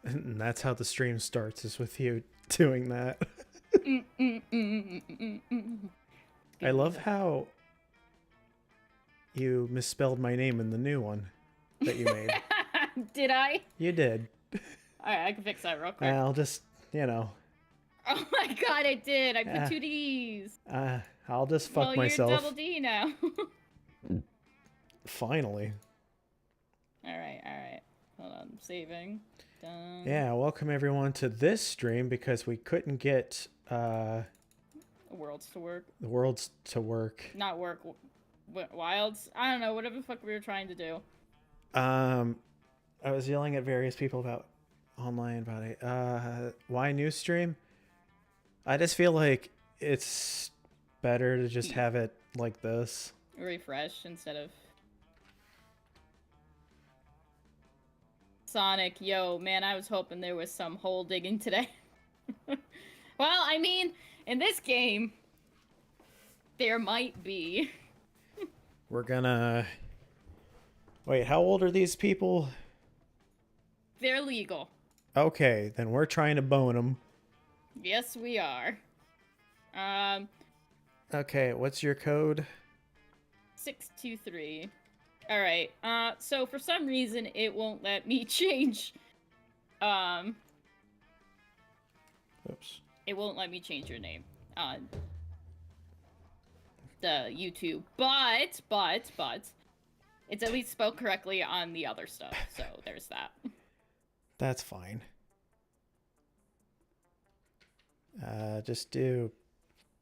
And that's how the stream starts, is with you doing that. I love how you misspelled my name in the new one that you made. Did I? You did. Alright, I can fix that real quick. I'll just, you know. Oh my god, I did. I put 2 D's. I'll just fuck myself. You're double D now. Finally. Alright. Hold on, I'm saving. Done. Yeah, welcome everyone to this stream because we couldn't get Worlds to work. the worlds to work. Not work. Wilds? I don't know, whatever the fuck we were trying to do. I was yelling at various people about online about it. Why new stream? I just feel like it's better to just have it like this. Refresh instead of Sonic. Yo, man, I was hoping there was some hole digging today. Well, I mean, in this game, there might be. We're gonna... Wait, how old are these people? They're legal. Okay, then we're trying to bone them. Yes, we are. Okay, what's your code? 623. Alright, so for some reason it won't let me change, Oops. it won't let me change your name on the YouTube, but, it's at least spelled correctly on the other stuff, so there's that. That's fine. Just do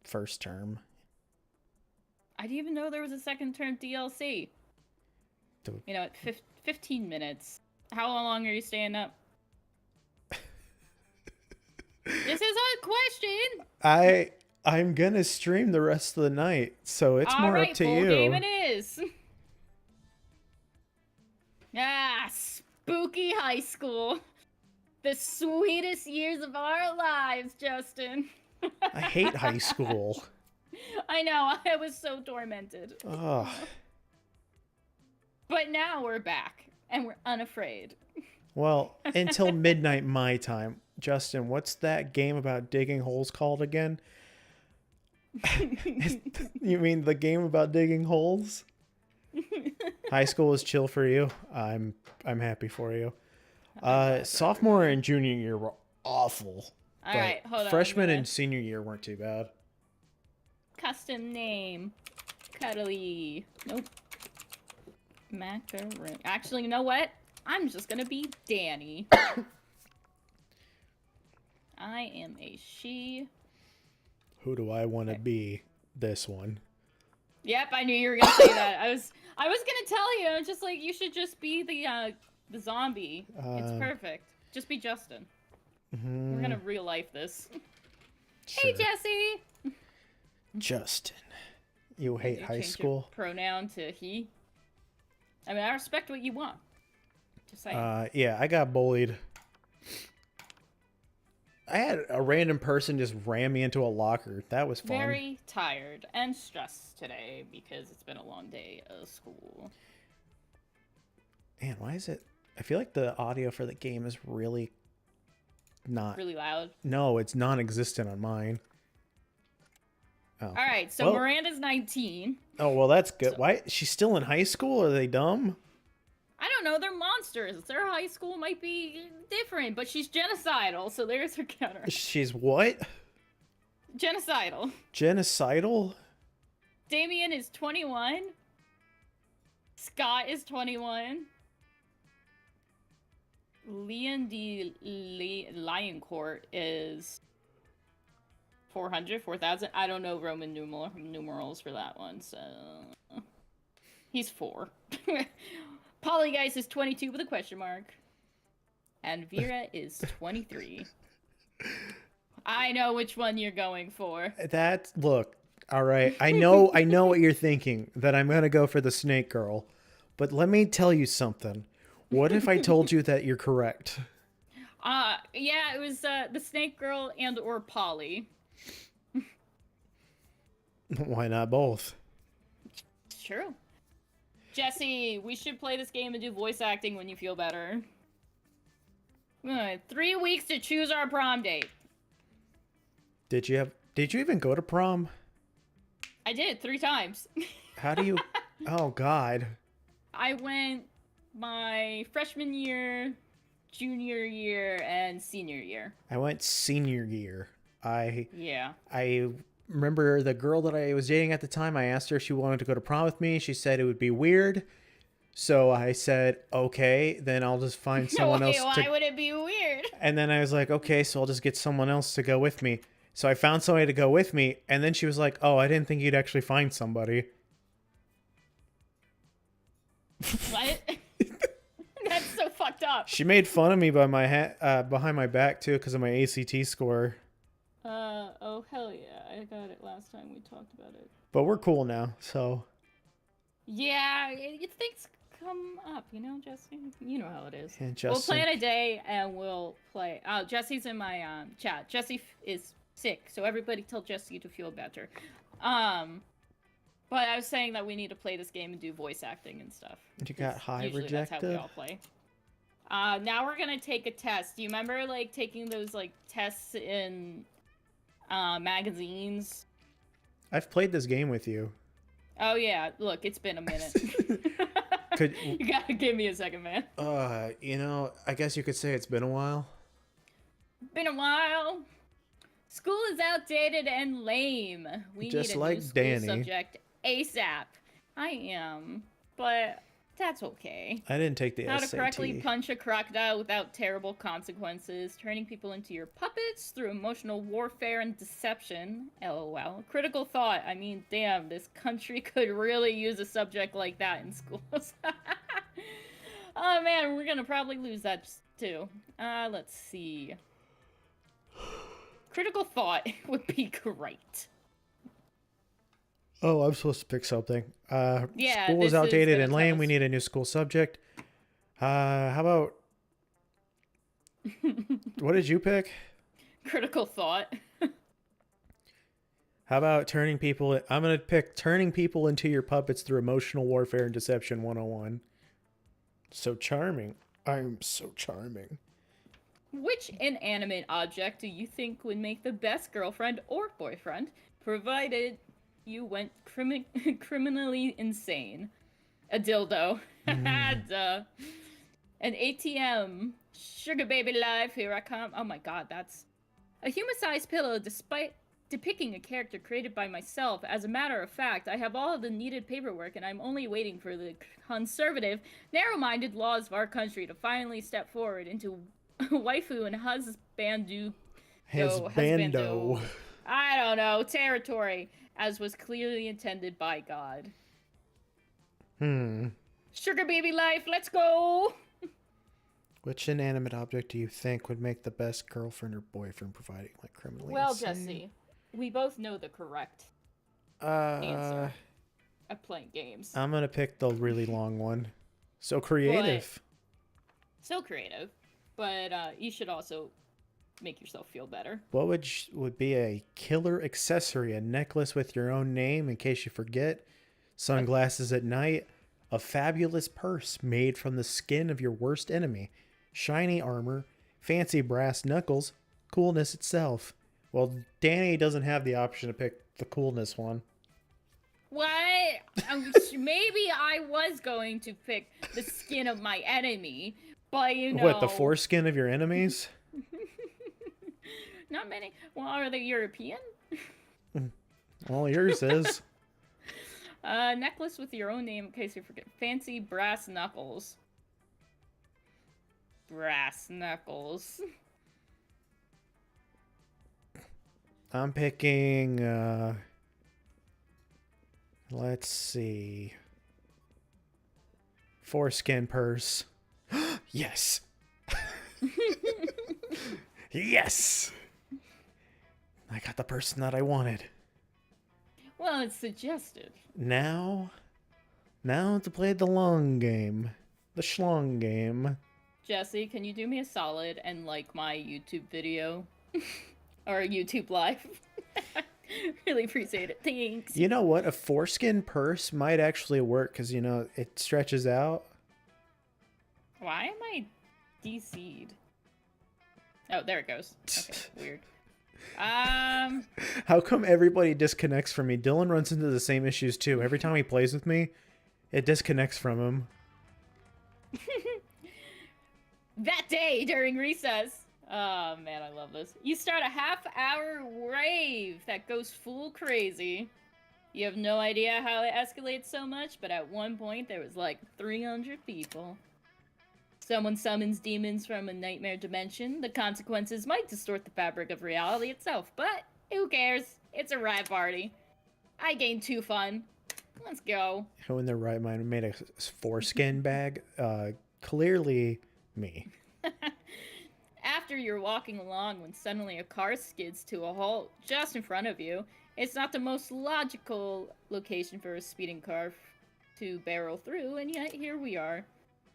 first term. I didn't even know there was a second term DLC. You know, 15 minutes. How long are you staying up? This is a question! I'm gonna stream the rest of the night, so it's more up to you. Game it is. Ah, spooky high school. The sweetest years of our lives, Justin. I hate high school. I know, I was so tormented. Ugh. But now we're back, and we're unafraid. Well, until midnight my time. Justin, what's that game about digging holes called again? You mean the game about digging holes? High school is chill for you. I'm happy for you. Sophomore and junior year were awful. All right, hold on. Freshman and senior year weren't too bad. Custom name. Cuddly. Nope. Macaron. Actually, you know what? I'm just gonna be Danny. I am a she. Who do I want to be? This one. Yep, I knew you were gonna say that. I was gonna tell you, just like you should just be the zombie. It's perfect. Just be Justin. We're gonna real life this. Sure. Hey, Jesse. Justin, you hate high Change school? your pronoun to he. I mean, I respect what you want. Just saying. Yeah, I got bullied. I had a random person just ram me into a locker. That was fun. Very tired and stressed today because it's been a long day of school. Man, why is it? I feel like the audio for the game is really not... Really loud? No, it's non-existent on mine. Oh. All right, so well, Miranda's 19. Oh, well, that's good. So, why? She's still in high school? Are they dumb? I don't know. They're monsters. Their high school might be different, but she's genocidal, so there's her counter. She's what? Genocidal. Genocidal? Damien is 21. Scott is 21. Leon D. Lioncourt is 4,000. I don't know Roman numerals for that one, so he's 4. Polygeist is 22 with a question mark. And Vera is 23. I know which one you're going for. Look, all right. I know what you're thinking, that I'm going to go for the snake girl. But let me tell you something. What if I told you that you're correct? Yeah, it was the snake girl and or Polly. Why not both? It's true. Jesse, we should play this game and do voice acting when you feel better. 3 weeks to choose our prom date. Did you even go to prom? I did 3 times. How do you? Oh God. I went my freshman year, junior year, and senior year. I went senior year. Yeah. I remember the girl that I was dating at the time. I asked her if she wanted to go to prom with me. She said it would be weird. So I said, okay, then I'll just find someone else. Why would it be weird? And then I was like, okay, so I'll just get someone else to go with me. So I found somebody to go with me. And then she was like, oh, I didn't think you'd actually find somebody. What? That's so fucked up. She made fun of me by behind my back, too, because of my ACT score. Oh, hell yeah. I got it last time we talked about it. But we're cool now, so. Yeah, things come up, you know, Jesse? You know how it is. Yeah, we'll plan a day and we'll play. Oh, Jesse's in my chat. Jesse is sick, so everybody tell Jesse to feel better. But I was saying that we need to play this game and do voice acting and stuff. You got high usually rejected? That's how we all play. Now we're gonna take a test. Do you remember, like, taking those, like, tests in magazines? I've played this game with you. Oh, yeah. Look, it's been a minute. You gotta give me a second, man. You know, I guess you could say it's been a while. Been a while. School is outdated and lame. We Just need a like new school Danny. subject ASAP. I am, but that's okay. I didn't take the How SAT. to correctly punch a crocodile without terrible consequences. Turning people into your puppets through emotional warfare and deception. LOL. Critical thought. I mean, damn, this country could really use a subject like that in schools. Oh man, we're gonna probably lose that too. Let's see. Critical thought would be great. Oh, I'm supposed to pick something. Yeah, school is outdated and lame. We need a new school subject. How about... What did you pick? Critical thought. How about turning people... I'm going to pick turning people into your puppets through emotional warfare and deception 101. So charming. I'm so charming. Which inanimate object do you think would make the best girlfriend or boyfriend, provided you went criminally insane? A dildo. Duh. An ATM. Sugar baby life, here I come. Oh my god, that's... A human-sized pillow, despite depicting a character created by myself. As a matter of fact, I have all of the needed paperwork and I'm only waiting for the conservative, narrow-minded laws of our country to finally step forward into waifu and husbando. I don't know, territory, as was clearly intended by God. Sugar baby life, let's go! Which inanimate object do you think would make the best girlfriend or boyfriend, providing like criminally Well, insane? Jesse, we both know the correct answer of playing games. I'm gonna pick the really long one. So creative. So creative, but you should also make yourself feel better. What would be a killer accessory? A necklace with your own name in case you forget. Sunglasses at night. A fabulous purse made from the skin of your worst enemy. Shiny armor. Fancy brass knuckles. Coolness itself. Well, Danny doesn't have the option to pick the coolness one. What? Maybe I was going to pick the skin of my enemy, but you know... What, the foreskin of your enemies? Not many. Well, are they European? All yours is. Necklace with your own name in case you forget. Fancy brass knuckles. Brass knuckles. I'm picking, let's see. Foreskin purse. Yes! Yes! I got the person that I wanted. Well, it's suggestive. Now to play the long game. The schlong game. Jesse, can you do me a solid and like my YouTube video? Or YouTube live? Really appreciate it. Thanks. You know what? A foreskin purse might actually work because, you know, it stretches out. Why am I DC'd? Oh, there it goes. Okay, weird. How come everybody disconnects from me? Dylan runs into the same issues too. Every time he plays with me, it disconnects from him. That day during recess. Oh man, I love this. You start a half-hour rave that goes full crazy. You have no idea how it escalates so much, but at one point there was like 300 people. Someone summons demons from a nightmare dimension. The consequences might distort the fabric of reality itself, but who cares? It's a ride party. I gained 2 fun. Let's go. Who in their right mind made a foreskin bag? Clearly me. After you're walking along when suddenly a car skids to a halt just in front of you, it's not the most logical location for a speeding car to barrel through, and yet here we are.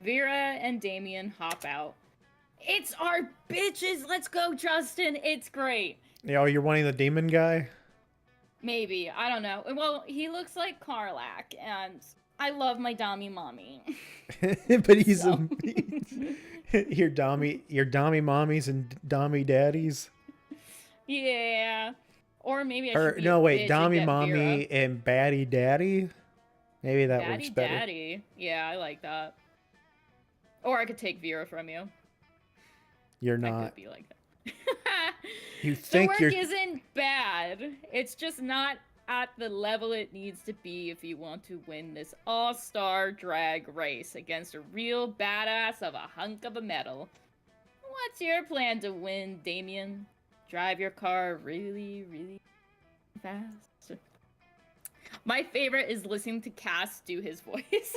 Vera and Damien hop out. It's our bitches! Let's go, Justin! It's great! Oh, you're wanting the demon guy? Maybe. I don't know. Well, he looks like Karlak, and I love my Dami mommy. But he's so. Your Dami mommies and Dami daddies? Yeah. Or maybe I should be no, wait, a bitch and Dami get mommy Vera. and baddie daddy? Maybe that Daddy works better. Daddy. Yeah, I like that. Or I could take Vera from you. You're I not. could be like that. You The think work you're... isn't bad. It's just not at the level it needs to be if you want to win this all-star drag race against a real badass of a hunk of a medal. What's your plan to win, Damien? Drive your car really, really fast? My favorite is listening to Cass do his voice.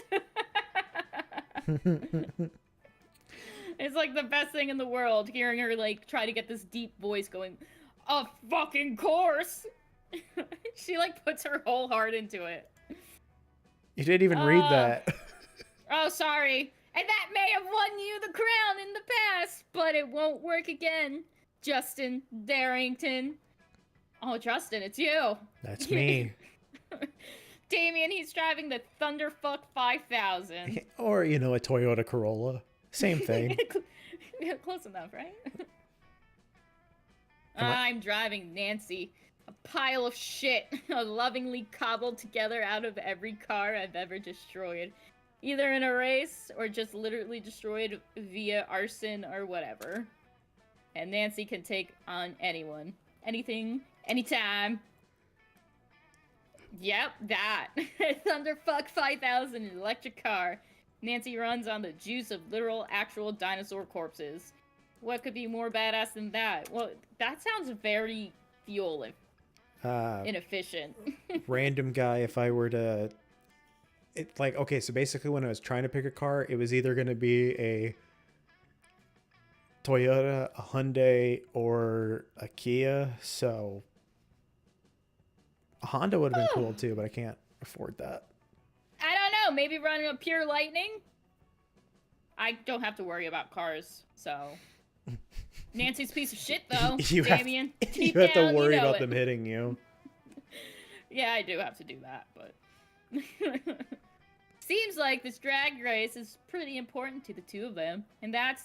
It's like the best thing in the world, hearing her like try to get this deep voice going, of fucking course! She like puts her whole heart into it. You didn't even read that. Oh, sorry. And that may have won you the crown in the past, but it won't work again. Justin Darrington. Oh, Justin, it's you. That's me. Damien, he's driving the Thunderfuck 5000. Or, you know, a Toyota Corolla. Same thing. Close enough, right? I'm driving Nancy, a pile of shit, lovingly cobbled together out of every car I've ever destroyed. Either in a race, or just literally destroyed via arson or whatever. And Nancy can take on anyone. Anything, anytime. Yep, that. Thunderfuck 5000 electric car. Nancy runs on the juice of literal, actual dinosaur corpses. What could be more badass than that? Well, that sounds very fuel inefficient. Random guy, if I were to... okay, so basically when I was trying to pick a car, it was either going to be a Toyota, a Hyundai, or a Kia, so... A Honda would have been cool too, but I can't afford that. I don't know, maybe running a pure lightning? I don't have to worry about cars, so... Nancy's a piece of shit, though, Damien. You have to worry about it. them hitting you. Yeah, I do have to do that, but... Seems like this drag race is pretty important to the two of them, and that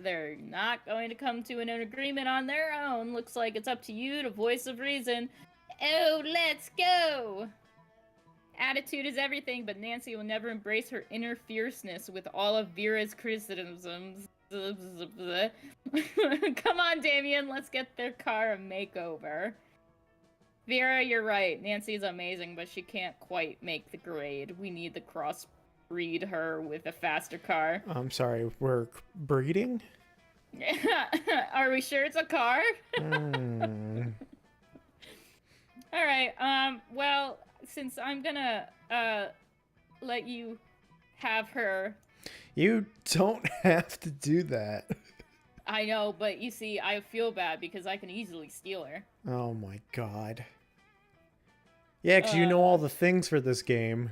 they're not going to come to an agreement on their own. Looks like it's up to you to voice of reason. Oh, let's go! Attitude is everything, but Nancy will never embrace her inner fierceness with all of Vera's criticisms. Come on, Damien, let's get their car a makeover. Vera, you're right. Nancy's amazing, but she can't quite make the grade. We need to crossbreed her with a faster car. I'm sorry, we're breeding? Are we sure it's a car? Alright, well, since I'm gonna, let you have her. You don't have to do that. I know, but you see, I feel bad because I can easily steal her. Oh my god. Yeah, because you know all the things for this game.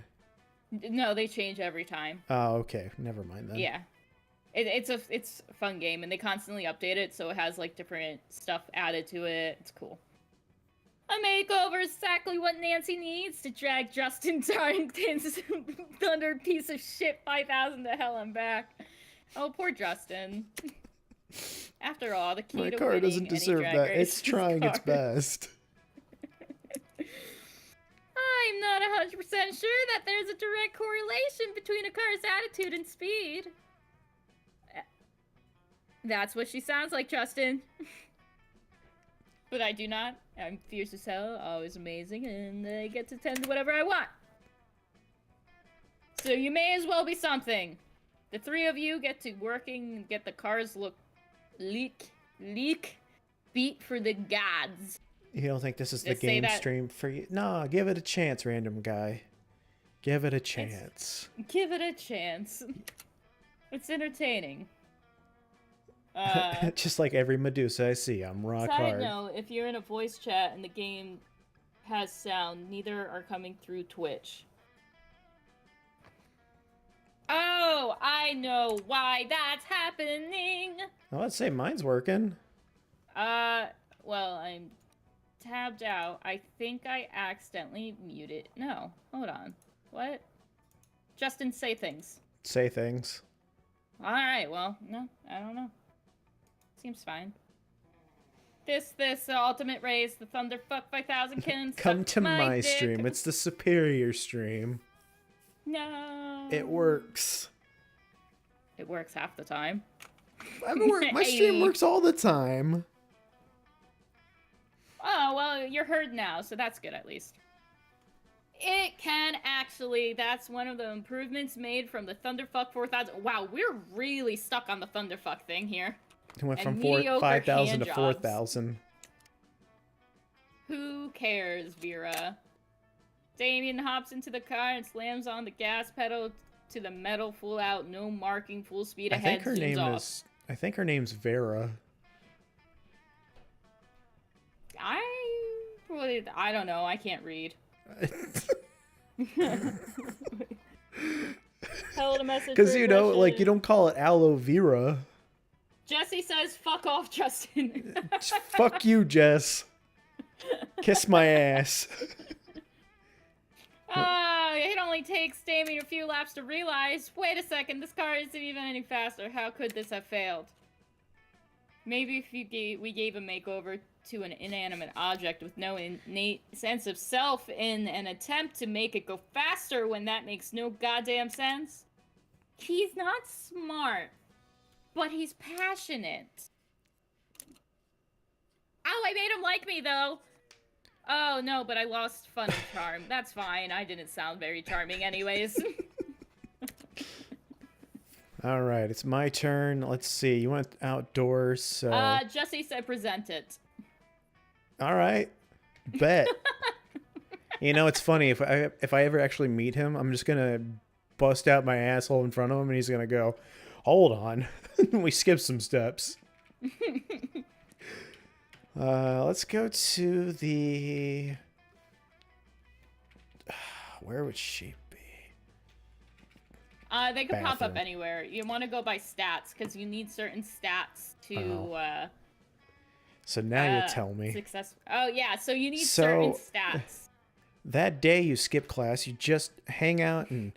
No, they change every time. Oh, okay. Never mind then. Yeah. It's a fun game, and they constantly update it, so it has, like, different stuff added to it. It's cool. A makeover is exactly what Nancy needs to drag Justin Darrington's thunder piece of shit 5,000 to hell and back. Oh, poor Justin. After all, the key My to car winning doesn't any deserve drag that. race It's is trying its car. best. I'm not 100% sure that there's a direct correlation between a car's attitude and speed. That's what she sounds like, Justin. But I do not. I'm fierce as hell, always amazing, and I get to tend to whatever I want. So you may as well be something. The three of you get to working and get the cars leak, beat for the gods. You don't think this is the Just say game that- stream for you? No, give it a chance, random guy. Give it a chance. Give it a chance. It's entertaining. Just like every Medusa I see, I'm rock Side hard. note, if you're in a voice chat and the game has sound, neither are coming through Twitch. Oh, I know why that's happening. Well, let's say mine's working. Well, I'm tabbed out. I think I accidentally muted. No, hold on. What? Justin, say things. Say things. Alright, well, no, I don't know. Seems fine. This ultimate race, the Thunderfuck 5000 can Come to my dick. stream. It's the superior stream. No. It works. It works half the time. My stream works all the time. Oh, well, you're heard now, so that's good at least. It can actually, that's one of the improvements made from the Thunderfuck 4000. Wow, we're really stuck on the Thunderfuck thing here. It went And from mediocre 5,000 hand to jobs. 4,000. Who cares, Vera? Damien hops into the car and slams on the gas pedal to the metal full out, no marking, full speed I ahead, think her zooms name off. is. I think her name's Vera. I don't know, I can't read. Held a message Because for you know, like you aggression. don't call it aloe vera. Jesse says, "Fuck off, Justin." Fuck you, Jess. Kiss my ass. It only takes Damien a few laps to realize, wait a second, this car isn't even any faster. How could this have failed? Maybe if we gave a makeover to an inanimate object with no innate sense of self in an attempt to make it go faster when that makes no goddamn sense. He's not smart, but he's passionate. Oh, I made him like me, though. Oh, no, but I lost fun and charm. That's fine. I didn't sound very charming anyways. All right, it's my turn. Let's see. You went outdoors, so. Jesse said present it. All right, bet. You know, it's funny if I ever actually meet him, I'm just gonna bust out my asshole in front of him, and he's gonna go, "Hold on." We skip some steps. Let's go to the. Where would she be? They could pop up Bathroom. anywhere. You want to go by stats because you need certain stats to So now you tell me. success. Oh yeah, so you need So- certain stats. That day you skip class, you just hang out and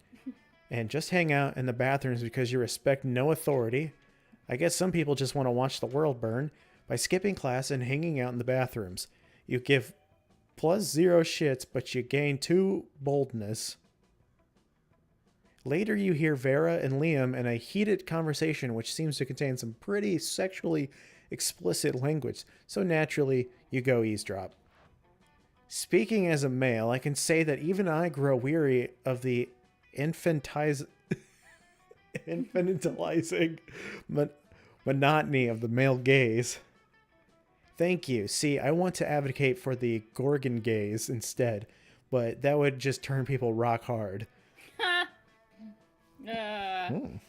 just hang out in the bathrooms because you respect no authority. I guess some people just want to watch the world burn by skipping class and hanging out in the bathrooms. You give +0 shits, but you gain 2 boldness. Later you hear Vera and Liam in a heated conversation which seems to contain some pretty sexually explicit language, so naturally you go eavesdrop. Speaking as a male, I can say that even I grow weary of the infantilizing monotony of the male gaze. Thank you. See, I want to advocate for the Gorgon gaze instead, but that would just turn people rock hard.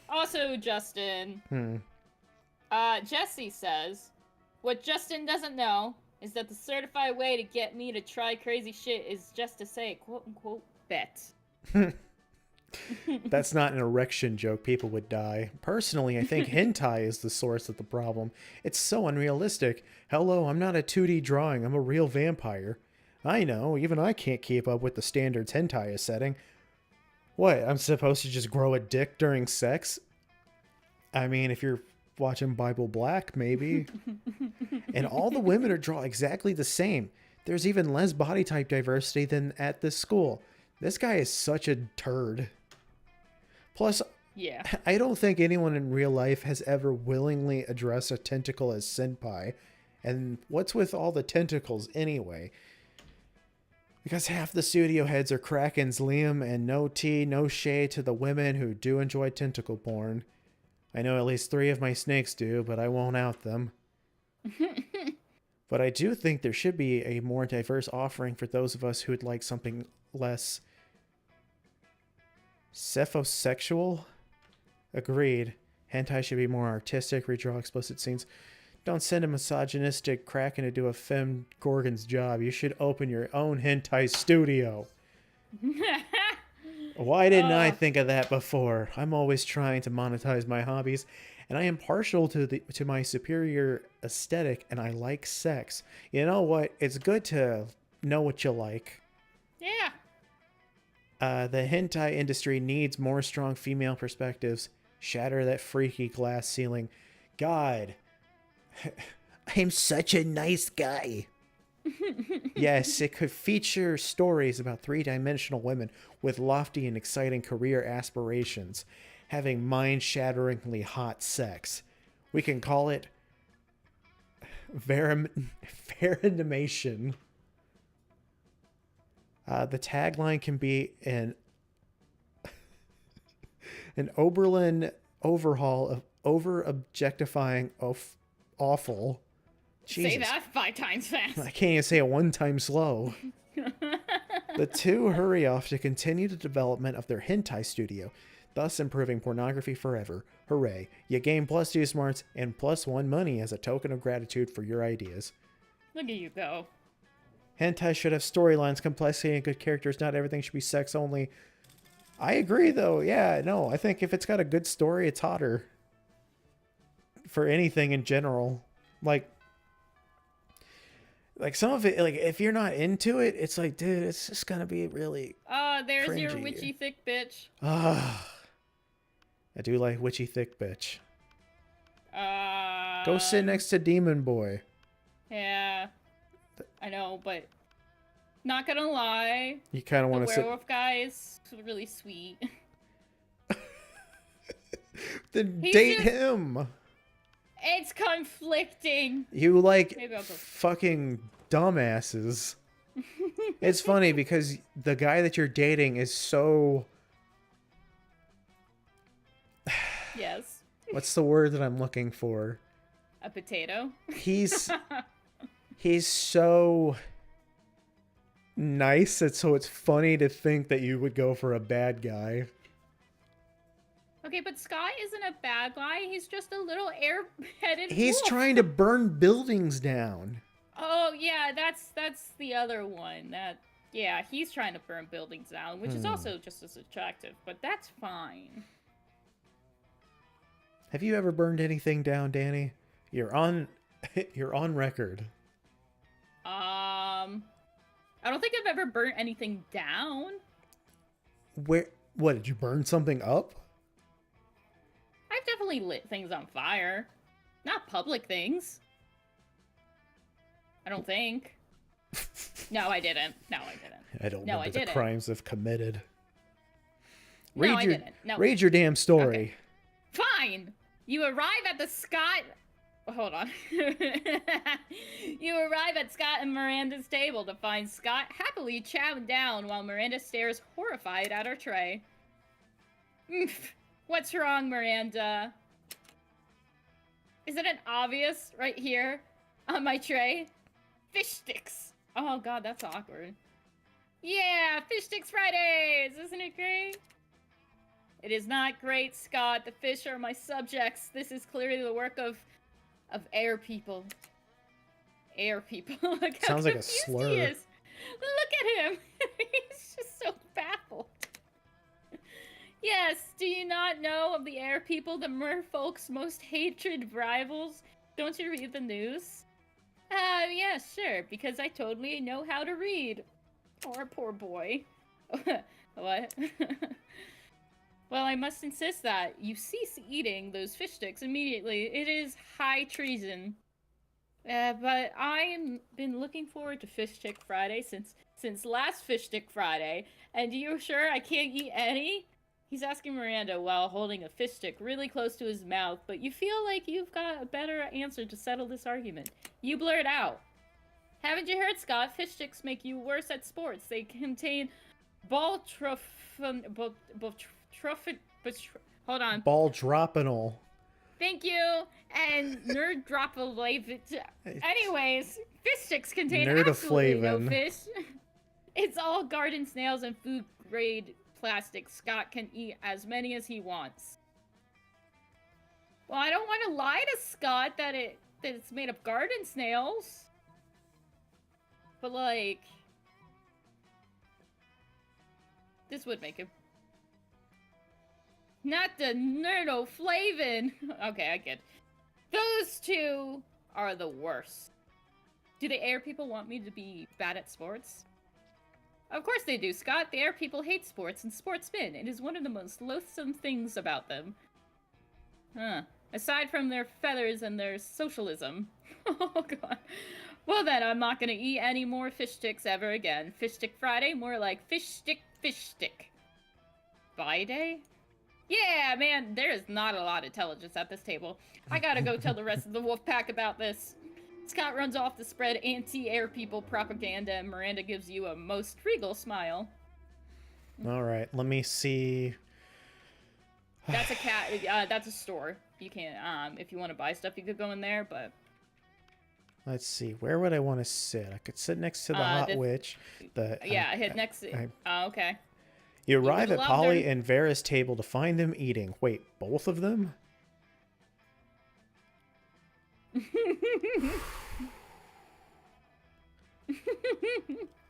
Also, Justin. Jesse says, what Justin doesn't know is that the certified way to get me to try crazy shit is just to say, quote-unquote, bet. That's not an erection joke. People would die. Personally, I think hentai is the source of the problem. It's so unrealistic. Hello, I'm not a 2D drawing. I'm a real vampire. I know, even I can't keep up with the standards hentai is setting. What, I'm supposed to just grow a dick during sex? I mean, if you're watching Bible Black, maybe. And all the women are drawn exactly the same. There's even less body type diversity than at this school. This guy is such a turd. Plus, Yeah. I don't think anyone in real life has ever willingly addressed a tentacle as senpai. And what's with all the tentacles anyway? Because half the studio heads are Krakens, Liam, and no tea, no shade to the women who do enjoy tentacle porn. I know at least 3 of my snakes do, but I won't out them. But I do think there should be a more diverse offering for those of us who would like something less cephosexual. Agreed. Hentai should be more artistic, redraw explicit scenes. Don't send a misogynistic kraken to do a femme gorgon's job. You should open your own hentai studio. Why didn't I think of that before? I'm always trying to monetize my hobbies, and I am partial to my superior aesthetic, and I like sex. You know what? It's good to know what you like. Yeah. The hentai industry needs more strong female perspectives. Shatter that freaky glass ceiling. God, I'm such a nice guy. Yes, it could feature stories about 3-dimensional women with lofty and exciting career aspirations, having mind-shatteringly hot sex. We can call it veranimation. The tagline can be an Oberlin overhaul of over-objectifying of awful. Jesus. Say that 5 times fast. I can't even say it 1 time slow. The two hurry off to continue the development of their hentai studio, thus improving pornography forever. Hooray. You gain +2 smarts and +1 money as a token of gratitude for your ideas. Look at you go. Hentai should have storylines, complexity, and good characters. Not everything should be sex only. I agree, though. Yeah, no, I think if it's got a good story, it's hotter. For anything in general. Like some of it, like, if you're not into it, it's like, dude, it's just gonna be really There's cringy. your witchy thick bitch. I do like witchy thick bitch. Go sit next to Demon Boy. Yeah. I know, but not gonna lie. You kind of The want to sit. werewolf guy is really sweet. Then He's date just- him. It's conflicting. You like Maybe I'll go. fucking dumbasses. It's funny because the guy that you're dating is so... Yes. What's the word that I'm looking for? A potato. He's so nice, and so it's funny to think that you would go for a bad guy. Okay, but Scott isn't a bad guy. He's just a little air-headed He's wolf. trying to burn buildings down. Oh, yeah, that's the other one. Yeah, he's trying to burn buildings down, which is also just as attractive, but that's fine. Have you ever burned anything down, Danny? You're on record. I don't think I've ever burnt anything down. What, did you burn something up? I've definitely lit things on fire. Not public things. I don't think. No, I didn't. No, I didn't. I don't No, remember I the didn't. crimes I've committed. No, I didn't. No. Read your damn story. Okay. Fine. You arrive at the Scott... Hold on. You arrive at Scott and Miranda's table to find Scott happily chowing down while Miranda stares horrified at her tray. What's wrong, Miranda? Isn't it obvious right here on my tray? Fish sticks. Oh god, that's awkward. Yeah, Fish Sticks Fridays! Isn't it great? It is not great, Scott. The fish are my subjects. This is clearly the work of air people. Air people. Look how Sounds like a confused slur. He is. Look at him. He's just so baffled. Yes, do you not know of the air people, the merfolk's most hated rivals? Don't you read the news? Yeah, sure, because I totally know how to read. Poor boy. What? Well, I must insist that you cease eating those fish sticks immediately. It is high treason. But I've been looking forward to Fish Stick Friday since last Fish Stick Friday, and you're sure I can't eat any? He's asking Miranda while holding a fish stick really close to his mouth, but you feel like you've got a better answer to settle this argument. You blurt out. Haven't you heard, Scott? Fish sticks make you worse at sports. They contain baltrophin... Hold on. Ball droppinol. Thank you. And nerdropolate. Anyways, fish sticks contain absolutely no fish. It's all garden snails and food grade plastic. Scott can eat as many as he wants. Well, I don't want to lie to Scott that it's made of garden snails. But like, this would make him. Not the nerdoflavin. Okay, I get. Those two are the worst. Do the air people want me to be bad at sports? Of course they do, Scott. The air people hate sports and sportsmen. It is one of the most loathsome things about them. Huh. Aside from their feathers and their socialism. Oh, God. Well, then, I'm not gonna eat any more fish sticks ever again. Fish Stick Friday? More like fish stick. Bye day? Yeah, man, there is not a lot of intelligence at this table. I gotta go tell the rest of the wolf pack about this. Scott runs off to spread anti-air people propaganda, and Miranda gives you a most regal smile. All right, let me see. That's a cat. That's a store. You can't. If you want to buy stuff, you could go in there, but. Let's see. Where would I want to sit? I could sit next to the Hot Witch. Hit next. Okay. You arrive at Polly and Vera's table to find them eating. Wait, both of them?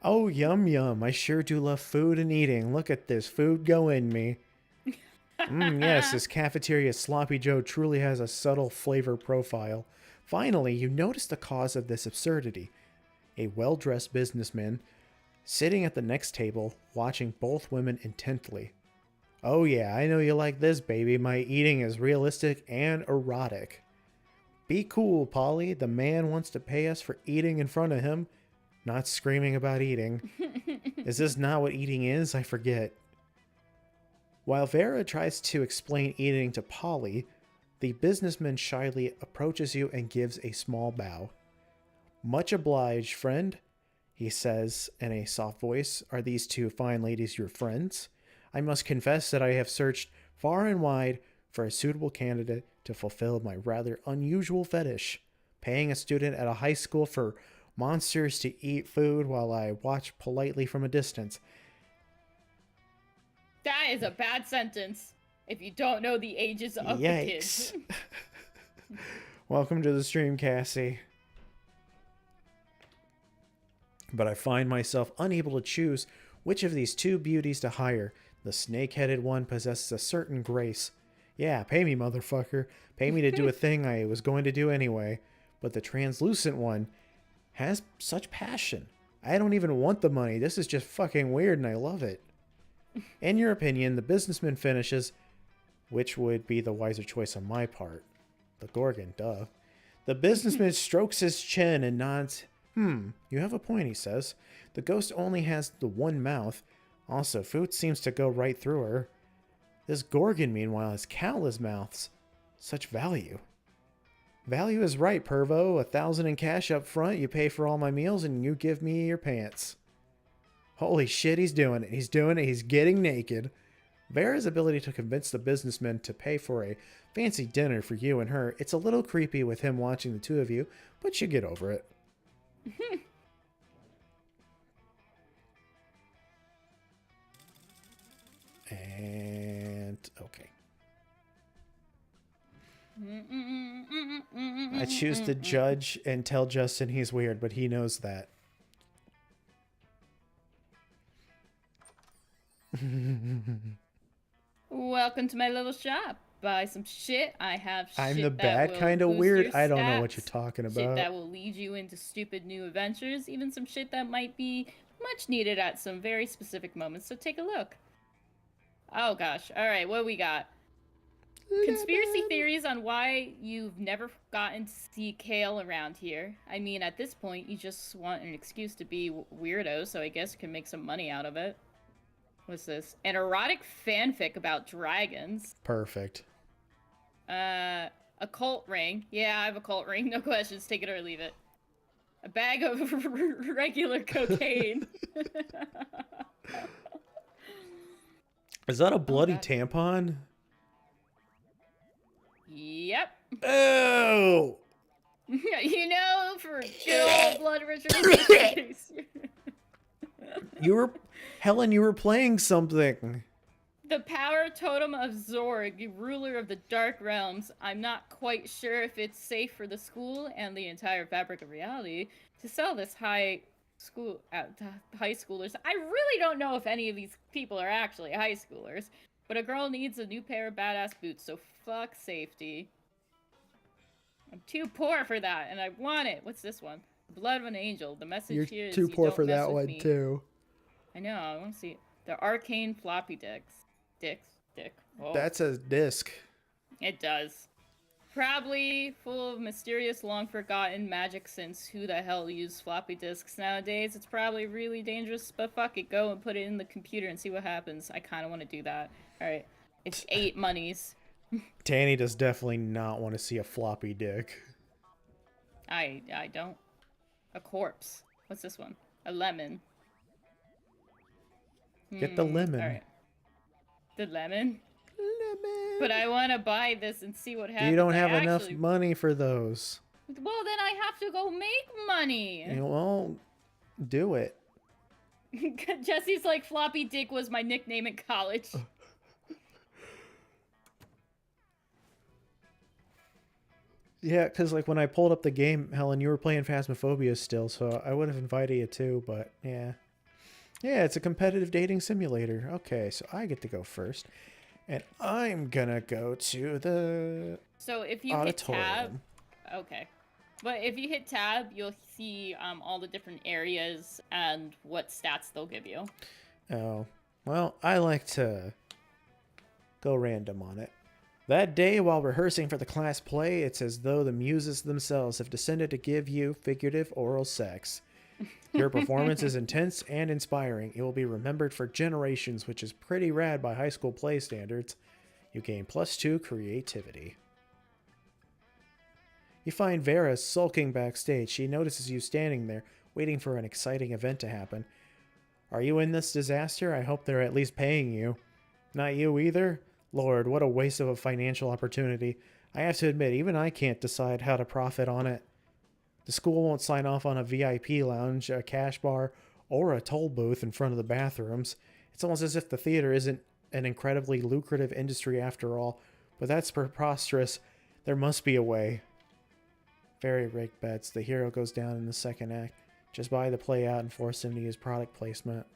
Oh, yum yum. I sure do love food and eating. Look at this food go in me. Yes, this cafeteria Sloppy Joe truly has a subtle flavor profile. Finally, you notice the cause of this absurdity. A well-dressed businessman sitting at the next table, watching both women intently. Oh yeah, I know you like this, baby. My eating is realistic and erotic. Be cool, Polly. The man wants to pay us for eating in front of him, not screaming about eating. Is this not what eating is? I forget. While Vera tries to explain eating to Polly, the businessman shyly approaches you and gives a small bow. Much obliged, friend, he says in a soft voice. Are these two fine ladies your friends? I must confess that I have searched far and wide for a suitable candidate to fulfill my rather unusual fetish, paying a student at a high school for monsters to eat food while I watch politely from a distance. That is a bad sentence if you don't know the ages of the kids. Welcome to the stream, Cassie. But I find myself unable to choose which of these two beauties to hire. The snake-headed one possesses a certain grace. Yeah, pay me, motherfucker. Pay me to do a thing I was going to do anyway. But the translucent one has such passion. I don't even want the money. This is just fucking weird and I love it. In your opinion, the businessman finishes, which would be the wiser choice on my part. The Gorgon, duh. The businessman strokes his chin and nods. You have a point, he says. The ghost only has the one mouth. Also, food seems to go right through her. This Gorgon, meanwhile, has countless mouths. Such value. Value is right, Pervo. 1,000 in cash up front, you pay for all my meals, and you give me your pants. Holy shit, he's doing it. He's doing it. He's getting naked. Vera's ability to convince the businessman to pay for a fancy dinner for you and her, it's a little creepy with him watching the two of you, but you get over it. And okay. I choose to judge and tell Justin he's weird, but he knows that. Welcome to my little shop. Buy some shit. I have I'm shit the that bad will kind of boost weird. your I don't know what you're stats, talking shit about. that will lead you into stupid new adventures, even some shit that might be much needed at some very specific moments. So take a look. Oh gosh. All right, what we got? Conspiracy theories on why you've never gotten to see Kale around here. I mean, at this point, you just want an excuse to be weirdo, so I guess you can make some money out of it. What's this? An erotic fanfic about dragons. Perfect. A cult ring. Yeah, I have a cult ring. No questions. Take it or leave it. A bag of regular cocaine. Is that a bloody God. tampon? Yep. Oh! You know, for good old blood rituals. Helen, you were playing something. The power totem of Zorg, ruler of the Dark Realms. I'm not quite sure if it's safe for the school and the entire fabric of reality to sell this high schoolers. I really don't know if any of these people are actually high schoolers, but a girl needs a new pair of badass boots, so fuck safety. I'm too poor for that, and I want it. What's this one? Blood of an angel. The message here is Too you poor don't for mess that with one me. too. I know. I want to see the arcane floppy dick. Oh. That's a disc. It does. Probably full of mysterious, long-forgotten magic, since who the hell uses floppy disks nowadays? It's probably really dangerous, but fuck it. Go and put it in the computer and see what happens. I kind of want to do that. Alright. It's 8 monies. Tanny does definitely not want to see a floppy dick. I don't. A corpse. What's this one? A lemon. Get the lemon. Alright. The lemon? Lemon. But I want to buy this and see what happens. You don't have enough money for those. Well, then I have to go make money. You won't do it. Jesse's like, floppy dick was my nickname in college. Yeah, because like when I pulled up the game, Helen, you were playing Phasmophobia still, so I would have invited you too, but yeah. Yeah, it's a competitive dating simulator. Okay, so I get to go first. And I'm gonna go to the So if you auditorium. hit tab, okay. But if you hit tab, you'll see all the different areas and what stats they'll give you. Oh, well, I like to go random on it. That day, while rehearsing for the class play, it's as though the muses themselves have descended to give you figurative oral sex. Your performance is intense and inspiring. It will be remembered for generations, which is pretty rad by high school play standards. You gain +2 creativity. You find Vera sulking backstage. She notices you standing there, waiting for an exciting event to happen. Are you in this disaster? I hope they're at least paying you. Not you either? Lord, what a waste of a financial opportunity. I have to admit, even I can't decide how to profit on it. The school won't sign off on a VIP lounge, a cash bar, or a toll booth in front of the bathrooms. It's almost as if the theater isn't an incredibly lucrative industry after all, but that's preposterous. There must be a way. Very rigged bets. The hero goes down in the second act. Just buy the play out and force him to use product placement.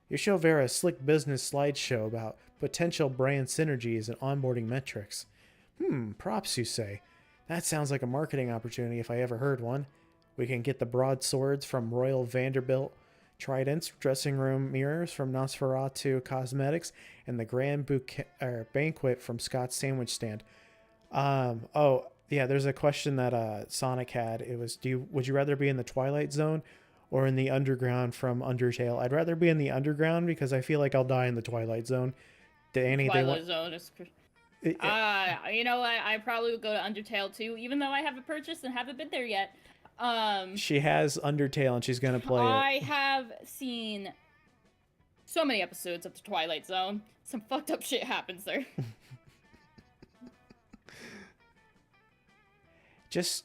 You show Vera a slick business slideshow about potential brand synergies and onboarding metrics. Props, you say. That sounds like a marketing opportunity if I ever heard one. We can get the broadswords from Royal Vanderbilt, tridents, dressing room mirrors from Nosferatu Cosmetics, and the grand banquet from Scott's Sandwich Stand. Oh, yeah, there's a question that Sonic had. It was, would you rather be in the Twilight Zone or in the underground from Undertale? I'd rather be in the underground because I feel like I'll die in the Twilight Zone. Twilight Zone is... you know what? I probably would go to Undertale too, even though I haven't purchased and haven't been there yet. She has Undertale and she's gonna play it. I have seen so many episodes of the Twilight Zone. Some fucked up shit happens there. Just,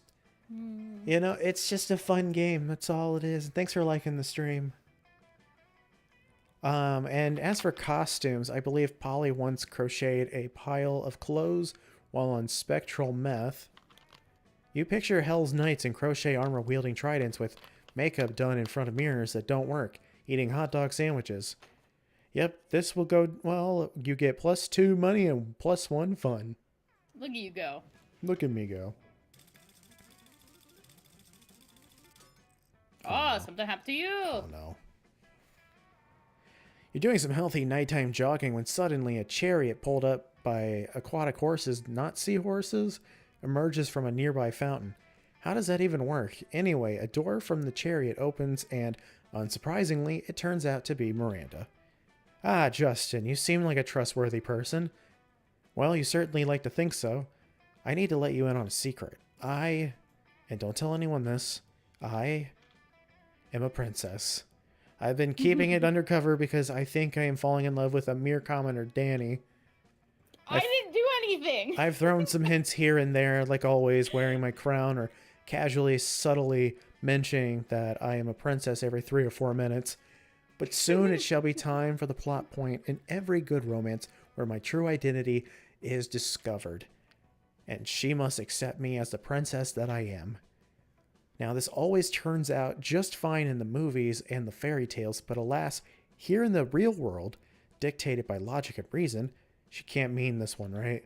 you know, it's just a fun game. That's all it is. Thanks for liking the stream. And as for costumes, I believe Polly once crocheted a pile of clothes while on spectral meth. You picture Hell's Knights in crochet armor-wielding tridents with makeup done in front of mirrors that don't work, eating hot dog sandwiches. Yep, this will go well. You get +2 money and +1 fun. Look at you go. Look at me go. Oh, no. something happened to you. Oh no. You're doing some healthy nighttime jogging when suddenly a chariot pulled up by aquatic horses, not seahorses, emerges from a nearby fountain. How does that even work? Anyway, a door from the chariot opens and, unsurprisingly, it turns out to be Miranda. Ah, Justin, you seem like a trustworthy person. Well, you certainly like to think so. I need to let you in on a secret. And don't tell anyone this, I am a princess. I've been keeping it undercover because I think I am falling in love with a mere commoner, Danny. I didn't do anything. I've thrown some hints here and there, like always, wearing my crown or casually, subtly mentioning that I am a princess every 3 or 4 minutes. But soon it shall be time for the plot point in every good romance where my true identity is discovered. And she must accept me as the princess that I am. Now, this always turns out just fine in the movies and the fairy tales, but alas, here in the real world, dictated by logic and reason, she can't mean this one, right?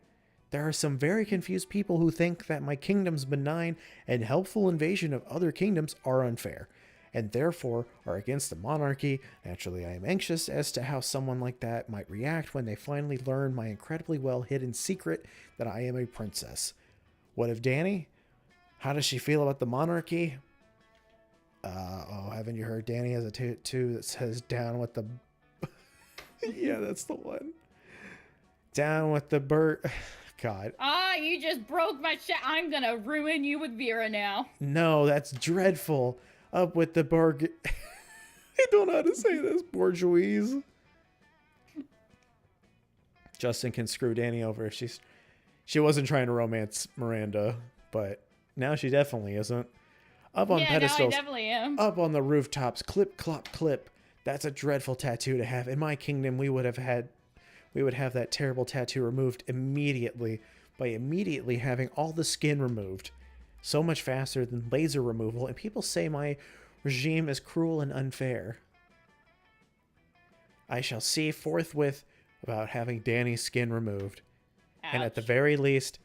There are some very confused people who think that my kingdom's benign and helpful invasion of other kingdoms are unfair, and therefore are against the monarchy. Naturally, I am anxious as to how someone like that might react when they finally learn my incredibly well-hidden secret that I am a princess. What of Danny? How does she feel about the monarchy? Haven't you heard Danny has a tattoo that says down with the... Yeah, that's the one. Down with the bird. God. You just broke my shit. I'm gonna ruin you with Vera now. No, that's dreadful. Up with the I don't know how to say this. Bourgeois. Justin can screw Danny over. She wasn't trying to romance Miranda, but now she definitely isn't. Up on pedestals. Now I definitely am. Up on the rooftops. Clip, clop, clip. That's a dreadful tattoo to have. In my kingdom, we would have that terrible tattoo removed immediately by immediately having all the skin removed. So much faster than laser removal, and people say my regime is cruel and unfair. I shall see forthwith about having Danny's skin removed. Ouch. And at the very least,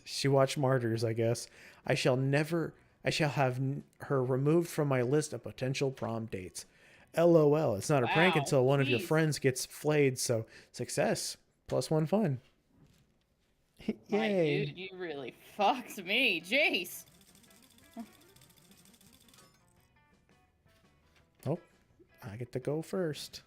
she watched Martyrs, I guess. I shall have her removed from my list of potential prom dates. LOL, it's not a prank until one of your friends gets flayed, so success. +1 fun. Yay. My dude, you really fucked me. Jace. Oh, I get to go first.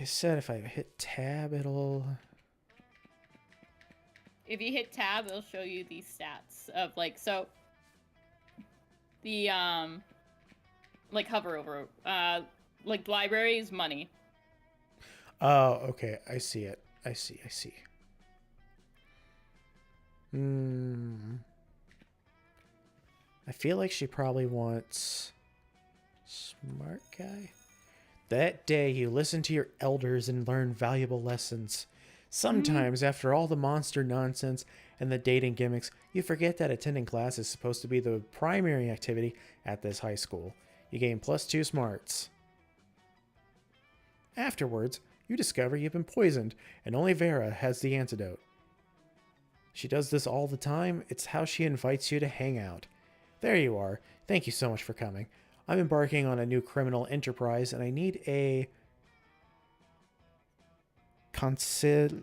It said if I hit tab, it'll... If you hit tab, it'll show you these stats of like, so the like hover over like library is money. Oh, okay. I see it. I see. I feel like she probably wants smart guy. That day you listen to your elders and learn valuable lessons. Sometimes, after all the monster nonsense and the dating gimmicks, you forget that attending class is supposed to be the primary activity at this high school. You gain +2 smarts. Afterwards, you discover you've been poisoned, and only Vera has the antidote. She does this all the time. It's how she invites you to hang out. There you are. Thank you so much for coming. I'm embarking on a new criminal enterprise, and I need a... consigliere?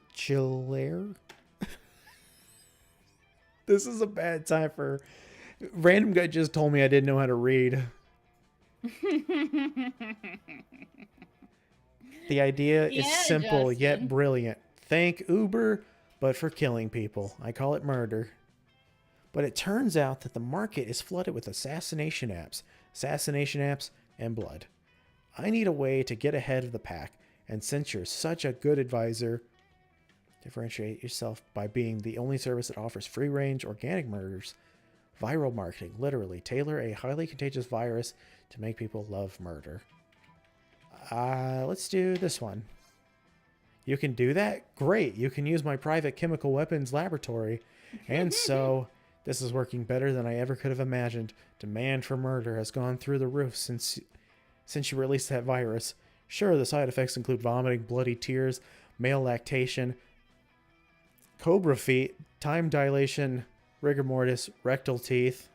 This is a bad time for... Random guy just told me I didn't know how to read. The idea is simple yet brilliant. Thank Uber, but for killing people. I call it murder. But it turns out that the market is flooded with assassination apps, and blood. I need a way to get ahead of the pack, and since you're such a good advisor, differentiate yourself by being the only service that offers free-range organic murders. Viral marketing, literally. Tailor a highly contagious virus to make people love murder. Let's do this one. You can do that? Great. You can use my private chemical weapons laboratory. And so, this is working better than I ever could have imagined. Demand for murder has gone through the roof since you released that virus. Sure, the side effects include vomiting, bloody tears, male lactation, cobra feet, time dilation, rigor mortis, rectal teeth,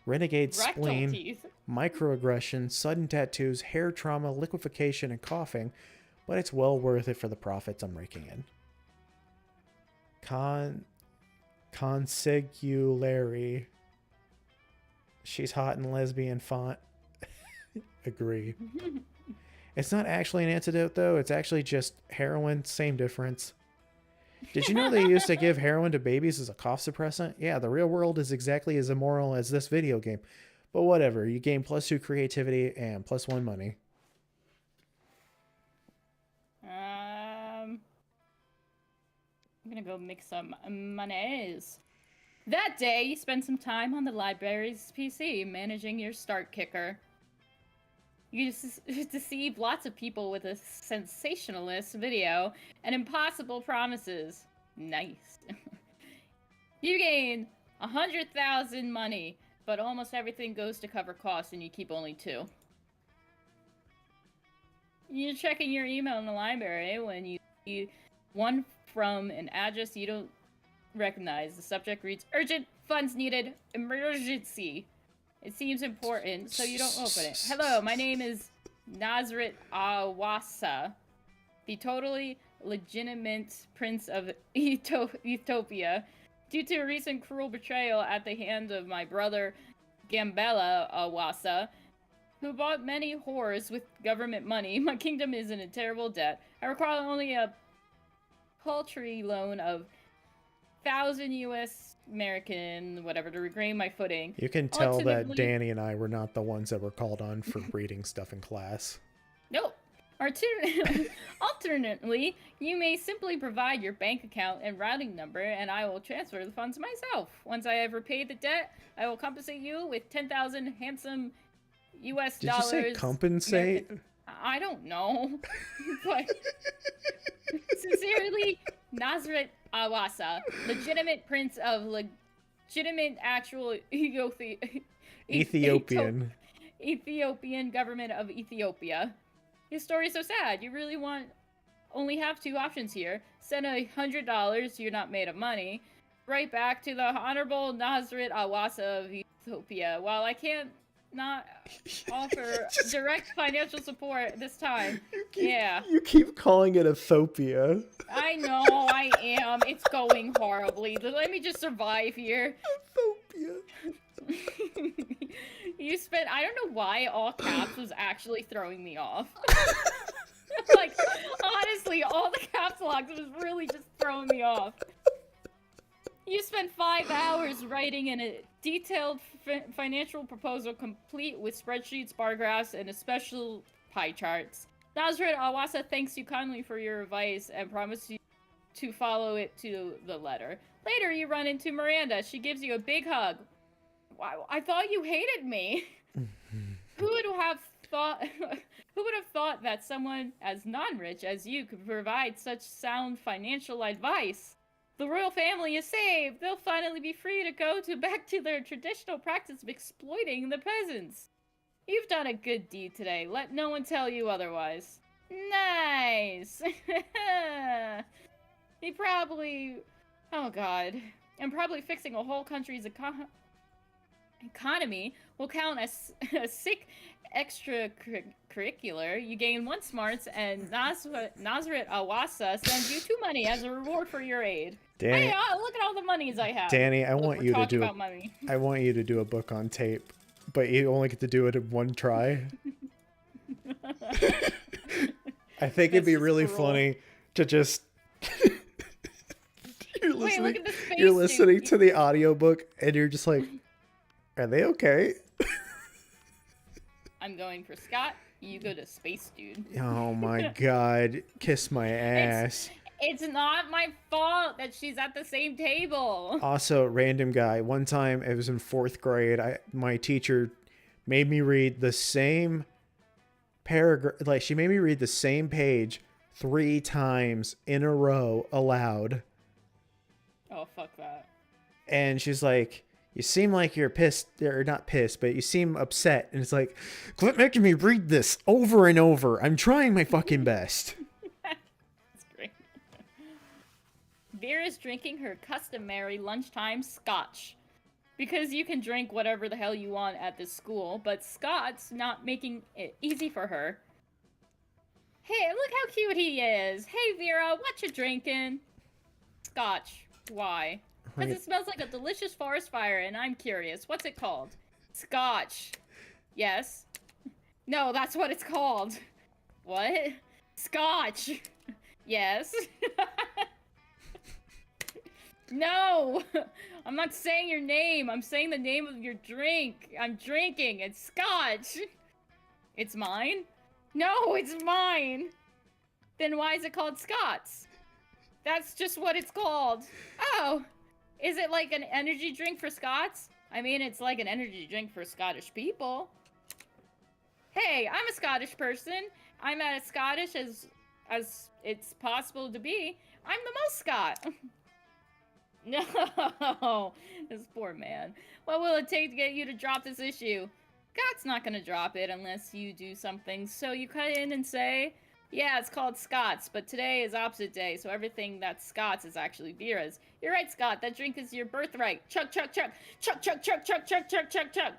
renegade Rectal spleen, teeth. microaggression, sudden tattoos, hair trauma, liquefaction, and coughing, but it's well worth it for the profits I'm raking in. Consigliere. She's hot in lesbian font. Agree. It's not actually an antidote, though. It's actually just heroin. Same difference. Did you know they used to give heroin to babies as a cough suppressant? Yeah, the real world is exactly as immoral as this video game. But whatever. You gain +2 creativity and +1 money. I'm gonna go make some monies. That day, you spend some time on the library's PC managing your start kicker. You deceive lots of people with a sensationalist video and impossible promises. Nice. You gain 100,000 money, but almost everything goes to cover costs and you keep only 2. You're checking your email in the library when you see one from an address you don't recognize. The subject reads, urgent, funds needed, emergency. It seems important, so you don't open it. Hello, my name is Nazrit Awasa, the totally legitimate prince of Ethiopia. Due to a recent cruel betrayal at the hand of my brother Gambela Awasa, who bought many whores with government money, my kingdom is in a terrible debt. I require only a paltry loan of 1,000 U.S. American, whatever, to regain my footing. You can tell that Danny and I were not the ones that were called on for reading stuff in class. Nope. Alternately, you may simply provide your bank account and routing number, and I will transfer the funds myself. Once I have repaid the debt, I will compensate you with 10,000 handsome U.S. dollars. Did you say compensate? I don't know. But sincerely, Nazrit Awasa, legitimate prince of legitimate actual Ethiopian government of Ethiopia. His story is so sad. You really only have 2 options here. Send $100, you're not made of money, right back to the Honorable Nazrit Awasa of Ethiopia. While I can't not offer direct financial support this time. You keep calling it Ethiopia. I know, I am. It's going horribly. Let me just survive here. Ethiopia. I don't know why all caps was actually throwing me off. Like, honestly, all the caps locks was really just throwing me off. You spent 5 hours writing in a detailed financial proposal complete with spreadsheets, bar graphs, and special pie charts. Nazrit Awasa thanks you kindly for your advice and promises you to follow it to the letter. Later, you run into Miranda. She gives you a big hug. Wow, I thought you hated me. Who would have thought that someone as non-rich as you could provide such sound financial advice? The royal family is saved. They'll finally be free to go back to their traditional practice of exploiting the peasants. You've done a good deed today. Let no one tell you otherwise. Nice. Oh god. And probably fixing a whole country's economy will count as a sick extracurricular. You gain 1 smarts, and Nazrit Awasa sends you 2 money as a reward for your aid. Danny, hey, look at all the monies I have. Danny, I want you to do a book on tape, but you only get to do it in 1 try. I think it'd be really funny to just you're listening to the audiobook and you're just like, are they okay? I'm going for Scott. You go to Space Dude. Oh my god. Kiss my ass. It's not my fault that she's at the same table. Also, random guy. One time, it was in 4th grade. My teacher made me read the same paragraph. Like, she made me read the same page 3 times in a row aloud. Oh, fuck that. and she's like, you seem like you're pissed, or not pissed, but you seem upset. And it's like, quit making me read this over and over. I'm trying my fucking best. That's great. Vera's drinking her customary lunchtime scotch. Because you can drink whatever the hell you want at this school, but Scott's not making it easy for her. Hey, look how cute he is. Hey, Vera, what you drinking? Scotch. Why? Because it smells like a delicious forest fire, and I'm curious. What's it called? Scotch. Yes. No, that's what it's called. What? Scotch. Yes. No! I'm not saying your name. I'm saying the name of your drink. I'm drinking. It's Scotch. It's mine? No, it's mine. Then why is it called Scott's? That's just what it's called. Oh, is it like an energy drink for Scots? I mean, it's like an energy drink for Scottish people. Hey, I'm a Scottish person. I'm as Scottish as it's possible to be. I'm the most Scot. No, this poor man. What will it take to get you to drop this issue? God's not gonna drop it unless you do something. So you cut in and say, yeah, it's called Scott's, but today is opposite day, so everything that's Scott's is actually Vera's. You're right, Scott. That drink is your birthright. Chug, chug, chug. Chug, chug, chug, chug, chug, chug, chug, chug.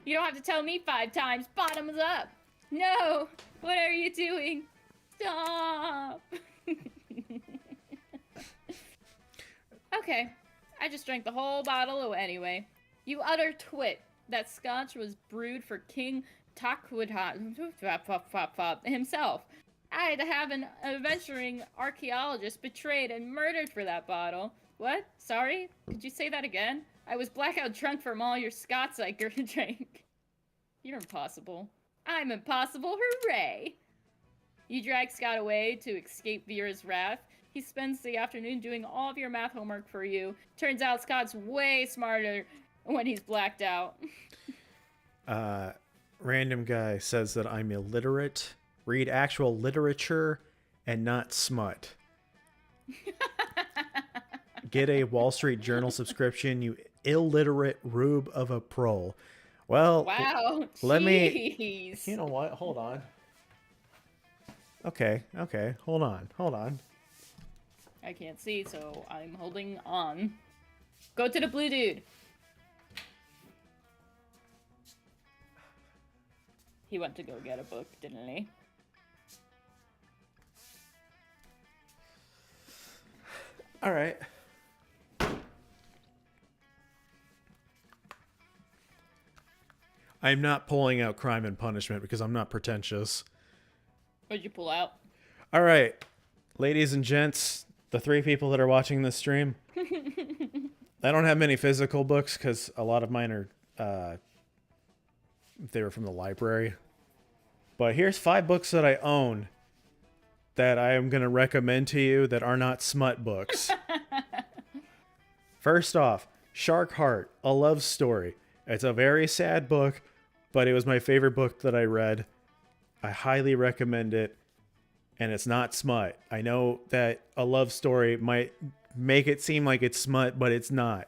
You don't have to tell me 5 times. Bottoms up. No. What are you doing? Stop. Okay, I just drank the whole bottle anyway. You utter twit. That scotch was brewed for King Takwidha himself. I had to have an adventuring archaeologist betrayed and murdered for that bottle. What? Sorry? Could you say that again? I was blackout drunk from all your Scots I drank. You're impossible. I'm impossible, hooray! You drag Scott away to escape Vera's wrath. He spends the afternoon doing all of your math homework for you. Turns out Scott's way smarter when he's blacked out. Random guy says that I'm illiterate. Read actual literature and not smut. Get a Wall Street Journal subscription, you illiterate rube of a prole. Well, wow. Let Jeez. me... You know what? Hold on. Okay. Hold on. I can't see, so I'm holding on. Go to the blue dude. He went to go get a book, didn't he? All right. I'm not pulling out Crime and Punishment because I'm not pretentious. What'd you pull out? All right, ladies and gents, the 3 people that are watching this stream. I don't have many physical books because a lot of mine are, they were from the library. But here's 5 books that I own that I am going to recommend to you that are not smut books. First off, Shark Heart, A Love Story. It's a very sad book, but it was my favorite book that I read. I highly recommend it, and it's not smut. I know that A Love Story might make it seem like it's smut, but it's not.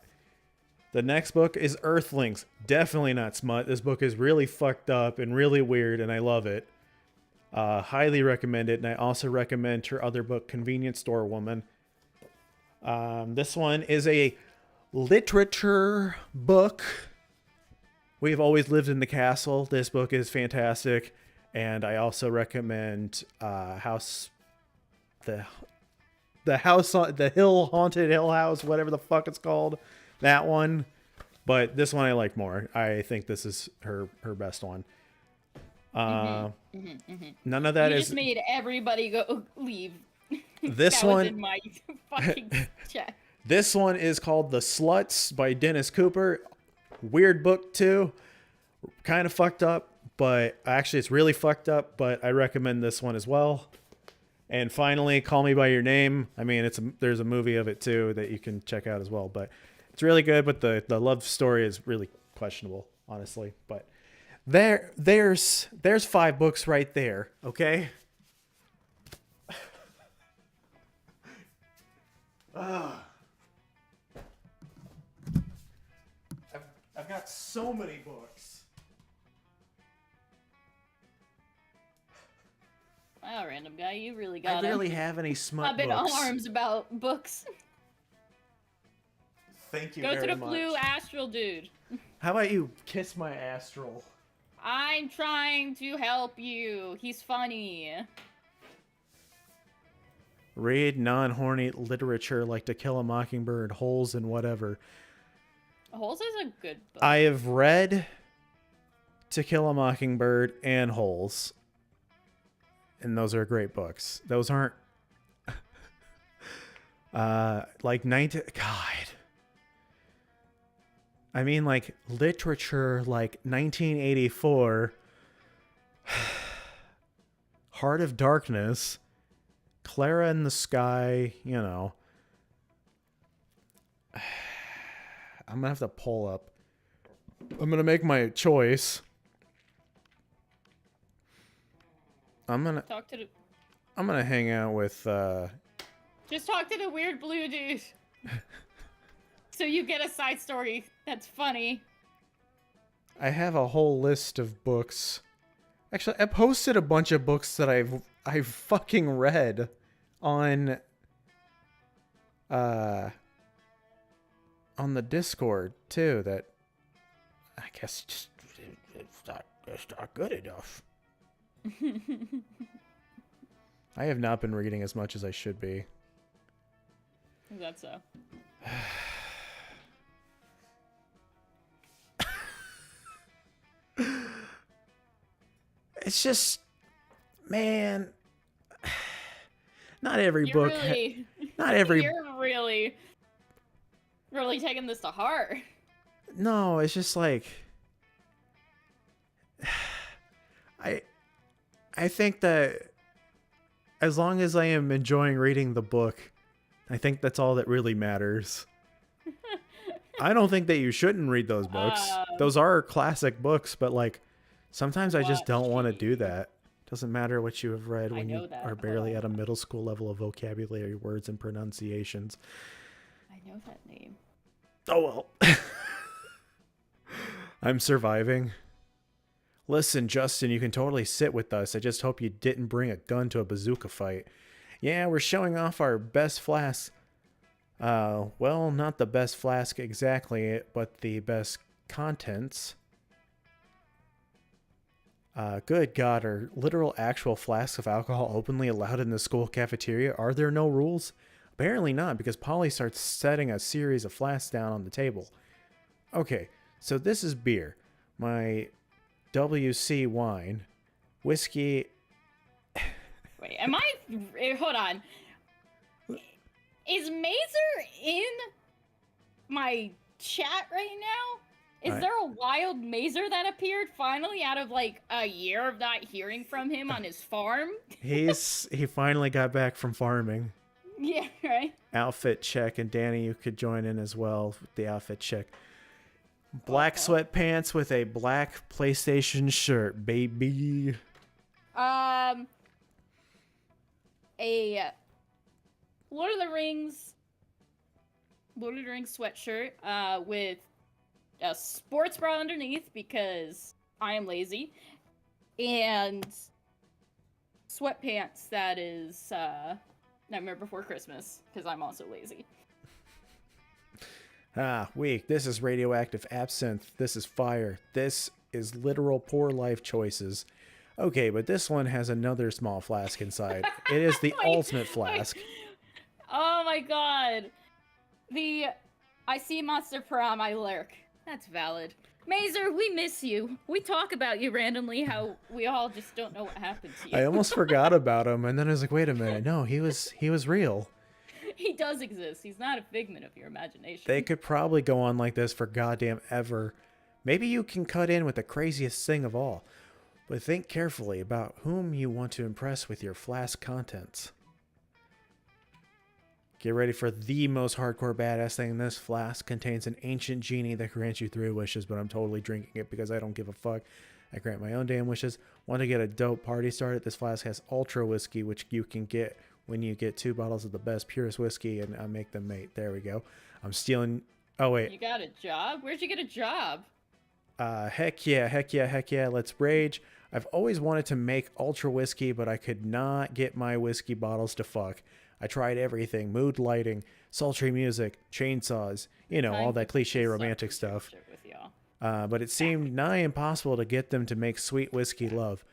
The next book is Earthlings. Definitely not smut. This book is really fucked up and really weird, and I love it. Highly recommend it, and I also recommend her other book, Convenience Store Woman. This one is a literature book. We've Always Lived in the Castle. This book is fantastic. And I also recommend the Haunted Hill House, whatever the fuck it's called. That one. But this one I like more. I think this is her best one. None of that you is... just made everybody go leave. This that one... was in my fucking chat. This one is called The Sluts by Dennis Cooper. Weird book too. Kind of fucked up, but actually it's really fucked up, but I recommend this one as well. And finally, Call Me by Your Name. I mean, there's a movie of it too that you can check out as well, but it's really good, but the love story is really questionable, honestly. But there's 5 books right there, okay? I've got so many books. Wow, random guy, you really got I barely have any smut up in books. arms about books. Thank you Go very to the much. blue astral dude. How about you kiss my astral? I'm trying to help you. He's funny. Read non-horny literature like To Kill a Mockingbird, Holes, and whatever. Holes is a good book. I have read To Kill a Mockingbird and Holes. And those are great books. Those aren't like 19 God. I mean like literature like 1984, Heart of Darkness, Clara in the Sky, you know. I'm gonna have to pull up. I'm gonna make my choice. I'm gonna hang out with Just talk to the weird blue dude. So you get a side story that's funny. I have a whole list of books. Actually, I posted a bunch of books that I've fucking read on the Discord too, that I guess just it's not good enough. I have not been reading as much as I should be. Is that so? It's just, man, not every You're book. really, Not every. You're really taking this to heart. No, it's just like I think that as long as I am enjoying reading the book, I think that's all that really matters. I don't think that you shouldn't read those books. Those are classic books, but like sometimes I just don't want to do that. Doesn't matter what you have read when you are barely at a middle school level of vocabulary, words, and pronunciations. I know that name. Oh well. I'm surviving. Listen, Justin, you can totally sit with us. I just hope you didn't bring a gun to a bazooka fight. Yeah, we're showing off our best flask. Well, not the best flask exactly, but the best contents. Good God, are literal actual flasks of alcohol openly allowed in the school cafeteria? Are there no rules? Apparently not, because Polly starts setting a series of flasks down on the table. Okay, so this is beer. My WC wine. Whiskey. Wait, am I... Hold on. Is Mazer in my chat right now? Is there a wild Mazer that appeared finally out of like a year of not hearing from him on his farm? He finally got back from farming. Yeah, right? Outfit check, and Danny, you could join in as well with the outfit check. Black sweatpants with a black PlayStation shirt, baby. A Lord of the Rings sweatshirt with a sports bra underneath because I am lazy, and sweatpants that is Nightmare Before Christmas because I'm also lazy. Weak. This is radioactive absinthe. This is fire. This is literal poor life choices. Okay, but this one has another small flask inside. It is the ultimate flask. Oh my god. I see Monster Prom, I lurk. That's valid. Mazer, we miss you. We talk about you randomly, how we all just don't know what happened to you. I almost forgot about him, and then I was like, wait a minute. No, he was real. He does exist. He's not a figment of your imagination. They could probably go on like this for goddamn ever. Maybe you can cut in with the craziest thing of all. But think carefully about whom you want to impress with your flask contents. Get ready for the most hardcore badass thing. This flask contains an ancient genie that grants you 3 wishes, but I'm totally drinking it because I don't give a fuck. I grant my own damn wishes. Want to get a dope party started? This flask has ultra whiskey, which you can get when you get 2 bottles of the best, purest whiskey, and I make them mate. There we go. I'm stealing... Oh, wait. You got a job? Where'd you get a job? Heck yeah, heck yeah, heck yeah, let's rage. I've always wanted to make ultra whiskey, but I could not get my whiskey bottles to fuck. I tried everything, mood lighting, sultry music, chainsaws, all Time that to cliche suck romantic and share stuff. shit with y'all. But it seemed nigh impossible to get them to make sweet whiskey love.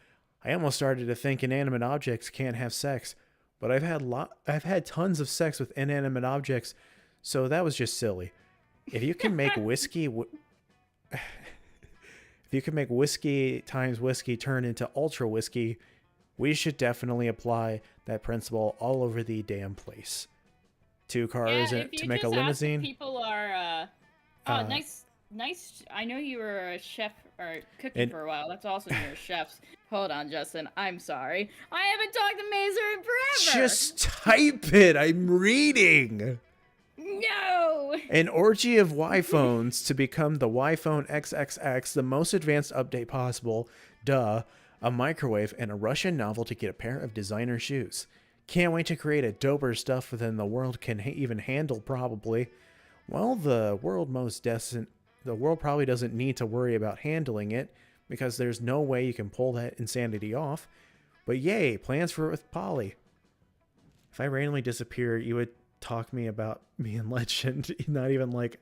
I almost started to think inanimate objects can't have sex, but I've had tons of sex with inanimate objects, so that was just silly. If you can make whiskey, if you can make whiskey times whiskey turn into ultra whiskey, we should definitely apply that principle all over the damn place. Two cars Yeah, if to you make a just ask if limousine. people are, nice. I know you were a chef or cooking And- for a while. That's awesome. You're a chef. Hold on, Justin. I'm sorry. I haven't talked to Mazer in forever. Just type it. I'm reading. No. An orgy of Y-phones to become the Y-phone XXX, the most advanced update possible. Duh. A microwave and a Russian novel to get a pair of designer shoes. Can't wait to create a doper stuff than the world can even handle, probably. Well, the world probably doesn't need to worry about handling it, because there's no way you can pull that insanity off. But yay, plans for it with Polly. If I randomly disappear, you would talk me about me and Legend, not even like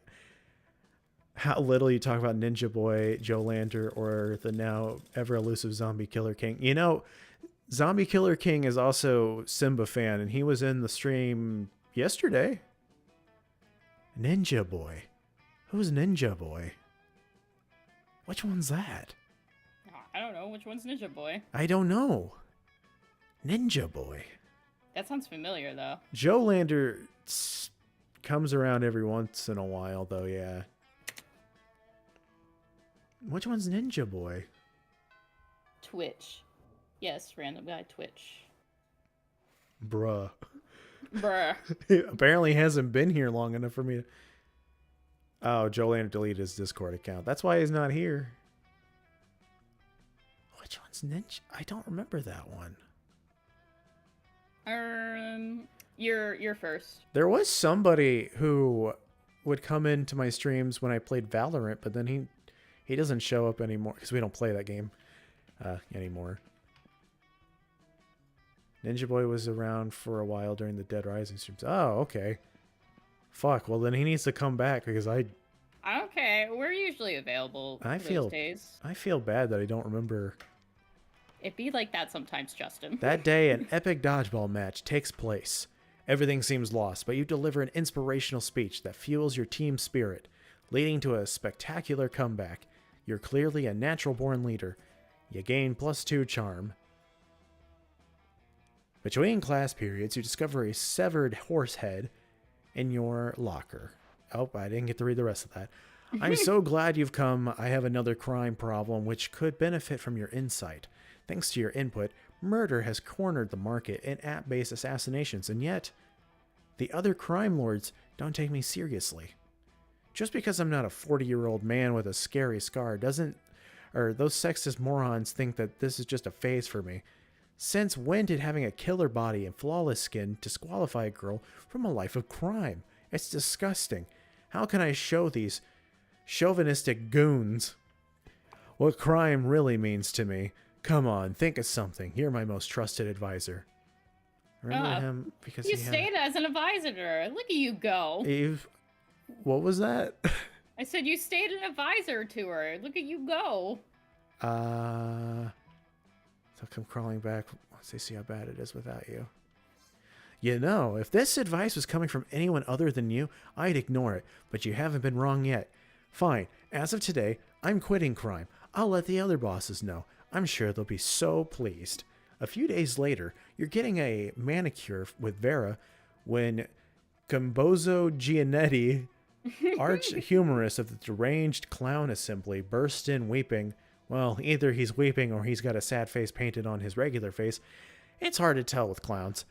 how little you talk about Ninja Boy, Joe Lander, or the now ever elusive Zombie Killer King. Zombie Killer King is also Simba fan, and he was in the stream yesterday. Ninja Boy. Who's Ninja Boy? Which one's that? I don't know. Which one's Ninja Boy? I don't know. Ninja Boy. That sounds familiar, though. Joe Lander comes around every once in a while, though, yeah. Which one's Ninja Boy? Twitch. Yes, random guy Twitch. Bruh. Bruh. Apparently hasn't been here long enough for me to... Oh, Joe Lander deleted his Discord account. That's why he's not here. Which one's Ninja? I don't remember that one. You're first. There was somebody who would come into my streams when I played Valorant, but then he doesn't show up anymore because we don't play that game anymore. Ninja Boy was around for a while during the Dead Rising streams. Oh, okay. Fuck. Well, then he needs to come back because I don't care. We're usually available those days. I feel bad that I don't remember. It be like that sometimes, Justin. That day, an epic dodgeball match takes place. Everything seems lost, but you deliver an inspirational speech that fuels your team spirit, leading to a spectacular comeback. You're clearly a natural-born leader. You gain +2 charm. Between class periods, you discover a severed horse head in your locker. Oh, I didn't get to read the rest of that. I'm so glad you've come. I have another crime problem which could benefit from your insight. Thanks to your input, murder has cornered the market in app-based assassinations, and yet the other crime lords don't take me seriously. Just because I'm not a 40-year-old man with a scary scar those sexist morons think that this is just a phase for me. Since when did having a killer body and flawless skin disqualify a girl from a life of crime? It's disgusting. How can I show these chauvinistic goons what crime really means to me? Come on, think of something. You're my most trusted advisor. Remember him because you stayed as an advisor to her. Look at you go. What was that? I said you stayed an advisor to her. Look at you go. They'll come crawling back once they see how bad it is without you. If this advice was coming from anyone other than you, I'd ignore it, but you haven't been wrong yet. Fine, as of today, I'm quitting crime. I'll let the other bosses know. I'm sure they'll be so pleased. A few days later, you're getting a manicure with Vera when Gumbozo Gianetti, arch humorist of the deranged clown assembly, bursts in weeping. Well, either he's weeping or he's got a sad face painted on his regular face. It's hard to tell with clowns.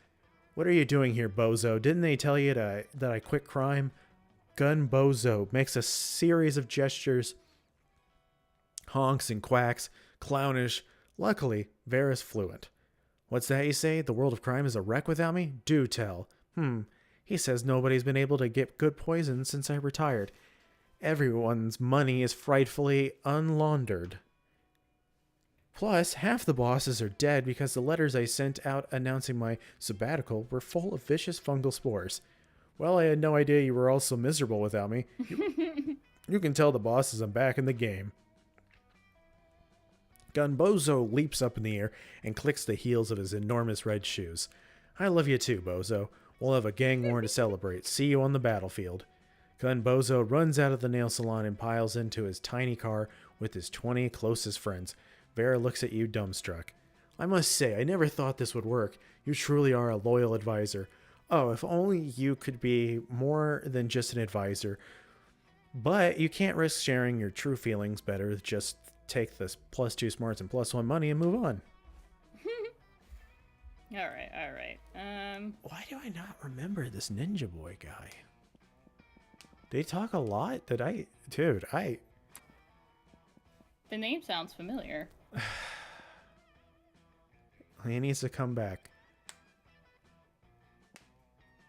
What are you doing here, Bozo? Didn't they tell you that I quit crime? Gun Bozo makes a series of gestures, honks and quacks, clownish. Luckily, Vera's fluent. What's that you say? The world of crime is a wreck without me? Do tell. He says nobody's been able to get good poison since I retired. Everyone's money is frightfully unlaundered. Plus, half the bosses are dead because the letters I sent out announcing my sabbatical were full of vicious fungal spores. Well, I had no idea you were all so miserable without me. You can tell the bosses I'm back in the game. Gunbozo leaps up in the air and clicks the heels of his enormous red shoes. I love you too, Bozo. We'll have a gang war to celebrate. See you on the battlefield. Gunbozo runs out of the nail salon and piles into his tiny car with his 20 closest friends. Vera looks at you dumbstruck. I must say, I never thought this would work. You truly are a loyal advisor. Oh, if only you could be more than just an advisor. But you can't risk sharing your true feelings. Better just take this +2 smarts and +1 money and move on. Alright. Why do I not remember this Ninja Boy guy? They talk a lot? Dude, The name sounds familiar. He needs to come back.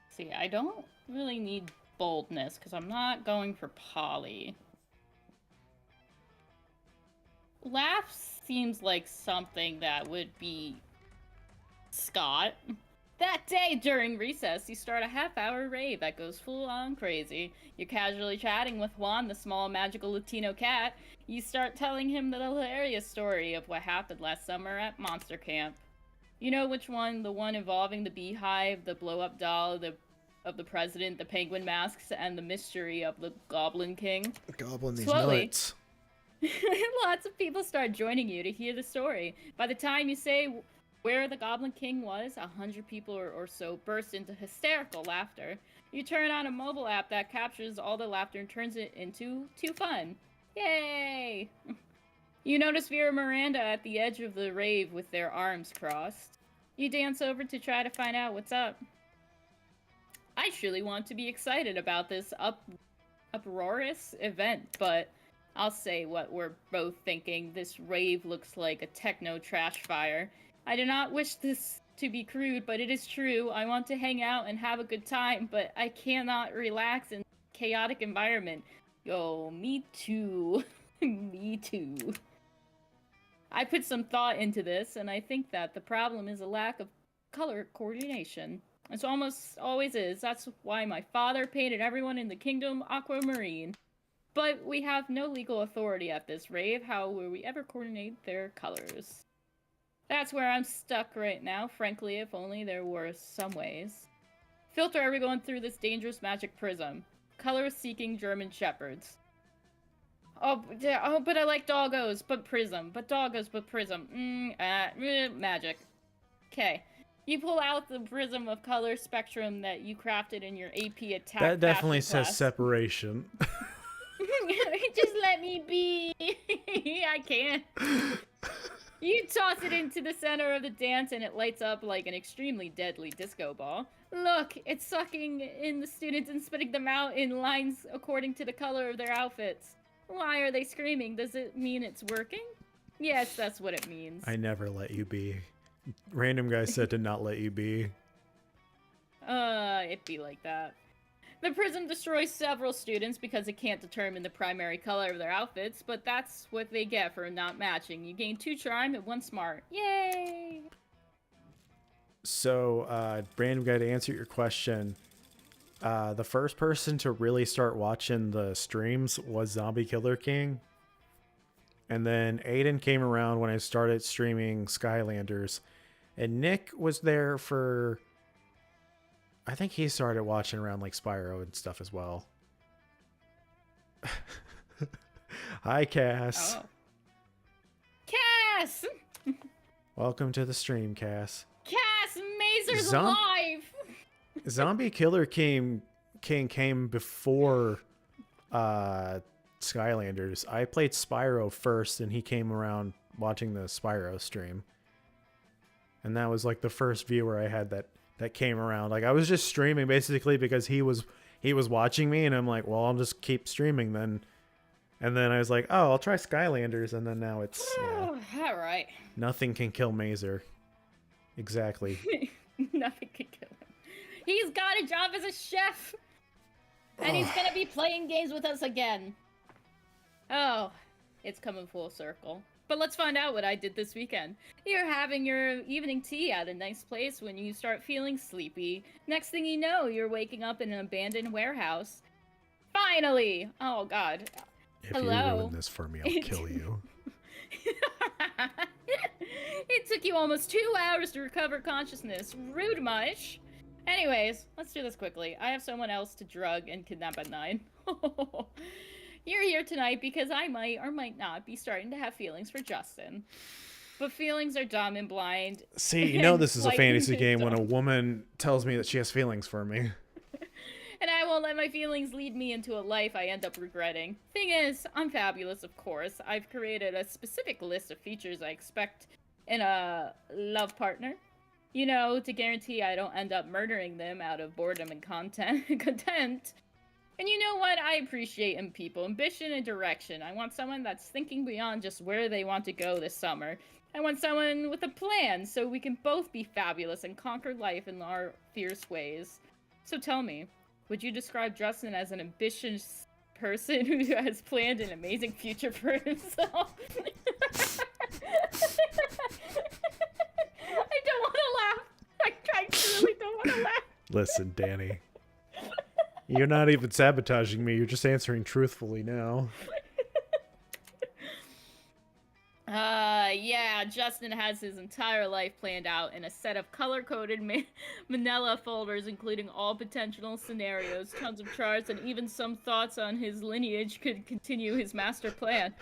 See, I don't really need boldness, because I'm not going for Polly. Laugh seems like something that would be Scott. That day during recess, you start a half-hour rave that goes full-on crazy. You're casually chatting with Juan, the small magical Latino cat. You start telling him the hilarious story of what happened last summer at Monster Camp. You know which one? The one involving the beehive, the blow-up doll, of the president, the penguin masks, and the mystery of the Goblin King. Goblin these Slowly, nuts. lots of people start joining you to hear the story. By the time you say where the Goblin King was, 100 people or so burst into hysterical laughter. You turn on a mobile app that captures all the laughter and turns it into fun. Yay! You notice Vera Miranda at the edge of the rave with their arms crossed. You dance over to try to find out what's up. I truly want to be excited about this uproarious event, but I'll say what we're both thinking. This rave looks like a techno trash fire. I do not wish this to be crude, but it is true. I want to hang out and have a good time, but I cannot relax in a chaotic environment. Yo, me too. Me too. I put some thought into this, and I think that the problem is a lack of color coordination. It almost always is. That's why my father painted everyone in the kingdom aquamarine. But we have no legal authority at this rave. How will we ever coordinate their colors? That's where I'm stuck right now. Frankly, if only there were some ways. Filter everyone through this dangerous magic prism. Color-seeking German shepherds. Oh, but I like doggos, but prism. But doggos, but prism. Magic. Okay. You pull out the prism of color spectrum that you crafted in your AP attack. That definitely class. says separation. Just let me be. I can't. You toss it into the center of the dance and it lights up like an extremely deadly disco ball. Look, it's sucking in the students and spitting them out in lines according to the color of their outfits. Why are they screaming? Does it mean it's working? Yes, that's what it means. I never let you be. Random guy said to not let you be. It'd be like that. The prism destroys several students because it can't determine the primary color of their outfits, but that's what they get for not matching. You gain 2 charm and 1 smart. Yay! So, random guy, to answer your question, the first person to really start watching the streams was Zombie Killer King. And then Aiden came around when I started streaming Skylanders. And Nick was there for... I think he started watching around like Spyro and stuff as well. Hi, Cass. Oh. Cass! Welcome to the stream, Cass. Cass! Mazer's alive! Zombie Killer King came before Skylanders. I played Spyro first, and he came around watching the Spyro stream. And that was like the first viewer I had that came around. Like, I was just streaming basically because he was watching me, and I'm like, well, I'll just keep streaming then. And then I was like, oh, I'll try Skylanders, and then now it's all right. Nothing can kill Mazer. Exactly. Nothing can kill him. He's got a job as a chef. And he's gonna be playing games with us again. Oh, it's coming full circle. But let's find out what I did this weekend. You're having your evening tea at a nice place when you start feeling sleepy. Next thing you know, you're waking up in an abandoned warehouse. Finally! Oh, God. If Hello. you ruin this for me, I'll kill you. It took you almost 2 hours to recover consciousness. Rude much. Anyways, let's do this quickly. I have someone else to drug and kidnap at 9. You're here tonight because I might or might not be starting to have feelings for Justin. But feelings are dumb and blind. See, you know this is a Like, fantasy game when a dumb. woman tells me that she has feelings for me. And I won't let my feelings lead me into a life I end up regretting. Thing is, I'm fabulous, of course. I've created a specific list of features I expect in a love partner. You know, to guarantee I don't end up murdering them out of boredom and content. And you know what? I appreciate in people ambition and direction. I want someone that's thinking beyond just where they want to go this summer. I want someone with a plan so we can both be fabulous and conquer life in our fierce ways. So tell me, would you describe Justin as an ambitious person who has planned an amazing future for himself? I don't want to laugh. I truly don't want to laugh. Listen, Danny. You're not even sabotaging me. You're just answering truthfully now. Yeah, Justin has his entire life planned out in a set of color-coded manila folders, including all potential scenarios, tons of charts, and even some thoughts on his lineage could continue his master plan.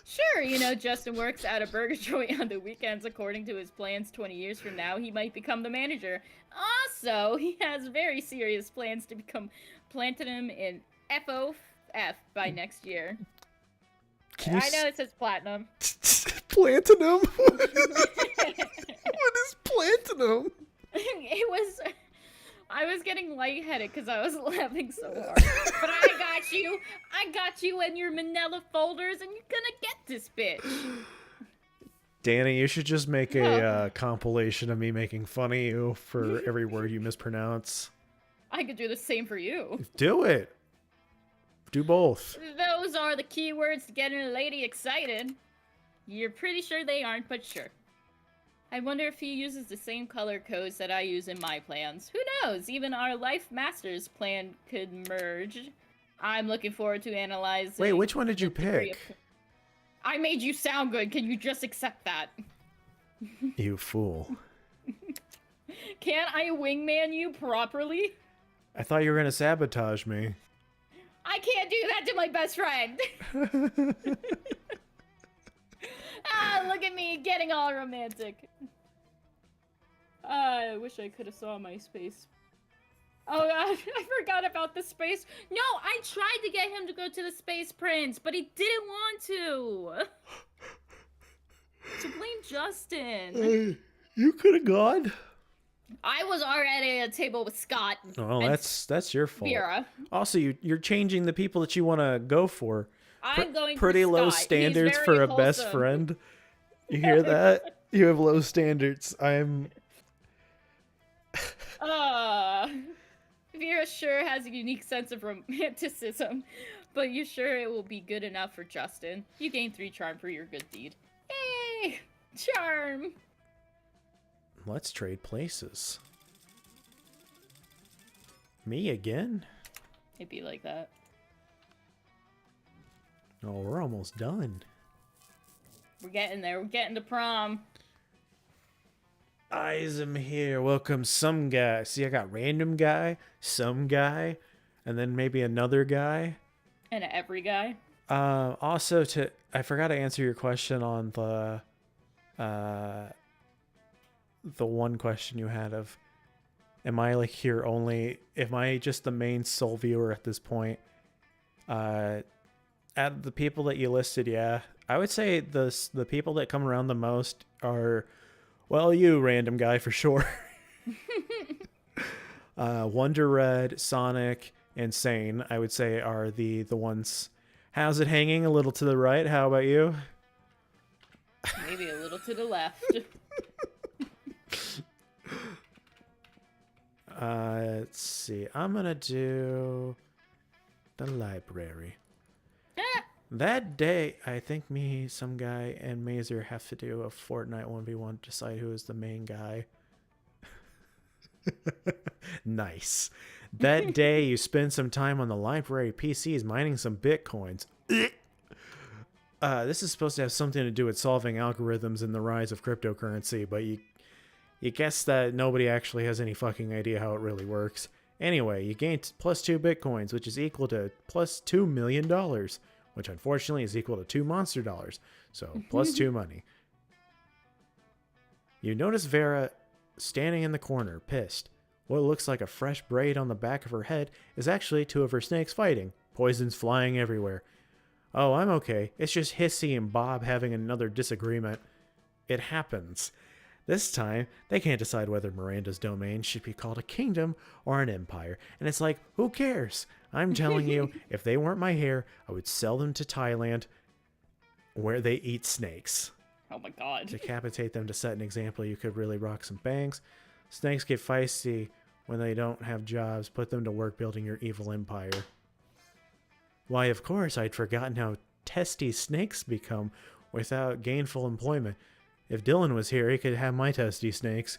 Sure, you know, Justin works at a burger joint on the weekends. According to his plans, 20 years from now, he might become the manager. Also, he has very serious plans to become platinum in FOF by next year. I know it says platinum. Platinum? What is platinum? I was getting lightheaded because I was laughing so hard. But I got you and your manila folders, and you're gonna get this bitch. Danny, you should just make a compilation of me making fun of you for every word you mispronounce. I could do the same for you. Do it. Do both. Those are the keywords to getting a lady excited. You're pretty sure they aren't, but sure. I wonder if he uses the same color codes that I use in my plans. Who knows? Even our Life Masters plan could merge. I'm looking forward to analyzing... Wait, which one did you pick? I made you sound good. Can you just accept that? You fool. Can't I wingman you properly? I thought you were going to sabotage me. I can't do that to my best friend. Look at me getting all romantic. I wish I could have saw my space. Oh god, I forgot about the space. No, I tried to get him to go to the Space Prince, but he didn't want to. So blame Justin. You could have gone. I was already at a table with Scott. Oh, that's your fault. Vera. Also, you're changing the people that you want to go for. I'm going pretty for low Scott. standards He's for very a best wholesome. friend. You hear that? You have low standards. Vera sure has a unique sense of romanticism, but you sure it will be good enough for Justin? You gain 3 charm for your good deed. Yay! Charm! Let's trade places. Me again? It'd be like that. Oh, we're almost done. We're getting there. We're getting to prom. Eyes am here. Welcome some guy. See, I got random guy, some guy, and then maybe another guy. And every guy. Also, I forgot to answer your question on the one question you had of, am I like here only? Am I just the main sole viewer at this point? Out of the people that you listed, yeah, I would say the people that come around the most are, well, you random guy for sure. Wonder Red, Sonic, and Sane, I would say are the ones. How's it hanging? A little to the right. How about you? Maybe a little to the left. Let's see. I'm gonna do The library. That day, I think me, some guy, and Mazer have to do a Fortnite 1v1 to decide who is the main guy. Nice. That day, you spend some time on the library PCs mining some bitcoins. This is supposed to have something to do with solving algorithms and the rise of cryptocurrency, but you guess that nobody actually has any fucking idea how it really works. Anyway, you gained plus 2 bitcoins, which is equal to plus $2 million, which unfortunately is equal to 2 monster dollars. So plus 2 money. You notice Vera standing in the corner, pissed. What looks like a fresh braid on the back of her head is actually 2 of her snakes fighting, poisons flying everywhere. Oh, I'm okay. It's just Hissy and Bob having another disagreement. It happens. This time, they can't decide whether Miranda's domain should be called a kingdom or an empire. And it's like, who cares? I'm telling you, if they weren't my hair, I would sell them to Thailand, where they eat snakes. Oh my god. Decapitate them to set an example. You could really rock some bangs. Snakes get feisty when they don't have jobs. Put them to work building your evil empire. Why, of course, I'd forgotten how testy snakes become without gainful employment. If Dylan was here, he could have my testy snakes.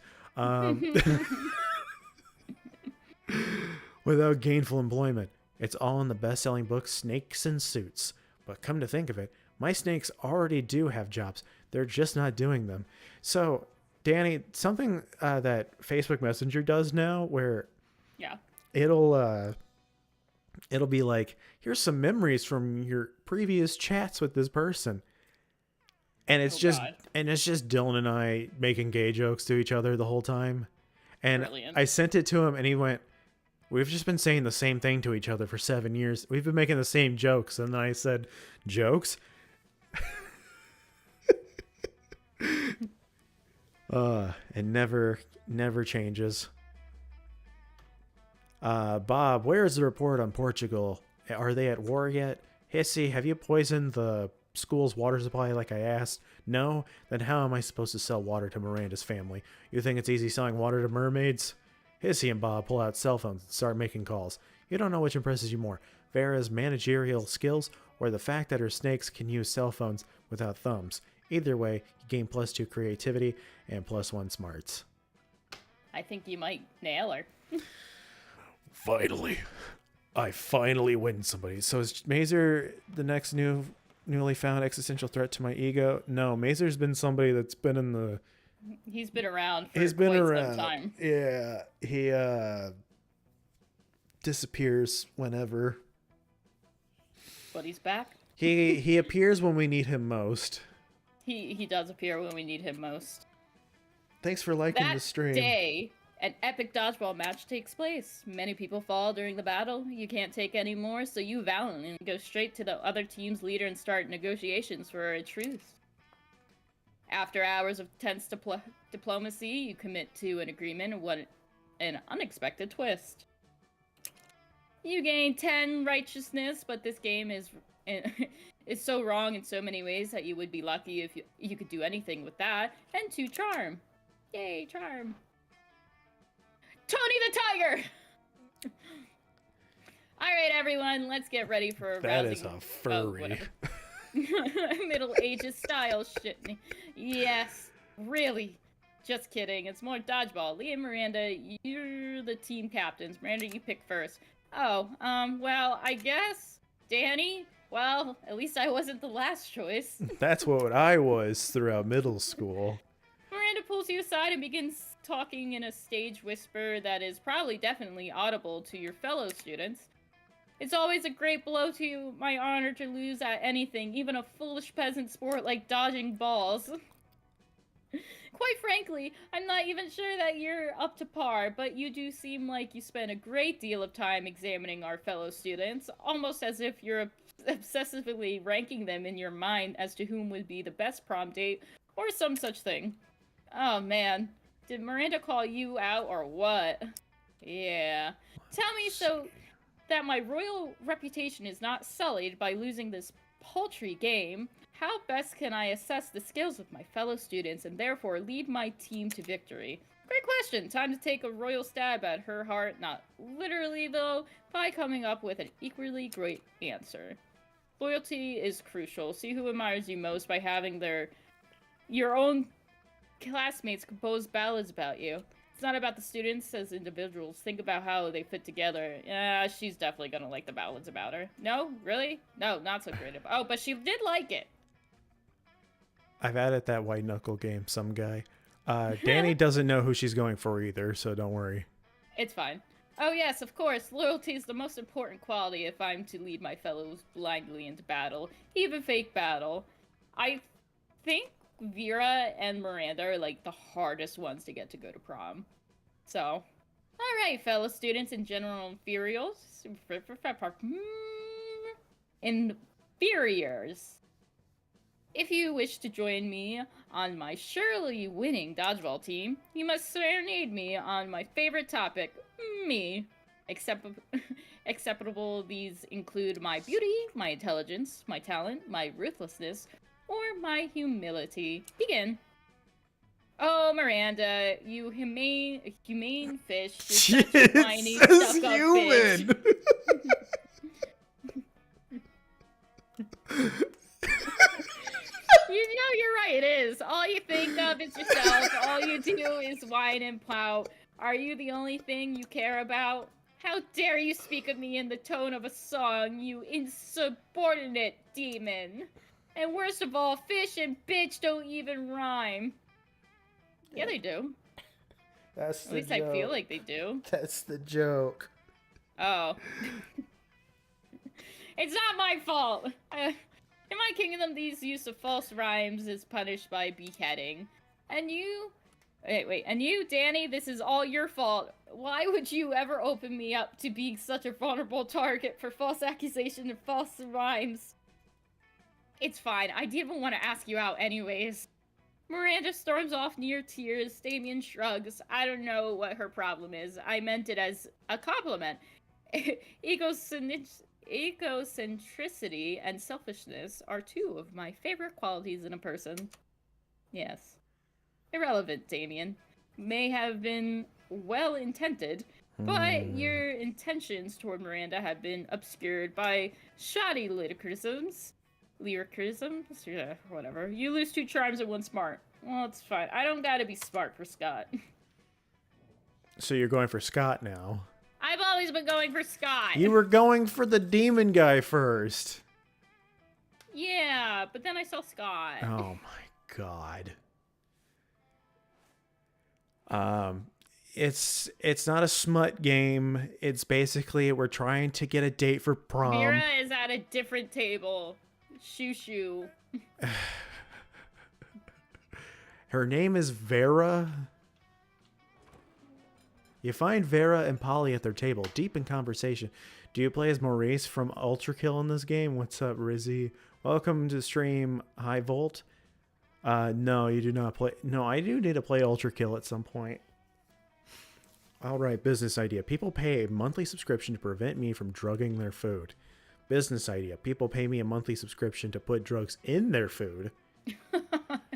Without gainful employment. It's all in the best-selling book, Snakes and Suits. But come to think of it, my snakes already do have jobs. They're just not doing them. So, Danny, something that Facebook Messenger does now, where it'll be like, here's some memories from your previous chats with this person. And it's just Dylan and I making gay jokes to each other the whole time. And brilliant. I sent it to him and he went, we've just been saying the same thing to each other for 7 years. We've been making the same jokes. And then I said, jokes? It never changes. Bob, where is the report on Portugal? Are they at war yet? Hissy, have you poisoned the school's water supply like I asked? No? Then how am I supposed to sell water to Miranda's family? You think it's easy selling water to mermaids? Hissy and Bob pull out cell phones and start making calls. You don't know which impresses you more, Vera's managerial skills or the fact that her snakes can use cell phones without thumbs. Either way, you gain plus 2 creativity and plus 1 smarts. I think you might nail her. Finally. I finally win somebody. So is Mazer the next newly found existential threat to my ego? No, Mazer's been somebody that's been in the... He's been around for some time. Yeah, he disappears whenever. But he's back. He appears when we need him most. He does appear when we need him most. Thanks for liking the stream. That day, an epic dodgeball match takes place. Many people fall during the battle. You can't take any more, so you valiantly go straight to the other team's leader and start negotiations for a truce. After hours of tense diplomacy, you commit to an agreement and what an unexpected twist. You gain 10 righteousness, but this game is so wrong in so many ways that you would be lucky if you could do anything with that. And 2 charm. Yay, charm. Tony the Tiger! Alright, everyone, let's get ready for a That rousing... is a furry. Middle Ages style shit. Yes, really. Just kidding. It's more dodgeball. Lee and Miranda, you're the team captains. Miranda, you pick first. Oh, well, I guess Danny. Well, at least I wasn't the last choice. That's what I was throughout middle school. Miranda pulls you aside and begins talking in a stage whisper that is probably definitely audible to your fellow students. It's always a great blow to my honor to lose at anything, even a foolish peasant sport like dodging balls. Quite frankly, I'm not even sure that you're up to par, but you do seem like you spend a great deal of time examining our fellow students, almost as if you're obsessively ranking them in your mind as to whom would be the best prom date, or some such thing. Oh man, did Miranda call you out or what? Yeah. Tell me so that my royal reputation is not sullied by losing this paltry game. How best can I assess the skills of my fellow students and therefore lead my team to victory? Great question. Time to take a royal stab at her heart. Not literally, though, by coming up with an equally great answer. Loyalty is crucial. See who admires you most by having your own classmates compose ballads about you. It's not about the students as individuals. Think about how they fit together. Yeah, she's definitely gonna like the ballads about her. No? Really? No, not so great. Oh, but she did like it. I've added that white knuckle game, some guy. Danny doesn't know who she's going for either, so don't worry. It's fine. Oh yes, of course, loyalty is the most important quality if I'm to lead my fellows blindly into battle, even fake battle. I think Vera and Miranda are like the hardest ones to get to go to prom. So, alright, fellow students and general inferiors. If you wish to join me on my surely winning dodgeball team, you must serenade me on my favorite topic, me. Acceptable these include my beauty, my intelligence, my talent, my ruthlessness, or my humility. Begin. Oh, Miranda, you humane fish. You're such a whiny, stuck-up human. bitch. You know, you're right, it is. All you think of is yourself. All you do is whine and pout. Are you the only thing you care about? How dare you speak of me in the tone of a song, you insubordinate demon. And worst of all, fish and bitch don't even rhyme. Yeah, they do. That's At least I feel like they do. That's the joke. Oh. It's not my fault. In my kingdom, these use of false rhymes is punished by beheading. And you... Wait, and you, Danny, this is all your fault. Why would you ever open me up to being such a vulnerable target for false accusation and false rhymes? It's fine, I didn't even want to ask you out anyways. Miranda storms off near tears, Damien shrugs. I don't know what her problem is. I meant it as a compliment. Egocentricity and selfishness are two of my favorite qualities in a person. Yes. Irrelevant, Damien. May have been well-intended, but your intentions toward Miranda have been obscured by shoddy lyricisms. Yeah, whatever. You lose 2 charms and 1 smart. Well, it's fine. I don't gotta be smart for Scott. So you're going for Scott now. I've always been going for Scott. You were going for the demon guy first. Yeah, but then I saw Scott. Oh my god. It's not a smut game. It's basically we're trying to get a date for prom. Vera is at a different table. Shoo. Her name is Vera. You find Vera and Polly at their table, deep in conversation. Do you play as Maurice from Ultra Kill in this game? What's up, Rizzy? Welcome to stream High Volt. No, you do not play. No, I do need to play Ultra Kill at some point. All right, business idea. People pay a monthly subscription to prevent me from drugging their food. Business idea. People pay me a monthly subscription to put drugs in their food.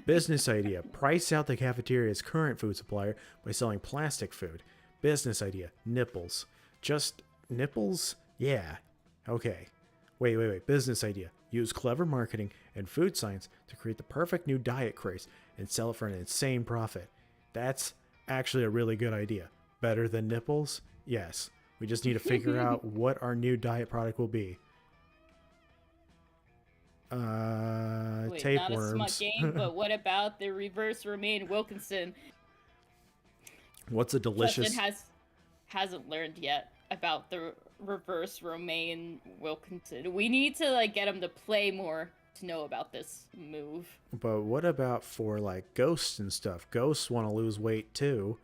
Business idea. Price out the cafeteria's current food supplier by selling plastic food. Business idea. Nipples. Just nipples? Yeah. Okay. Wait. Business idea. Use clever marketing and food science to create the perfect new diet craze and sell it for an insane profit. That's actually a really good idea. Better than nipples? Yes. We just need to figure out what our new diet product will be. Wait, tapeworms. not a smut game, but what about the reverse Romaine Wilkinson? What's a delicious... Justin hasn't learned yet about the reverse Romaine Wilkinson. We need to get him to play more to know about this move. But what about for ghosts and stuff? Ghosts want to lose weight too.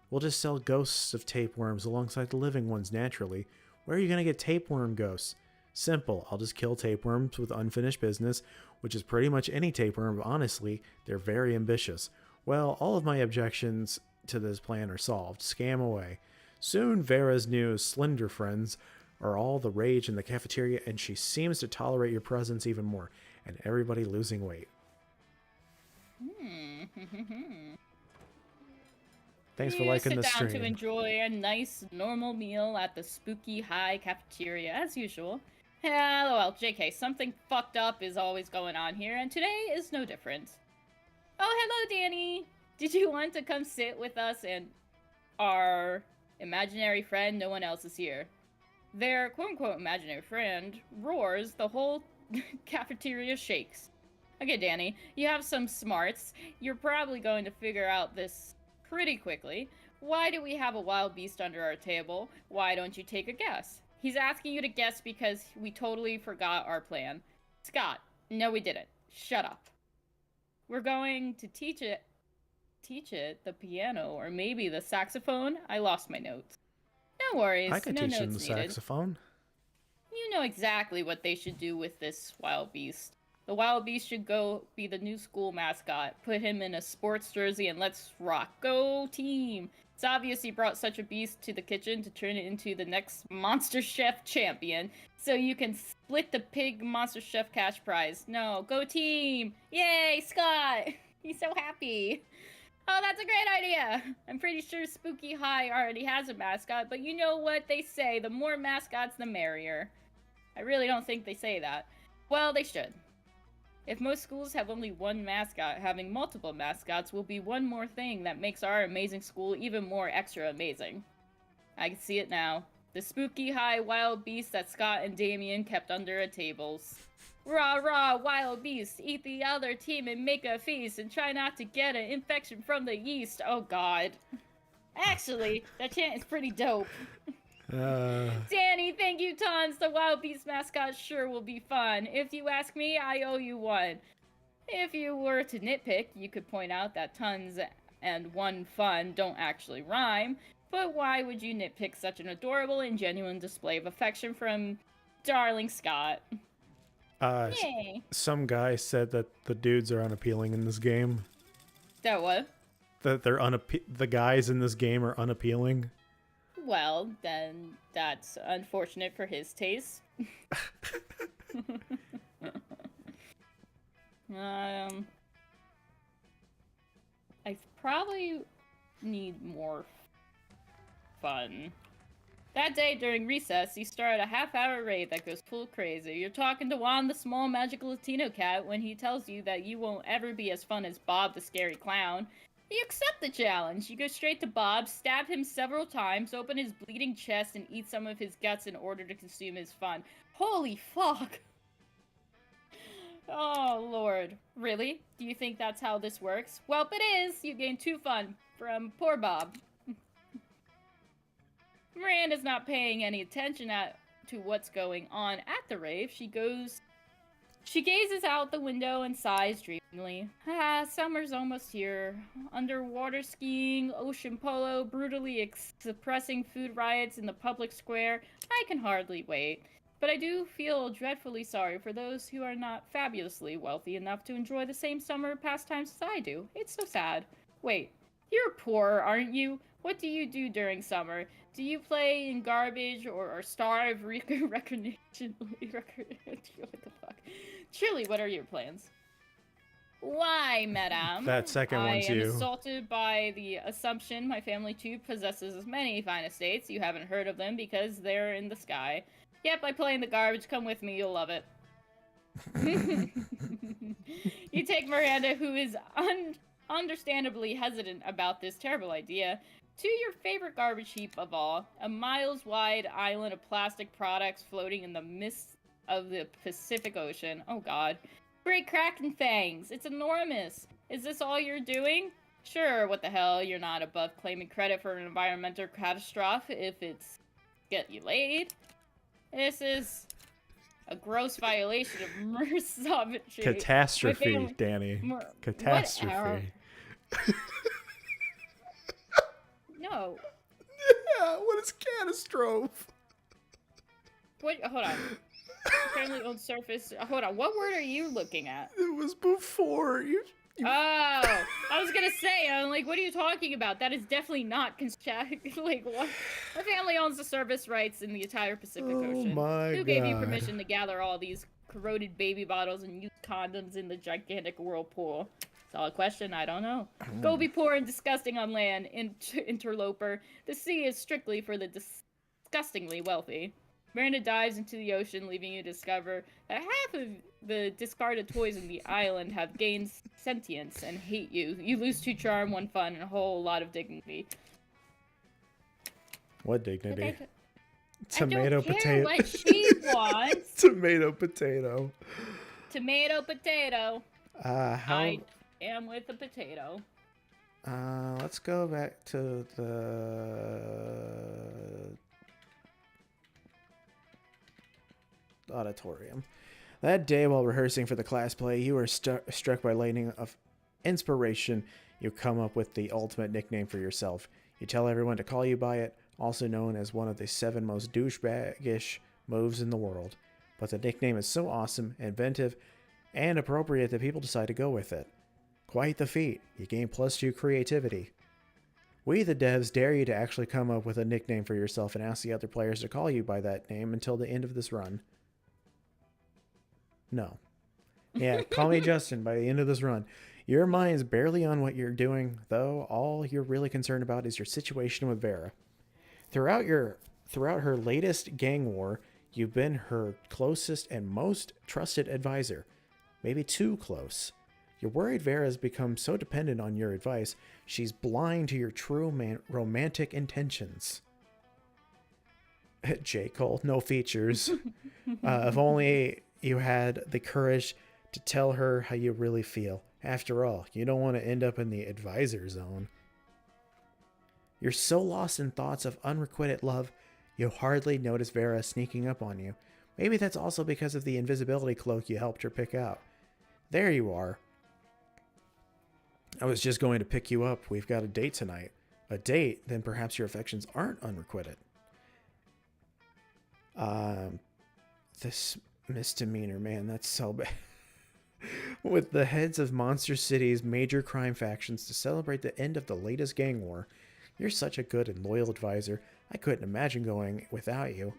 We'll just sell ghosts of tapeworms alongside the living ones naturally. Where are you going to get tapeworm ghosts? Simple. I'll just kill tapeworms with unfinished business, which is pretty much any tapeworm. Honestly, they're very ambitious. Well, all of my objections to this plan are solved. Scam away. Soon, Vera's new slender friends are all the rage in the cafeteria, and she seems to tolerate your presence even more, and everybody losing weight. Thanks for You liking sit the down to stream. enjoy a nice, normal meal at the Spooky High cafeteria, as usual. LOL, JK, something fucked up is always going on here, and today is no different. Oh, hello, Danny! Did you want to come sit with us and our imaginary friend? No one else is here. Their quote-unquote imaginary friend roars, the whole cafeteria shakes. Okay, Danny, you have some smarts. You're probably going to figure out this pretty quickly. Why do we have a wild beast under our table? Why don't you take a guess? He's asking you to guess because we totally forgot our plan. Scott, no we didn't. Shut up. We're going to teach it the piano or maybe the saxophone. I lost my notes. No worries, I could no teach them the notes needed. saxophone. You know exactly what they should do with this wild beast. The wild beast should go be the new school mascot. Put him in a sports jersey and let's rock. Go team! It's obvious he brought such a beast to the kitchen to turn it into the next Monster Chef champion, so you can split the pig Monster Chef cash prize. No, go team! Yay, Scott! He's so happy. Oh, that's a great idea! I'm pretty sure Spooky High already has a mascot, but you know what they say, the more mascots, the merrier. I really don't think they say that. Well, they should. If most schools have only one mascot, having multiple mascots will be one more thing that makes our amazing school even more extra amazing. I can see it now. The Spooky High wild beast that Scott and Damien kept under a tables. Rah rah, wild beast, eat the other team and make a feast and try not to get an infection from the yeast. Oh god. Actually, that chant is pretty dope. Danny, thank you tons. The wild beast mascot sure will be fun. If you ask me, I owe you one. If you were to nitpick, you could point out that tons and one fun don't actually rhyme. But why would you nitpick such an adorable and genuine display of affection from darling Scott? Yay. Some guy said that the dudes are unappealing in this game. That what? That they're the guys in this game are unappealing. Well, then that's unfortunate for his taste. I probably need more fun. That day during recess, you start a half-hour raid that goes full crazy. You're talking to Juan, the small magical Latino cat, when he tells you that you won't ever be as fun as Bob, the scary clown. You accept the challenge. You go straight to Bob, stab him several times, open his bleeding chest, and eat some of his guts in order to consume his fun. Holy fuck! Oh, Lord. Really? Do you think that's how this works? Well, it is! You gain 2 fun from poor Bob. Miranda's not paying any attention to what's going on at the rave. She gazes out the window and sighs dreamily. Ah, summer's almost here. Underwater skiing, ocean polo, brutally suppressing food riots in the public square. I can hardly wait. But I do feel dreadfully sorry for those who are not fabulously wealthy enough to enjoy the same summer pastimes as I do. It's so sad. Wait, you're poor, aren't you? What do you do during summer? Do you play in garbage or starve recreationally? What the fuck? Truly, what are your plans? Why, madame? That second one's I am you. assaulted by the assumption my family too possesses as many fine estates. You haven't heard of them because they're in the sky. Yep, I play in the garbage. Come with me, you'll love it. You take Miranda, who is understandably hesitant about this terrible idea, to your favorite garbage heap of all, a miles-wide island of plastic products floating in the mist of the Pacific Ocean. Oh god. Great Kraken fangs! It's enormous! Is this all you're doing? Sure, what the hell, you're not above claiming credit for an environmental catastrophe if it's get you laid. This is a gross violation of mercy. Catastrophe, Danny. Catastrophe. No. Yeah, what is catastrophe? What? Hold on. Family owned surface. Hold on. What word are you looking at? It was before you. Oh, I was gonna say. I'm like, what are you talking about? That is definitely not like what? My family owns the service rights in the entire Pacific Ocean. Oh my god. Who gave you permission to gather all these corroded baby bottles and used condoms in the gigantic whirlpool? Solid question. I don't know. Go be poor and disgusting on land, interloper. The sea is strictly for the disgustingly wealthy. Miranda dives into the ocean, leaving you to discover that half of the discarded toys in the island have gained sentience and hate you. You lose 2 charm, 1 fun, and a whole lot of dignity. What dignity? Tomato potato. What she wants. Tomato potato. Tomato potato. How? I am with the potato. Let's go back to the auditorium. That day, while rehearsing for the class play, you were struck by lightning of inspiration. You come up with the ultimate nickname for yourself. You tell everyone to call you by it, also known as one of the 7 most douchebaggish moves in the world. But the nickname is so awesome, inventive, and appropriate that people decide to go with it. Quite the feat. You gain +2 creativity. We, the devs, dare you to actually come up with a nickname for yourself and ask the other players to call you by that name until the end of this run. No. Yeah, call me Justin by the end of this run. Your mind's barely on what you're doing, though all you're really concerned about is your situation with Vera. Throughout her latest gang war, you've been her closest and most trusted advisor. Maybe too close. You're worried Vera's become so dependent on your advice, she's blind to your true romantic intentions. J. Cole, no features. If only you had the courage to tell her how you really feel. After all, you don't want to end up in the advisor zone. You're so lost in thoughts of unrequited love, you hardly notice Vera sneaking up on you. Maybe that's also because of the invisibility cloak you helped her pick out. There you are. I was just going to pick you up. We've got a date tonight. A date? Then perhaps your affections aren't unrequited. This misdemeanor, man, that's so bad. With the heads of Monster City's major crime factions to celebrate the end of the latest gang war, you're such a good and loyal advisor, I couldn't imagine going without you.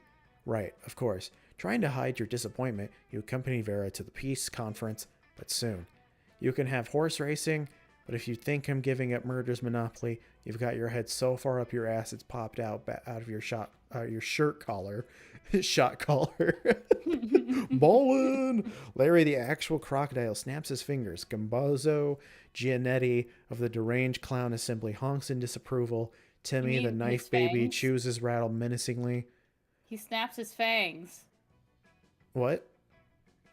Right, of course. Trying to hide your disappointment, you accompany Vera to the peace conference, but soon. You can have horse racing, but if you think I'm giving up murder's monopoly, you've got your head so far up your ass it's popped out of your shirt collar. Shot collar. Ballin'! Larry the actual crocodile snaps his fingers. Gambozo Giannetti of the deranged clown assembly honks in disapproval. Timmy the knife baby chews his rattle menacingly. He snaps his fangs. What?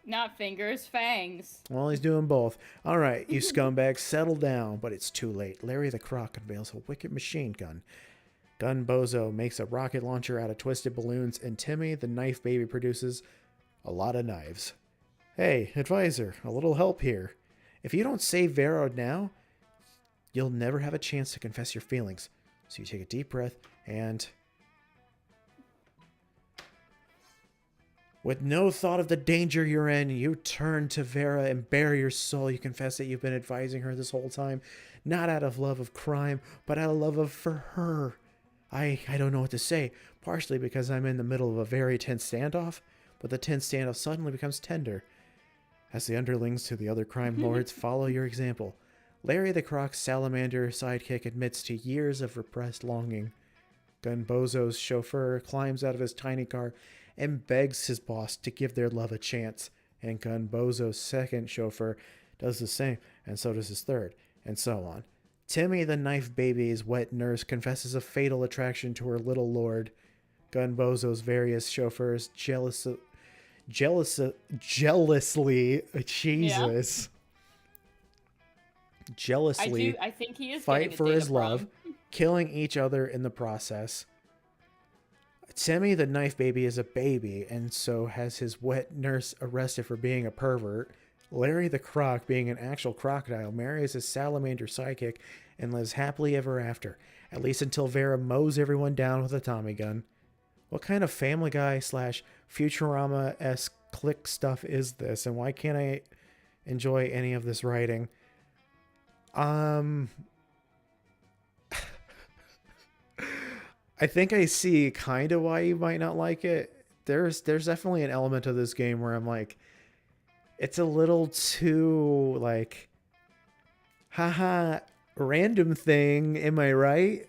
Not fingers, fangs. Well, he's doing both. All right, you scumbags, settle down. But it's too late. Larry the Croc unveils a wicked machine gun. Gun Bozo makes a rocket launcher out of twisted balloons, and Timmy, the knife baby, produces a lot of knives. Hey, advisor, a little help here. If you don't save Vera now, you'll never have a chance to confess your feelings. So you take a deep breath and... With no thought of the danger you're in, you turn to Vera and bare your soul. You confess that you've been advising her this whole time, not out of love of crime, but out of love for her. I don't know what to say, partially because I'm in the middle of a very tense standoff, but the tense standoff suddenly becomes tender. As the underlings to the other crime lords follow your example, Larry the Croc's salamander sidekick admits to years of repressed longing. Gunbozo's chauffeur climbs out of his tiny car and begs his boss to give their love a chance, and Gunbozo's second chauffeur does the same, and so does his third, and so on. Timmy the knife baby's wet nurse confesses a fatal attraction to her little lord. Gunbozo's various chauffeurs jealously I think he is fight for his love, killing each other in the process. Timmy the knife baby is a baby, and so has his wet nurse arrested for being a pervert. Larry the Croc, being an actual crocodile, marries his salamander sidekick and lives happily ever after, at least until Vera mows everyone down with a Tommy gun. What kind of Family Guy / Futurama-esque click stuff is this, and why can't I enjoy any of this writing? I think I see kind of why you might not like it. There's definitely an element of this game where I'm like, it's a little too, like, Haha, random thing, am I right?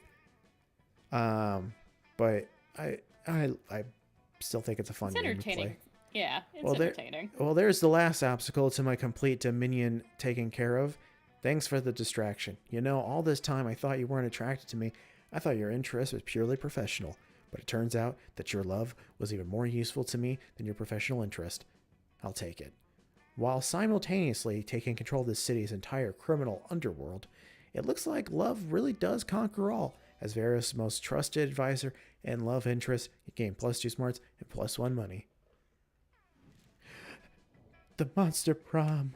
But I still think it's a fun It's game to entertaining. play. Yeah, it's Well, entertaining. there's the last obstacle to my complete dominion taken care of. Thanks for the distraction. You know, all this time I thought you weren't attracted to me. I thought your interest was purely professional. But it turns out that your love was even more useful to me than your professional interest. I'll take it. While simultaneously taking control of the city's entire criminal underworld, it looks like love really does conquer all. As Vera's most trusted advisor and love interest, you gain +2 smarts and +1 money. The Monster Prom.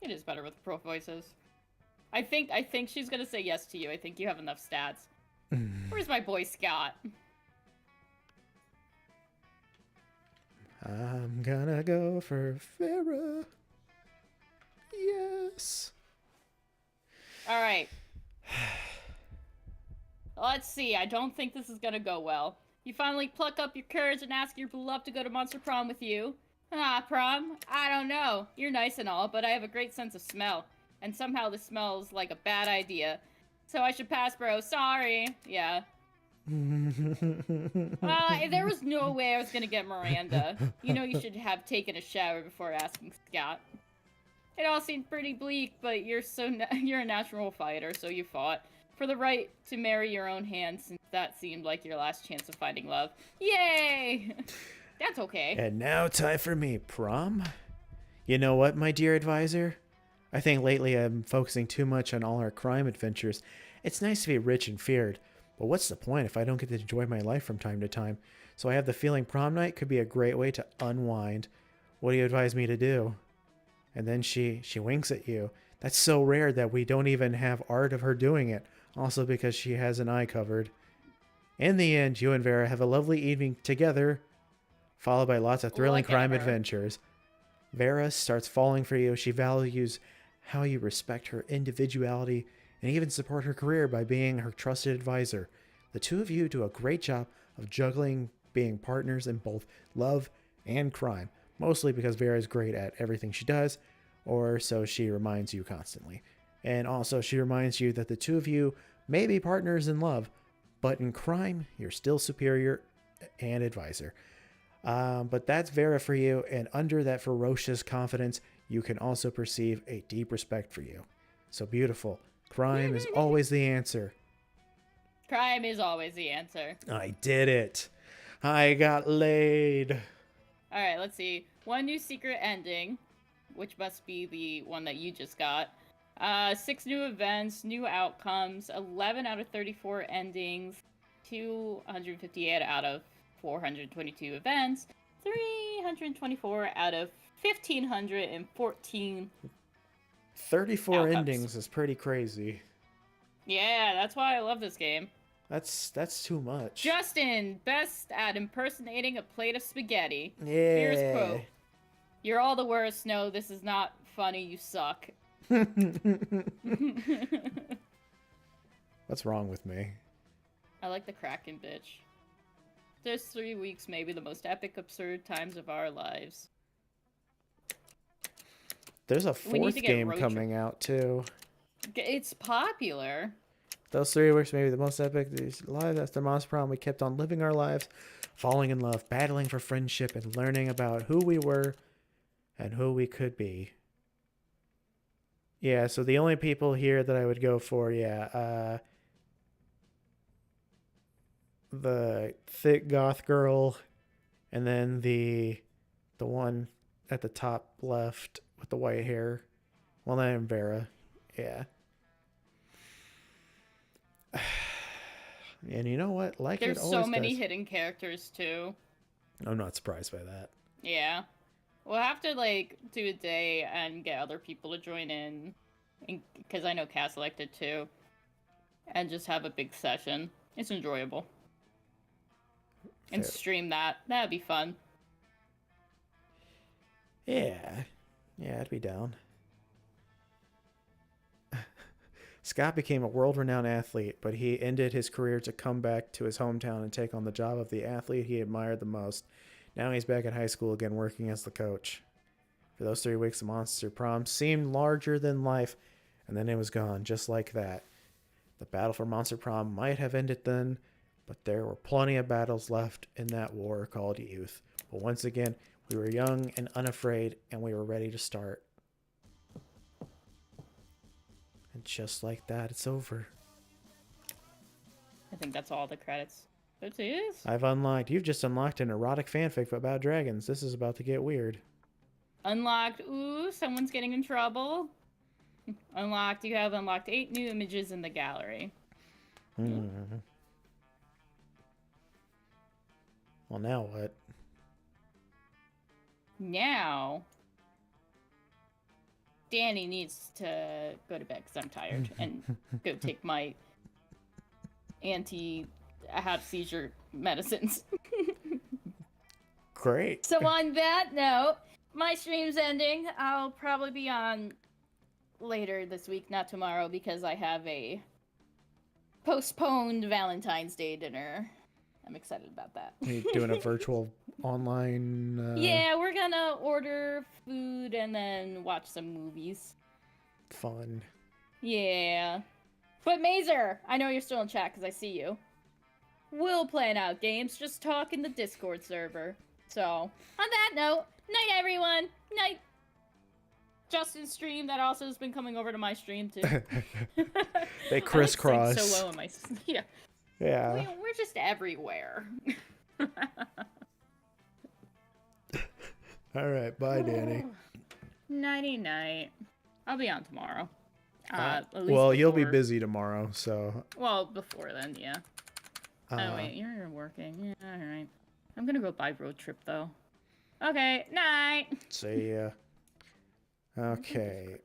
It is better with pro voices. I think she's gonna say yes to you. I think you have enough stats. Where's my boy Scott? I'm gonna go for Vera. Yes. All right. Let's see. I don't think this is gonna go well. You finally pluck up your courage and ask your beloved to go to Monster Prom with you. Prom? I don't know. You're nice and all, but I have a great sense of smell. And somehow this smells like a bad idea. So I should pass, bro. Sorry. Yeah. There was no way I was gonna get Miranda. You know you should have taken a shower before asking Scott. It all seemed pretty bleak, but you're a natural fighter, so you fought for the right to marry your own hand, since that seemed like your last chance of finding love. Yay! That's okay. And now time for me, Prom. You know what, my dear advisor? I think lately I'm focusing too much on all our crime adventures. It's nice to be rich and feared, but what's the point if I don't get to enjoy my life from time to time? So I have the feeling prom night could be a great way to unwind. What do you advise me to do? And then she winks at you. That's so rare that we don't even have art of her doing it. Also because she has an eye covered. In the end, you and Vera have a lovely evening together, followed by lots of thrilling crime adventures. Vera starts falling for you. She values how you respect her individuality and even support her career by being her trusted advisor. The two of you do a great job of juggling being partners in both love and crime, mostly because Vera is great at everything she does, or so she reminds you constantly. And also, she reminds you that the two of you may be partners in love, but in crime, you're still superior and advisor. But that's Vera for you, and under that ferocious confidence, you can also perceive a deep respect for you. So beautiful. Crime is always the answer. Crime is always the answer. I did it. I got laid. Alright, let's see. One new secret ending, which must be the one that you just got. 6 new events, new outcomes, 11 out of 34 endings, 258 out of 422 events, 324 out of 1,514. 34 outcomes. endings is pretty crazy. Yeah, that's why I love this game. That's too much. Justin, best at impersonating a plate of spaghetti. Yeah. Here's quote. You're all the worst. No, this is not funny. You suck. What's wrong with me? I like the Kraken bitch. There's 3 weeks, maybe the most epic, absurd times of our lives. There's a We need 4th to get game road coming out too. It's popular. Those 3 weeks maybe the most epic. Live, that's the Monster Prom. We kept on living our lives, falling in love, battling for friendship, and learning about who we were and who we could be. Yeah, so the only people here that I would go for, the thick goth girl, and then the one at the top left with the white hair. Well, then Vera. Yeah. And you know what? Like There's it always so many does. hidden characters too. I'm not surprised by that. Yeah. We'll have to like do a day and get other people to join in, because I know Cass selected too, and just have a big session. It's enjoyable. And Fair. stream that. That'd be fun. Yeah. Yeah, I'd be down. Scott became a world-renowned athlete, but he ended his career to come back to his hometown and take on the job of the athlete he admired the most. Now he's back at high school again, working as the coach. For those 3 weeks, the Monster Prom seemed larger than life, And then it was gone, just like that. The battle for Monster Prom might have ended then, but there were plenty of battles left in that war called youth. But once again, we were young and unafraid, and we were ready to start. And just like that, it's over. I think that's all the credits. It is. You've just unlocked an erotic fanfic about dragons. This is about to get weird. Unlocked. Ooh, someone's getting in trouble. Unlocked. You have unlocked 8 new images in the gallery. Well, now what? Now, Danny needs to go to bed because I'm tired and go take my anti-have seizure medicines. Great. So on that note, my stream's ending. I'll probably be on later this week, not tomorrow, because I have a postponed Valentine's Day dinner. I'm excited about that. Are you doing a virtual online? Yeah, we're gonna order food and then watch some movies. Fun. Yeah. But Mazer, I know you're still in chat because I see you. We'll plan out games, just talk in the Discord server. So, on that note, night everyone! Night Justin's stream that also has been coming over to my stream too. They crisscross. So low in my... Yeah. Yeah. We're just everywhere. All right. Bye, Danny. Nighty night. I'll be on tomorrow. At least Well, you'll be before- busy tomorrow, so. Well, before then, yeah. Oh, wait, you're working. Yeah, alright. I'm gonna go buy Road Trip, though. Okay, night! See ya. Okay.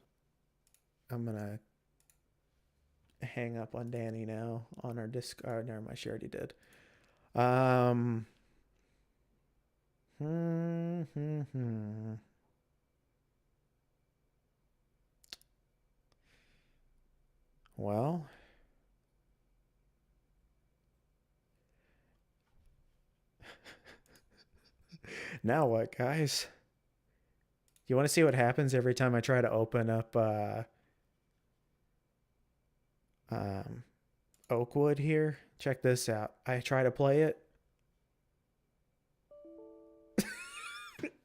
I'm gonna hang up on Danny now on our Discord. Never mind, she already did. Well, now what, guys? You want to see what happens every time I try to open up Oakwood here? Check this out. I try to play it.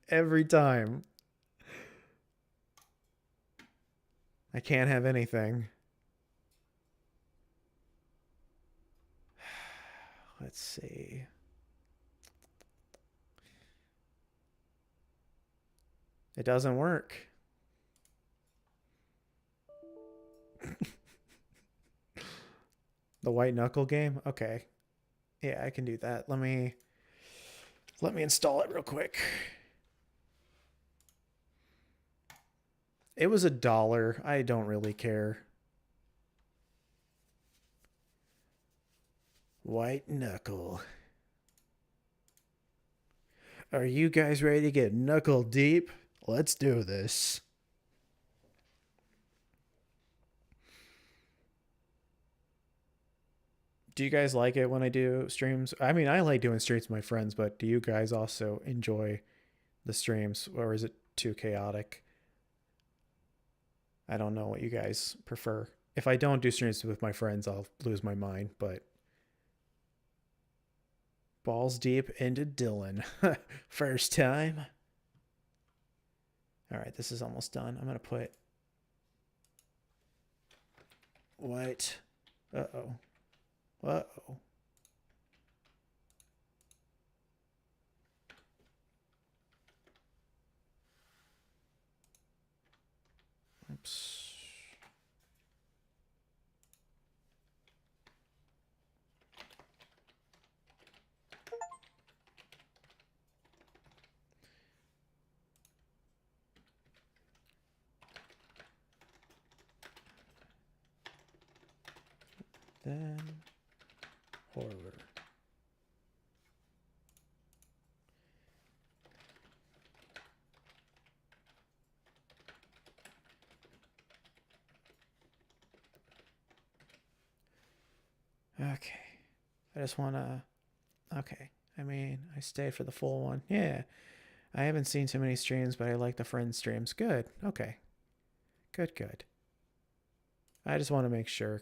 Every time. I can't have anything. Let's see. It doesn't work. The white knuckle game? Okay. Yeah, I can do that. Let me install it real quick. It was $1. I don't really care. White knuckle. Are you guys ready to get knuckle deep? Let's do this. Do you guys like it when I do streams? I mean, I like doing streams with my friends, but do you guys also enjoy the streams, or is it too chaotic? I don't know what you guys prefer. If I don't do streams with my friends, I'll lose my mind, but balls deep into Dylan. First time. All right, this is almost done. I'm going to put white. Uh-oh. Uh-oh. Oops. Then horror. Okay. I just want to... Okay. I mean, I stayed for the full one. Yeah. I haven't seen too many streams, but I like the friend streams. Good. Okay. Good, good. I just want to make sure.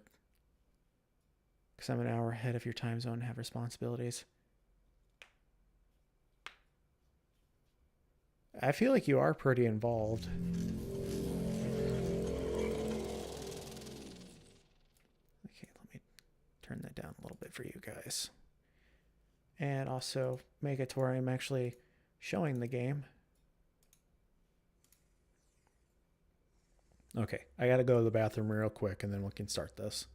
Because I'm an hour ahead of your time zone and have responsibilities. I feel like you are pretty involved. Okay, let me turn that down a little bit for you guys. And also make it to where I'm actually showing the game. Okay, I gotta go to the bathroom real quick and then we can start this.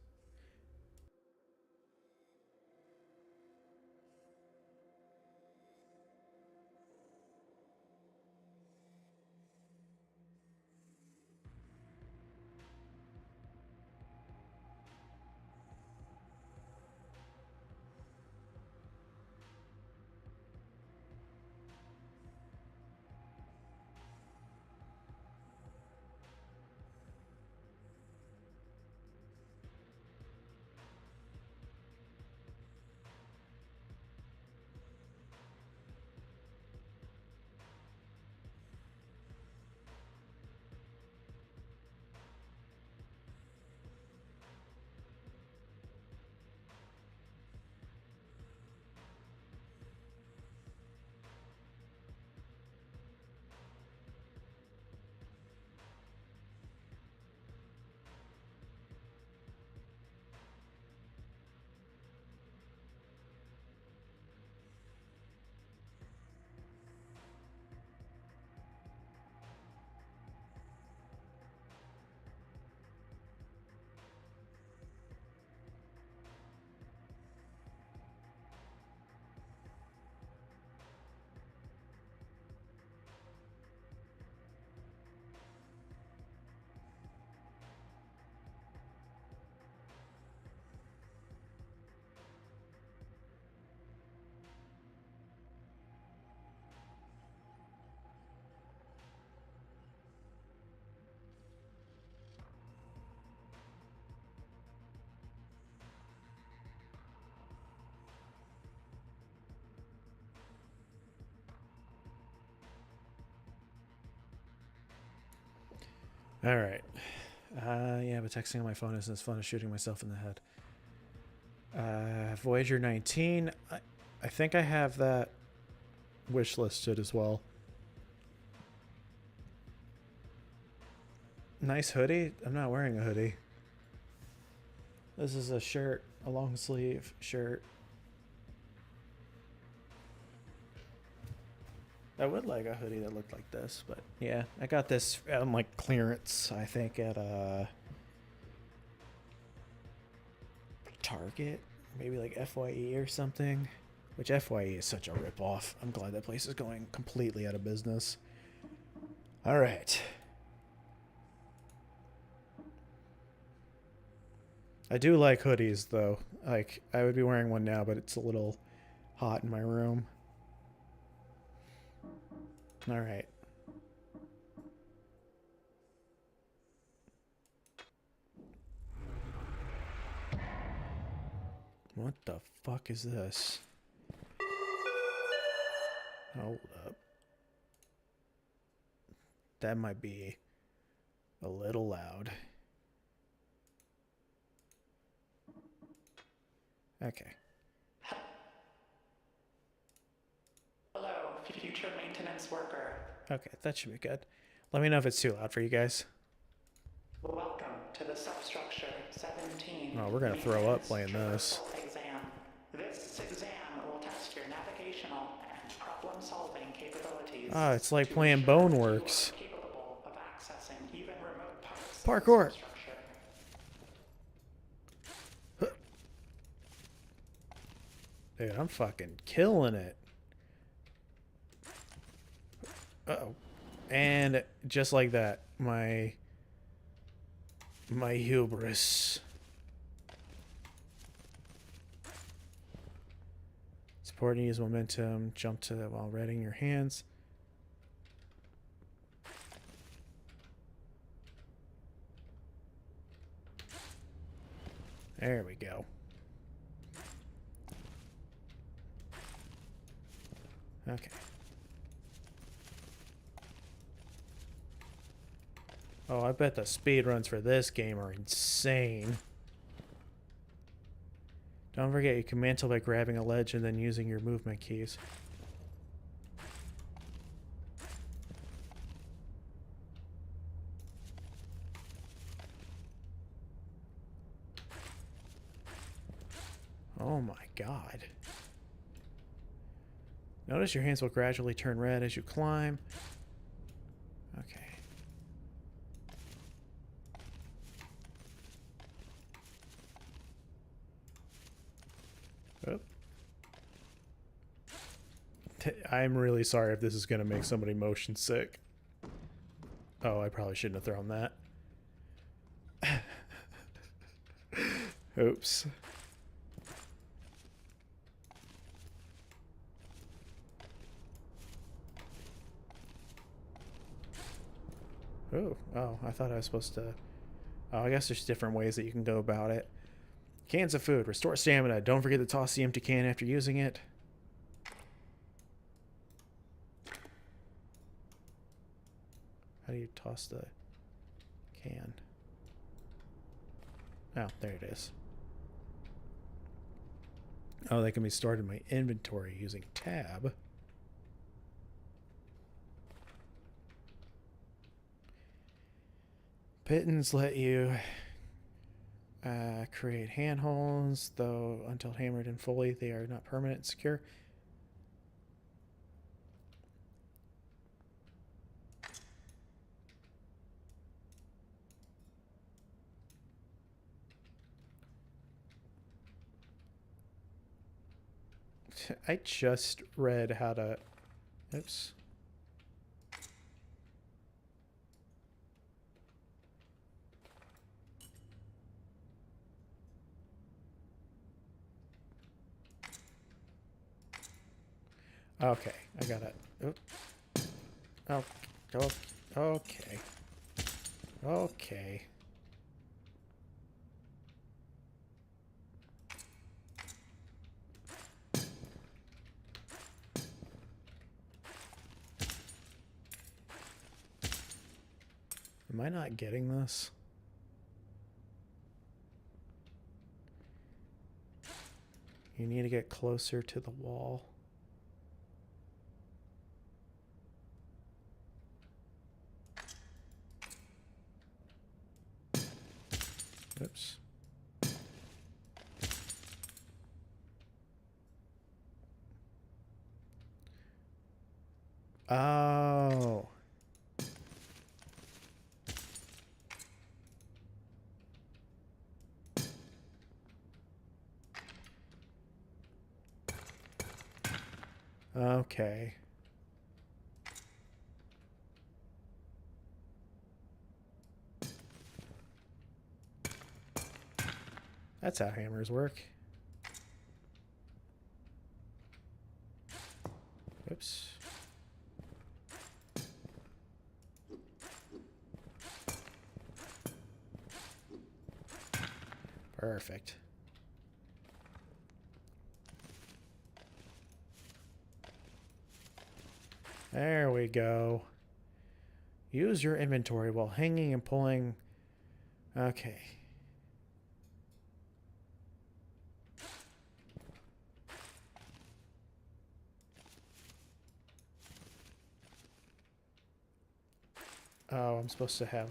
All right. Yeah, but texting on my phone isn't as fun as shooting myself in the head. Voyager 19. I think I have that wish listed as well. Nice hoodie. I'm not wearing a hoodie. This is a shirt, a long sleeve shirt. I would like a hoodie that looked like this, but yeah, I got this on like clearance, I think at Target, maybe like FYE or something, which FYE is such a ripoff. I'm glad that place is going completely out of business. All right. I do like hoodies though. Like I would be wearing one now, but it's a little hot in my room. All right. What the fuck is this? Hold up. That might be a little loud. Okay. Hello, future maintenance worker. Okay, that should be good. Let me know if it's too loud for you guys. Welcome to the substructure 17. Oh, we're gonna throw up playing this. Exam. This exam will test your navigational and problem-solving capabilities. Ah, it's like playing Boneworks. Capable of accessing even remote parts Parkour. of the substructure. Dude, I'm fucking killing it. Uh-oh. And just like that, my hubris. Supporting use momentum, jump to while readying your hands. There we go. Okay. Oh, I bet the speed runs for this game are insane. Don't forget you can mantle by grabbing a ledge and then using your movement keys. Oh my god. Notice your hands will gradually turn red as you climb. Okay. Oh. I'm really sorry if this is going to make somebody motion sick. Oh, I probably shouldn't have thrown that. Oops. Oh, I thought I was supposed to... Oh, I guess there's different ways that you can go about it. Cans of food. Restore stamina. Don't forget to toss the empty can after using it. How do you toss the can? Oh, there it is. Oh, they can be stored in my inventory using tab. Pittons let you create handholds, though until hammered in fully, they are not permanent and secure. I just read how to... Oops. Okay, I got it. Oh, okay. Okay. Am I not getting this? You need to get closer to the wall. Oops. Oh. Okay. That's how hammers work. Oops. Perfect. There we go. Use your inventory while hanging and pulling. Okay. Oh, I'm supposed to have...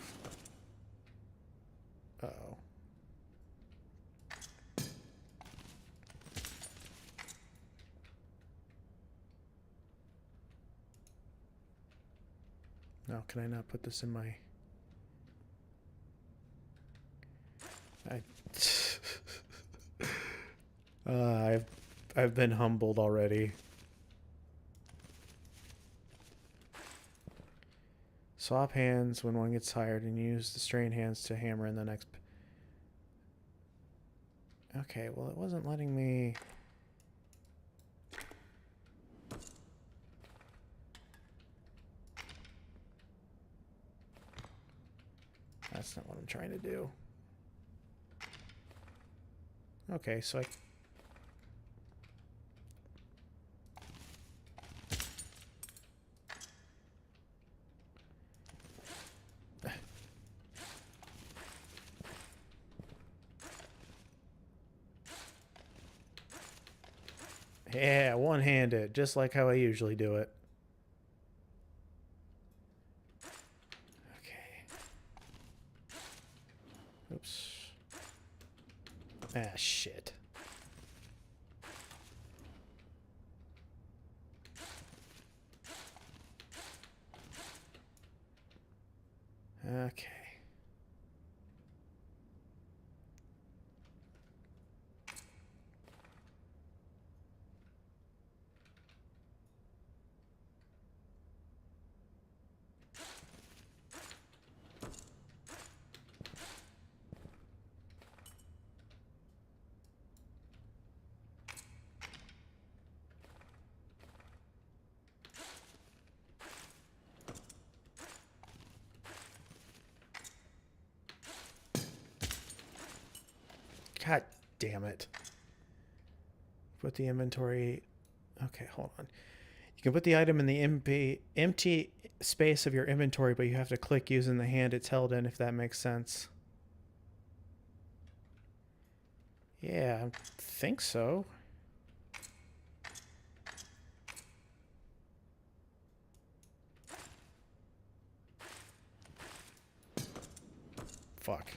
Uh-oh. No, can I not put this in my... I've been humbled already. Swap hands when one gets tired and use the strained hands to hammer in the next... Okay, well, it wasn't letting me... That's not what I'm trying to do. Okay, so I... Yeah, one-handed, just like how I usually do it. Okay. Oops. Ah, shit. Okay. God damn it. Put the inventory... Okay, hold on. You can put the item in the empty space of your inventory, but you have to click using the hand it's held in, if that makes sense. Yeah, I think so. Fuck.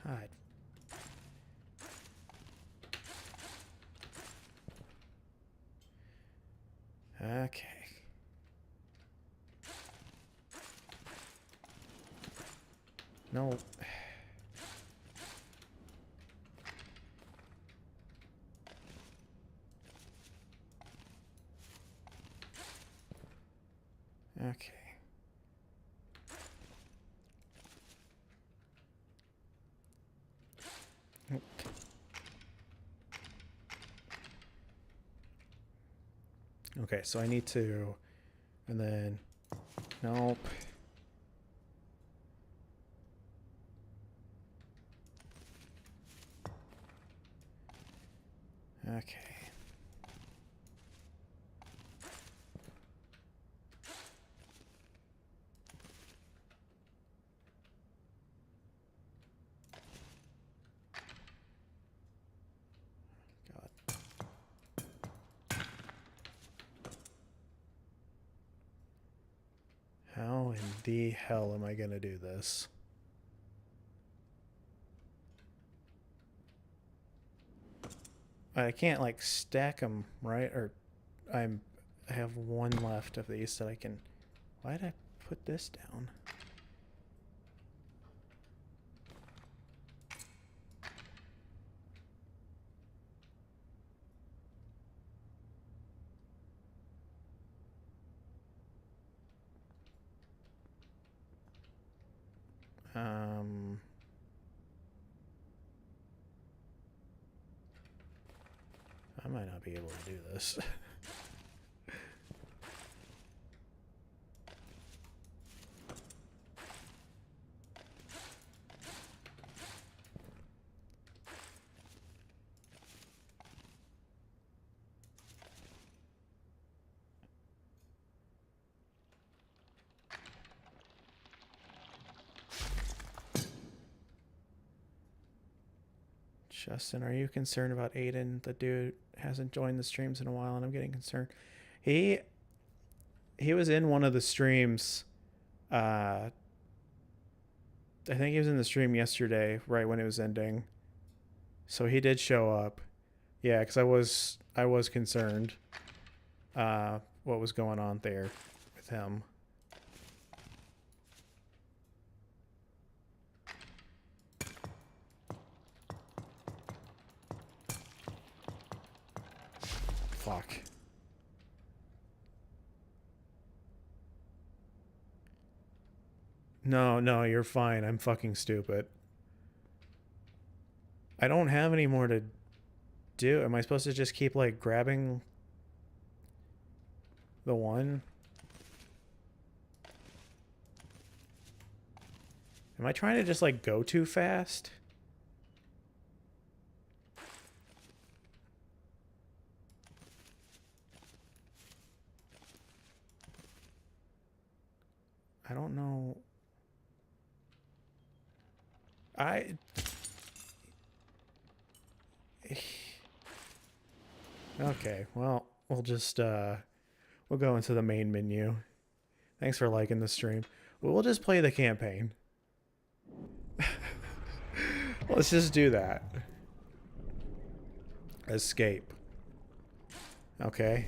God. Okay. No. Okay. Okay, so I need to... And then... Nope. Okay. God. How in the hell am I gonna do this? I can't like stack them, right? Or I have one left of these that I can... Why did I put this down? I might not be able to do this. Justin, are you concerned about Aiden? The dude hasn't joined the streams in a while, and I'm getting concerned. He was in one of the streams. I think he was in the stream yesterday, right when it was ending. So he did show up. Yeah, because I was concerned. What was going on there with him? Fuck. No, you're fine. I'm fucking stupid. I don't have any more to do. Am I supposed to just keep, like, grabbing the one? Am I trying to just, like, go too fast? I don't know. Okay, well, we'll just, we'll go into the main menu. Thanks for liking the stream. We'll just play the campaign. Let's just do that. Escape. Okay.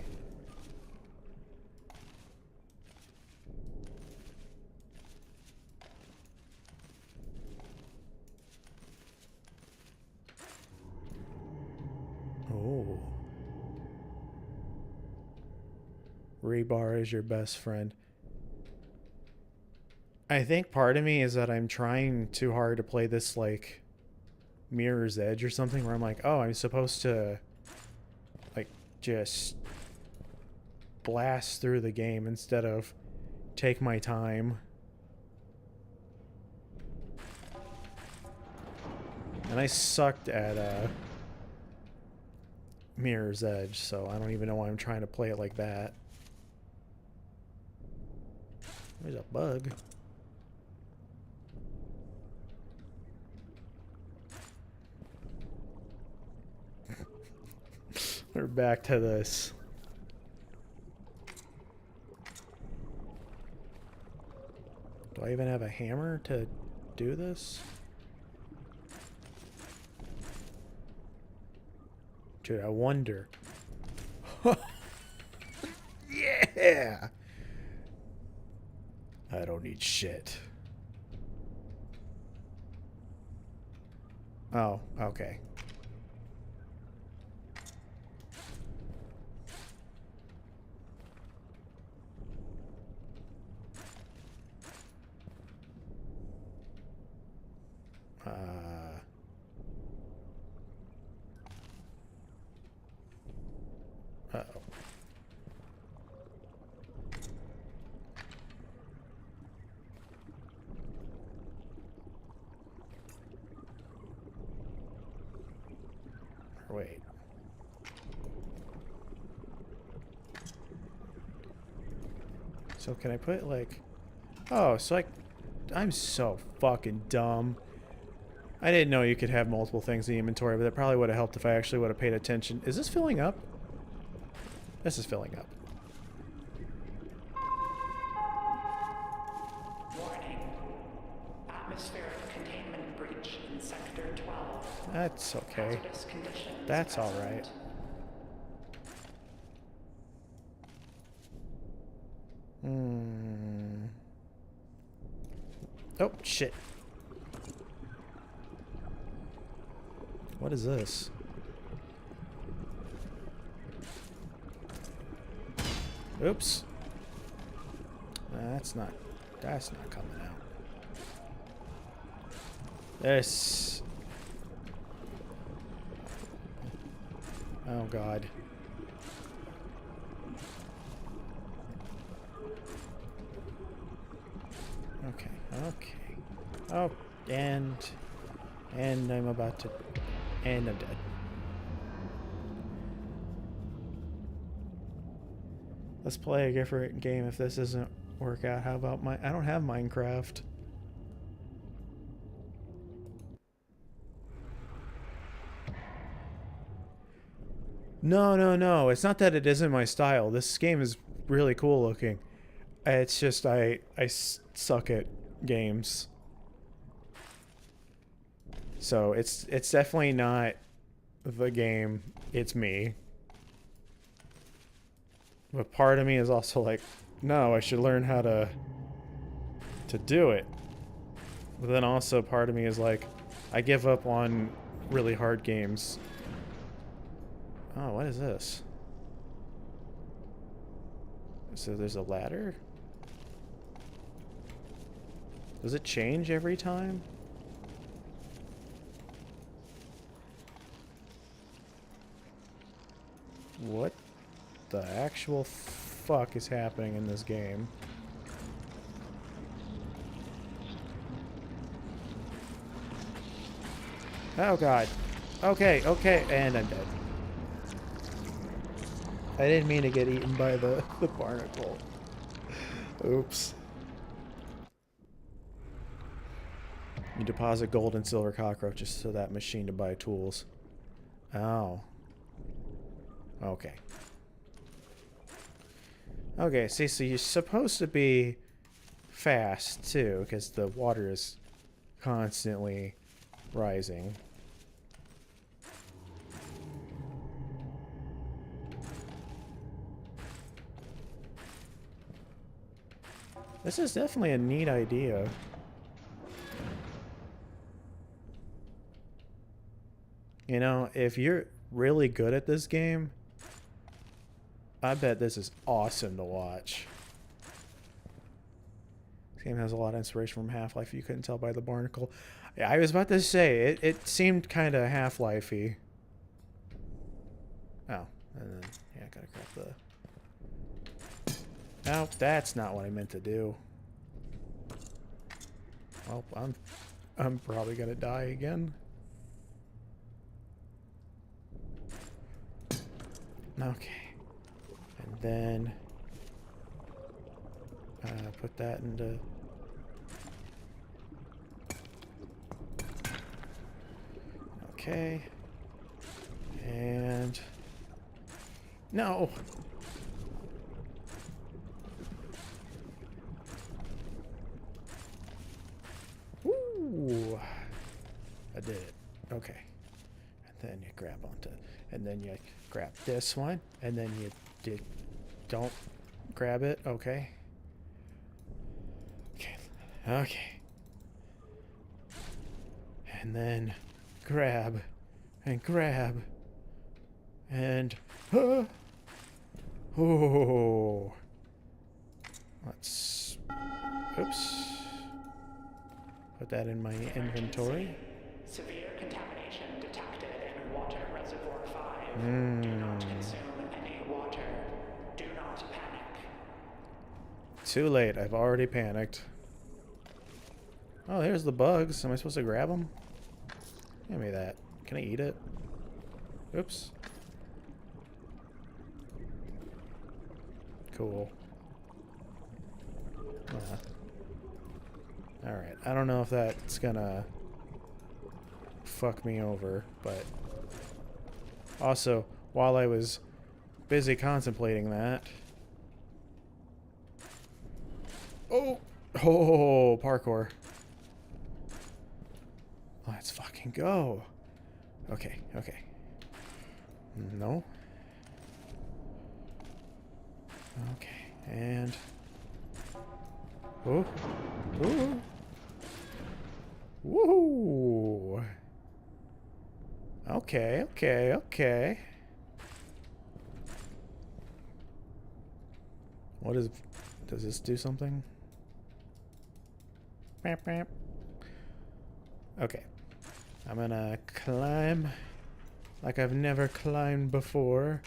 Oh. Rebar is your best friend. I think part of me is that I'm trying too hard to play this like Mirror's Edge or something where I'm like, oh, I'm supposed to like just blast through the game instead of take my time. And I sucked at Mirror's Edge, so I don't even know why I'm trying to play it like that. There's a bug. We're back to this. Do I even have a hammer to do this? Dude, I wonder. Yeah! I don't need shit. Oh, okay. Uh-oh. Wait. So can I put like... Oh, so I'm so fucking dumb. I didn't know you could have multiple things in the inventory, but that probably would have helped if I actually would have paid attention. Is this filling up? This is filling up. Warning. Atmospheric containment breach in Sector 12. That's okay. Hazardous conditions That's all present. right. Oh, shit. What is this? Oops. That's not coming out. This. Oh God. Okay, okay. Oh, and I'm about to, and I'm dead. Let's play a different game if this doesn't work out. How about I don't have Minecraft. No. It's not that it isn't my style. This game is really cool looking. It's just I suck at games. So it's definitely not the game. It's me. But part of me is also like, no, I should learn how to do it. But then also part of me is like, I give up on really hard games. Oh, what is this? So there's a ladder? Does it change every time? What the actual fuck is happening in this game? Oh God. Okay, and I'm dead. I didn't mean to get eaten by the barnacle. Oops. You deposit gold and silver cockroaches to that machine to buy tools. Oh. Okay. Okay, see, so you're supposed to be fast, too, because the water is constantly rising. This is definitely a neat idea. You know, if you're really good at this game, I bet this is awesome to watch. This game has a lot of inspiration from Half-Life, if you couldn't tell by the barnacle. Yeah, I was about to say, it seemed kind of Half-Life-y. Oh, and then, yeah, gotta grab the... No, that's not what I meant to do. Well, I'm probably gonna die again. Okay. And then put that into... Okay. And... No! Ooh! I did it. Okay. And then you grab onto... And then you grab this one. And then you don't grab it. Okay. Okay. Okay. And then grab. And grab. And... Oh. Let's... Oops. Put that in my inventory. Severe contamination detected in water reservoir 5. Do not consume any water. Do not panic. Too late. I've already panicked. Oh, there's the bugs. Am I supposed to grab them? Give me that. Can I eat it? Oops. Cool. Alright. I don't know if that's gonna fuck me over, but... Also, while I was busy contemplating that... Oh! Oh, parkour. Let's fucking go. Okay, okay. No. Okay, and... Oh. Ooh. Woohoo! Okay, okay, okay. What is... Does this do something? Bam, bam. Okay. I'm gonna climb like I've never climbed before.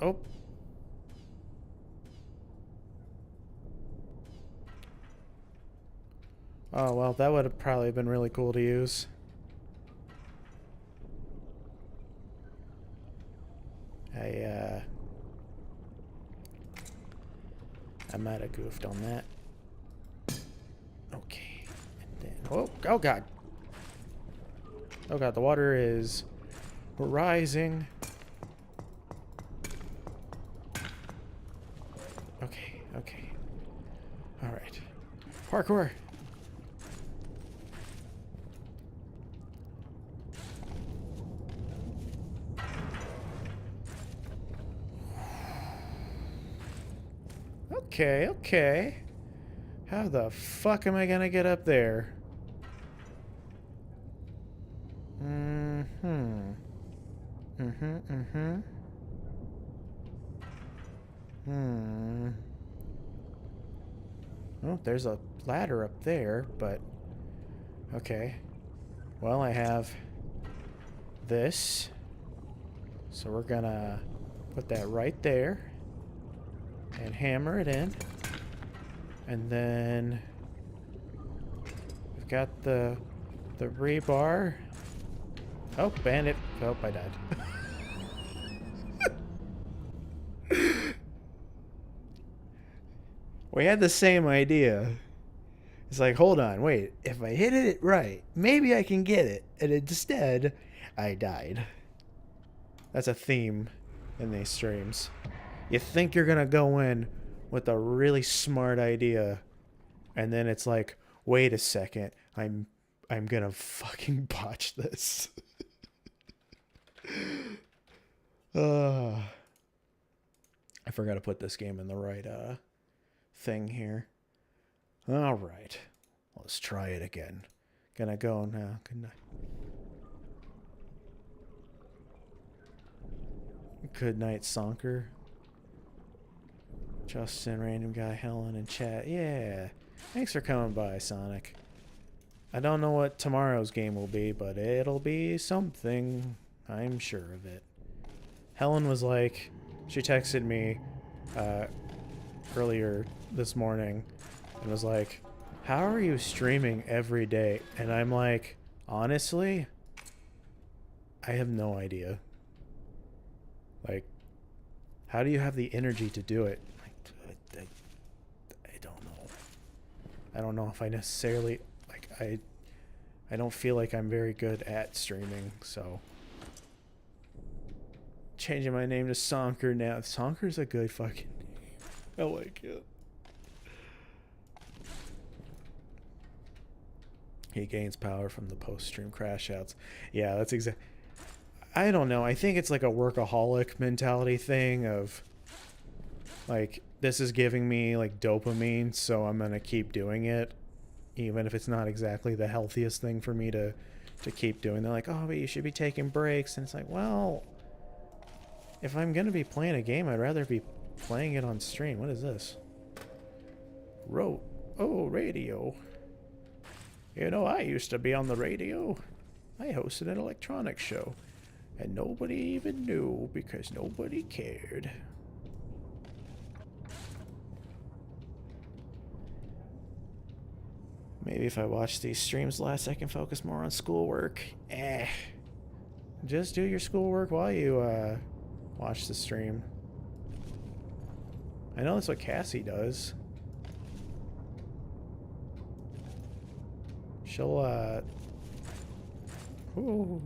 Oh. Oh, well, that would have probably been really cool to use. I might have goofed on that. Okay. And then, oh god. Oh god, the water is rising. Okay, okay. Alright. Parkour! Okay, okay. How the fuck am I gonna get up there? Oh, there's a ladder up there, but... Okay. Well, I have this. So we're gonna put that right there. And hammer it in. And then... We've got the rebar. Oh, bandit. Oh, I died. We had the same idea. It's like, hold on, wait. If I hit it right, maybe I can get it. And instead, I died. That's a theme in these streams. You think you're gonna go in with a really smart idea, and then it's like, wait a second, I'm gonna fucking botch this. I forgot to put this game in the right thing here. All right, let's try it again. Gonna go now. Good night. Good night, Sonker. Justin, random guy, Helen, and chat. Yeah, thanks for coming by, Sonic. I don't know what tomorrow's game will be, but it'll be something. I'm sure of it. Helen was like, she texted me earlier this morning and was like, how are you streaming every day? And I'm like, honestly, I have no idea. Like, how do you have the energy to do it? I don't know. I don't know if I necessarily, like, I don't feel like I'm very good at streaming, so. Changing my name to Sonker now. Sonker's a good fucking name. I like it. He gains power from the post-stream crash outs. Yeah, that's exact. I don't know. I think it's like a workaholic mentality thing of, like, this is giving me, like, dopamine, so I'm going to keep doing it, even if it's not exactly the healthiest thing for me to keep doing. They're like, oh, but you should be taking breaks. And it's like, well, if I'm going to be playing a game, I'd rather be playing it on stream. What is this? Radio. You know, I used to be on the radio. I hosted an electronics show. And nobody even knew because nobody cared. Maybe if I watch these streams less, I can focus more on schoolwork. Just do your schoolwork while you watch the stream. I know that's what Cassie does. She'll, ooh.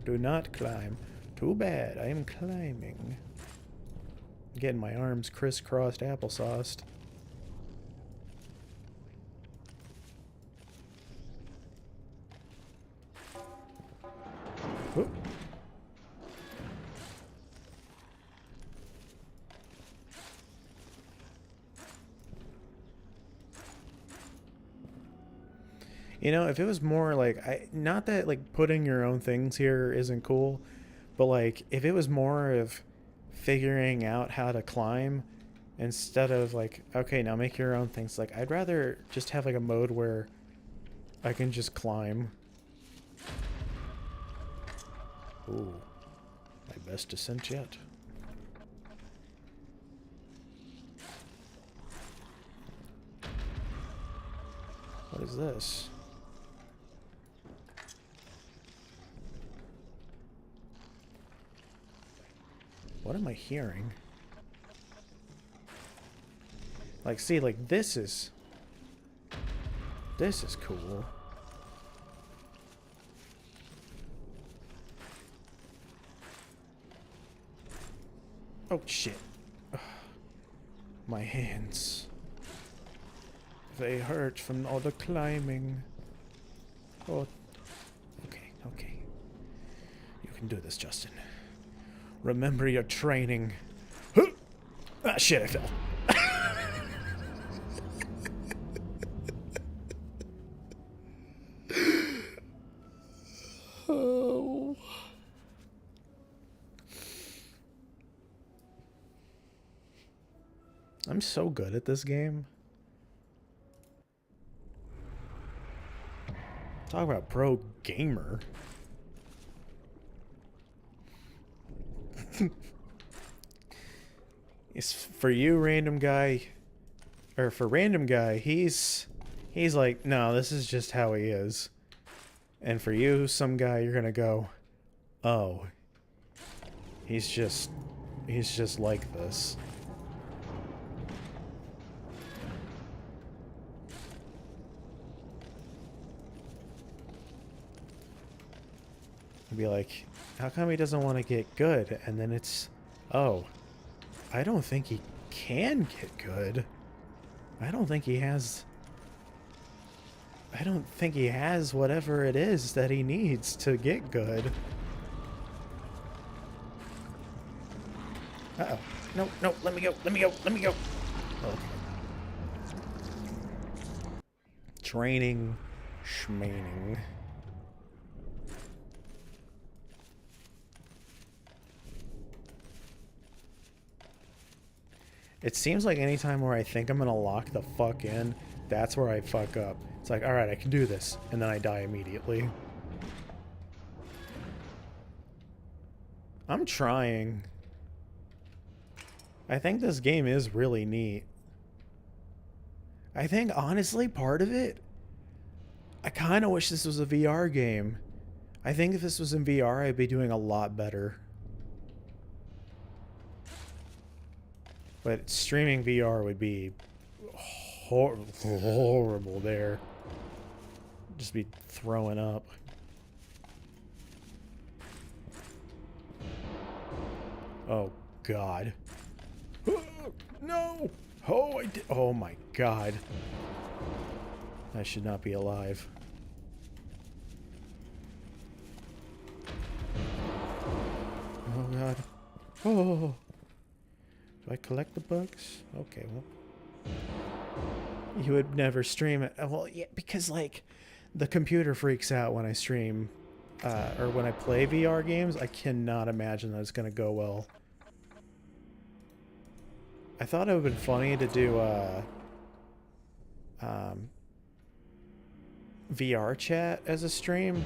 Do not climb. Too bad, I am climbing. Getting my arms crisscrossed applesauced. Whoop. You know, if it was more like, not that like putting your own things here isn't cool, but like if it was more of figuring out how to climb instead of like, okay, now make your own things. Like, I'd rather just have like a mode where I can just climb. Ooh, my best descent yet. What is this? What am I hearing? Like, see, like, this is cool. Oh, shit. Ugh. My hands. They hurt from all the climbing. Oh, okay. You can do this, Justin. Remember your training. Ah, shit, I fell. Oh. I'm so good at this game. Talk about pro gamer. It's for you, random guy, or for random guy, he's like, no, this is just how he is. And for you, some guy, you're gonna go, oh, he's just like this. Be like, how come he doesn't want to get good? And then it's, oh, I don't think he can get good. I don't think he has whatever it is that he needs to get good. Uh-oh. No, no, let me go, let me go, let me go. Okay. Training, schmaining. It seems like anytime where I think I'm gonna lock the fuck in, that's where I fuck up. It's like, alright, I can do this, and then I die immediately. I'm trying. I think this game is really neat. I think, honestly, part of it, I kind of wish this was a VR game. I think if this was in VR, I'd be doing a lot better. But streaming VR would be horrible there. Just be throwing up. Oh, God. No! Oh, I did. Oh, my God. I should not be alive. Oh, God. Oh. Do I collect the bugs? Okay, well. You would never stream it. Well, yeah, because, like, the computer freaks out when I stream, or when I play VR games. I cannot imagine that it's going to go well. I thought it would have been funny to do, VR chat as a stream.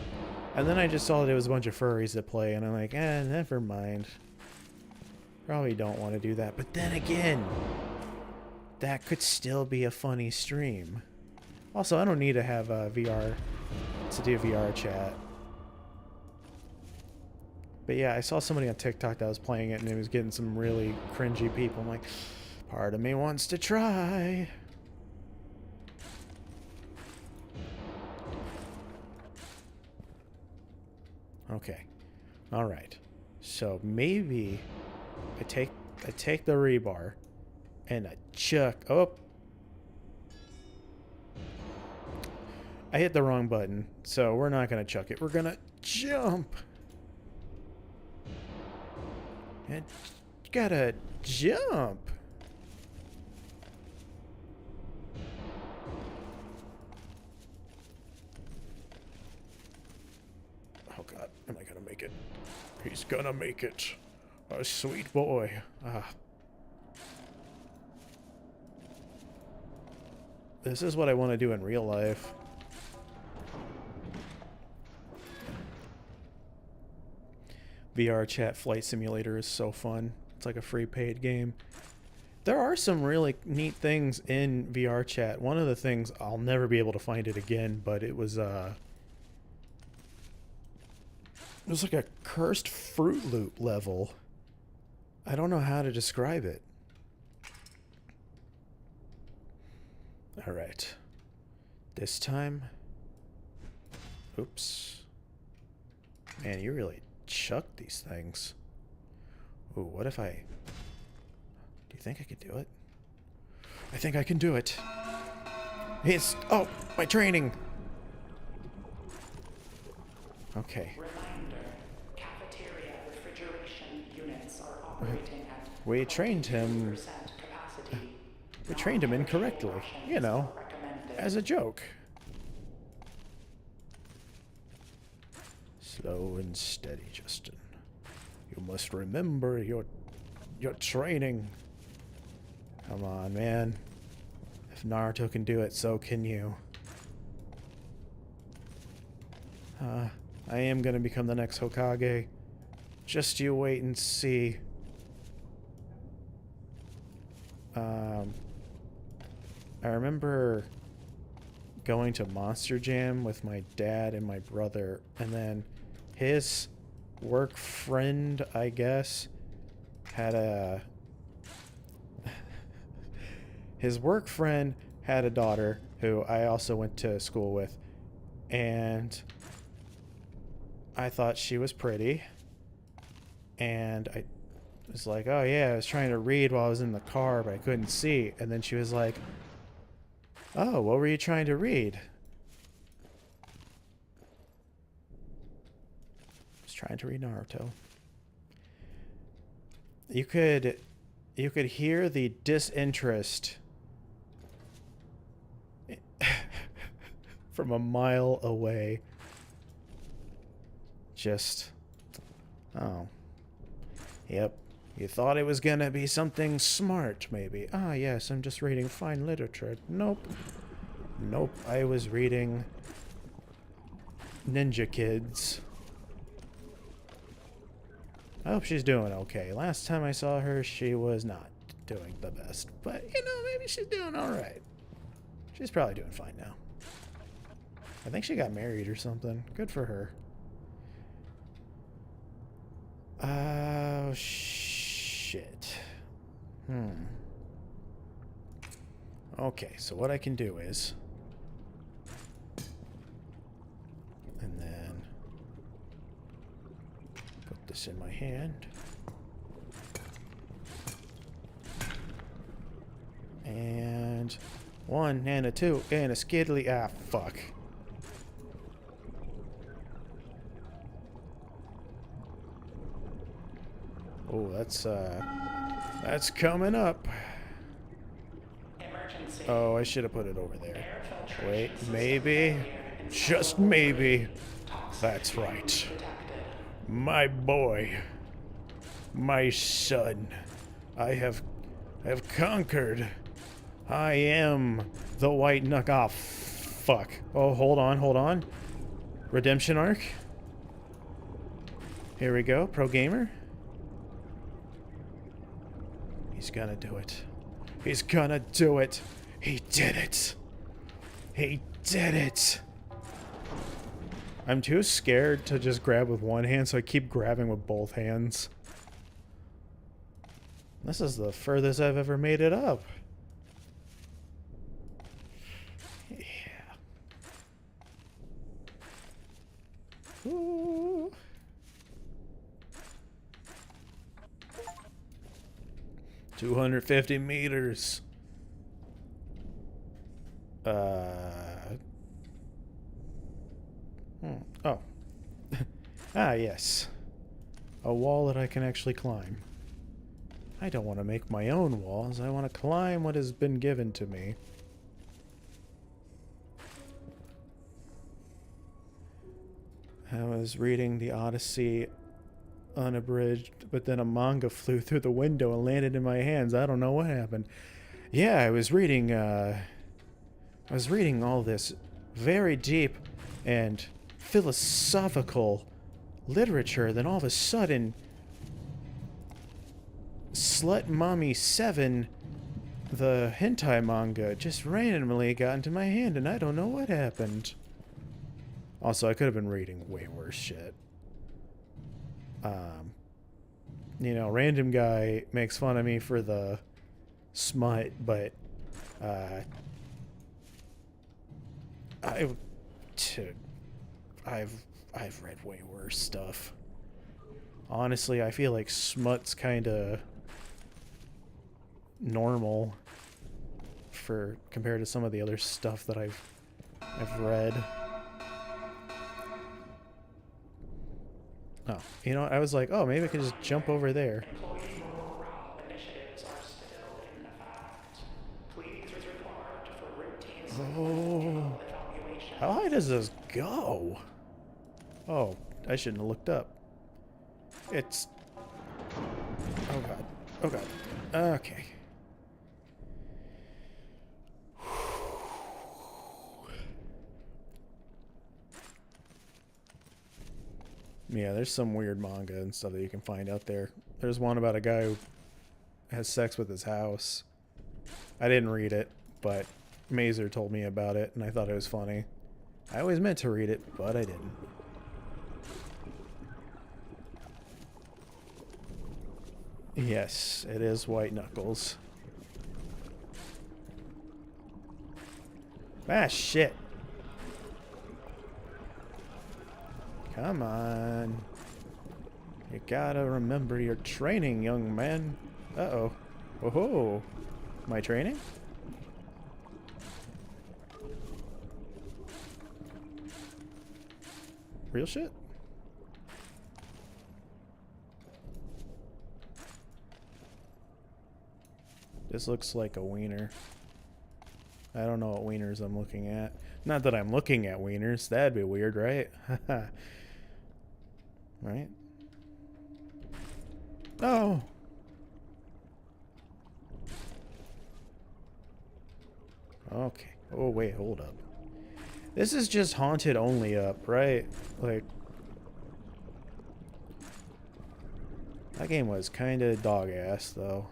And then I just saw that it was a bunch of furries that play, and I'm like, never mind. Probably don't want to do that. But then again, that could still be a funny stream. Also, I don't need to have VR to do VR chat. But yeah, I saw somebody on TikTok that was playing it, and it was getting some really cringy people. I'm like, part of me wants to try. Okay. All right. So maybe I take the rebar and I chuck. Oh. I hit the wrong button, so we're not going to chuck it. We're going to jump. And gotta jump. Oh, God. Am I going to make it? He's going to make it. A sweet boy. Ah. This is what I want to do in real life. VR Chat Flight Simulator is so fun. It's like a free paid game. There are some really neat things in VR Chat. One of the things, I'll never be able to find it again, but it was like a cursed Fruit Loop level. I don't know how to describe it. Alright. This time... Oops. Man, you really chucked these things. Ooh, what if I... Do you think I could do it? I think I can do it. It's... Oh, my training! Okay. Reminder, cafeteria refrigeration units are operating at We trained him... 50% capacity. We trained him incorrectly. You know, as a joke. Slow and steady, Justin. You must remember your training. Come on, man. If Naruto can do it, so can you. I am gonna become the next Hokage. Just you wait and see. I remember going to Monster Jam with my dad and my brother, and then his work friend, I guess, had a... His work friend had a daughter who I also went to school with, and I thought she was pretty. And I was like, oh yeah, I was trying to read while I was in the car, but I couldn't see. And then she was like, oh, what were you trying to read? I was trying to read Naruto. You could hear the disinterest from a mile away. Just, oh, yep. You thought it was gonna be something smart, maybe. Ah, yes, I'm just reading fine literature. Nope. Nope, I was reading Ninja Kids. I hope she's doing okay. Last time I saw her, she was not doing the best. But, you know, maybe she's doing alright. She's probably doing fine now. I think she got married or something. Good for her. Oh, shit. Okay, so what I can do is... And then... Put this in my hand. And... 1 and a 2 and a skiddly... Ah, fuck. Oh, that's coming up. Emergency. Oh, I should have put it over there. Wait, maybe, just maybe, that's right. My boy, my son, I have conquered. I am the white knuckle. Oh, fuck. Oh, hold on. Redemption arc. Here we go, pro gamer. He's gonna do it. He's gonna do it. He did it. He did it. I'm too scared to just grab with one hand, so I keep grabbing with both hands. This is the furthest I've ever made it up. Yeah. Ooh. $250 meters. Oh. Ah, yes. A wall that I can actually climb. I don't want to make my own walls. I want to climb what has been given to me. I was reading the Odyssey unabridged, but then a manga flew through the window and landed in my hands. I don't know what happened. Yeah, I was reading all this very deep and philosophical literature, then all of a sudden Slut Mommy 7, the hentai manga, just randomly got into my hand and I don't know what happened. Also, I could have been reading way worse shit. You know, random guy makes fun of me for the smut, but I've read way worse stuff. Honestly, I feel like smut's kind of normal for compared to some of the other stuff that I've read. Oh, you know, I was like, oh, maybe I could just jump over there. Employee morale initiatives are still in effect. Please report for routine Oh, evaluation. how high does this go? Oh, I shouldn't have looked up. It's... Oh god. Oh god. Okay. Yeah, there's some weird manga and stuff that you can find out there. There's one about a guy who has sex with his house. I didn't read it, but Mazer told me about it, and I thought it was funny. I always meant to read it, but I didn't. Yes, it is White Knuckles. Ah, shit. Come on. You gotta remember your training, young man. Uh-oh. Whoa. Am I training? Real shit? This looks like a wiener. I don't know what wieners I'm looking at. Not that I'm looking at wieners. That'd be weird, right? Right? Oh! Okay. Oh, wait, hold up. This is just haunted only up, right? Like... That game was kinda dog-ass, though.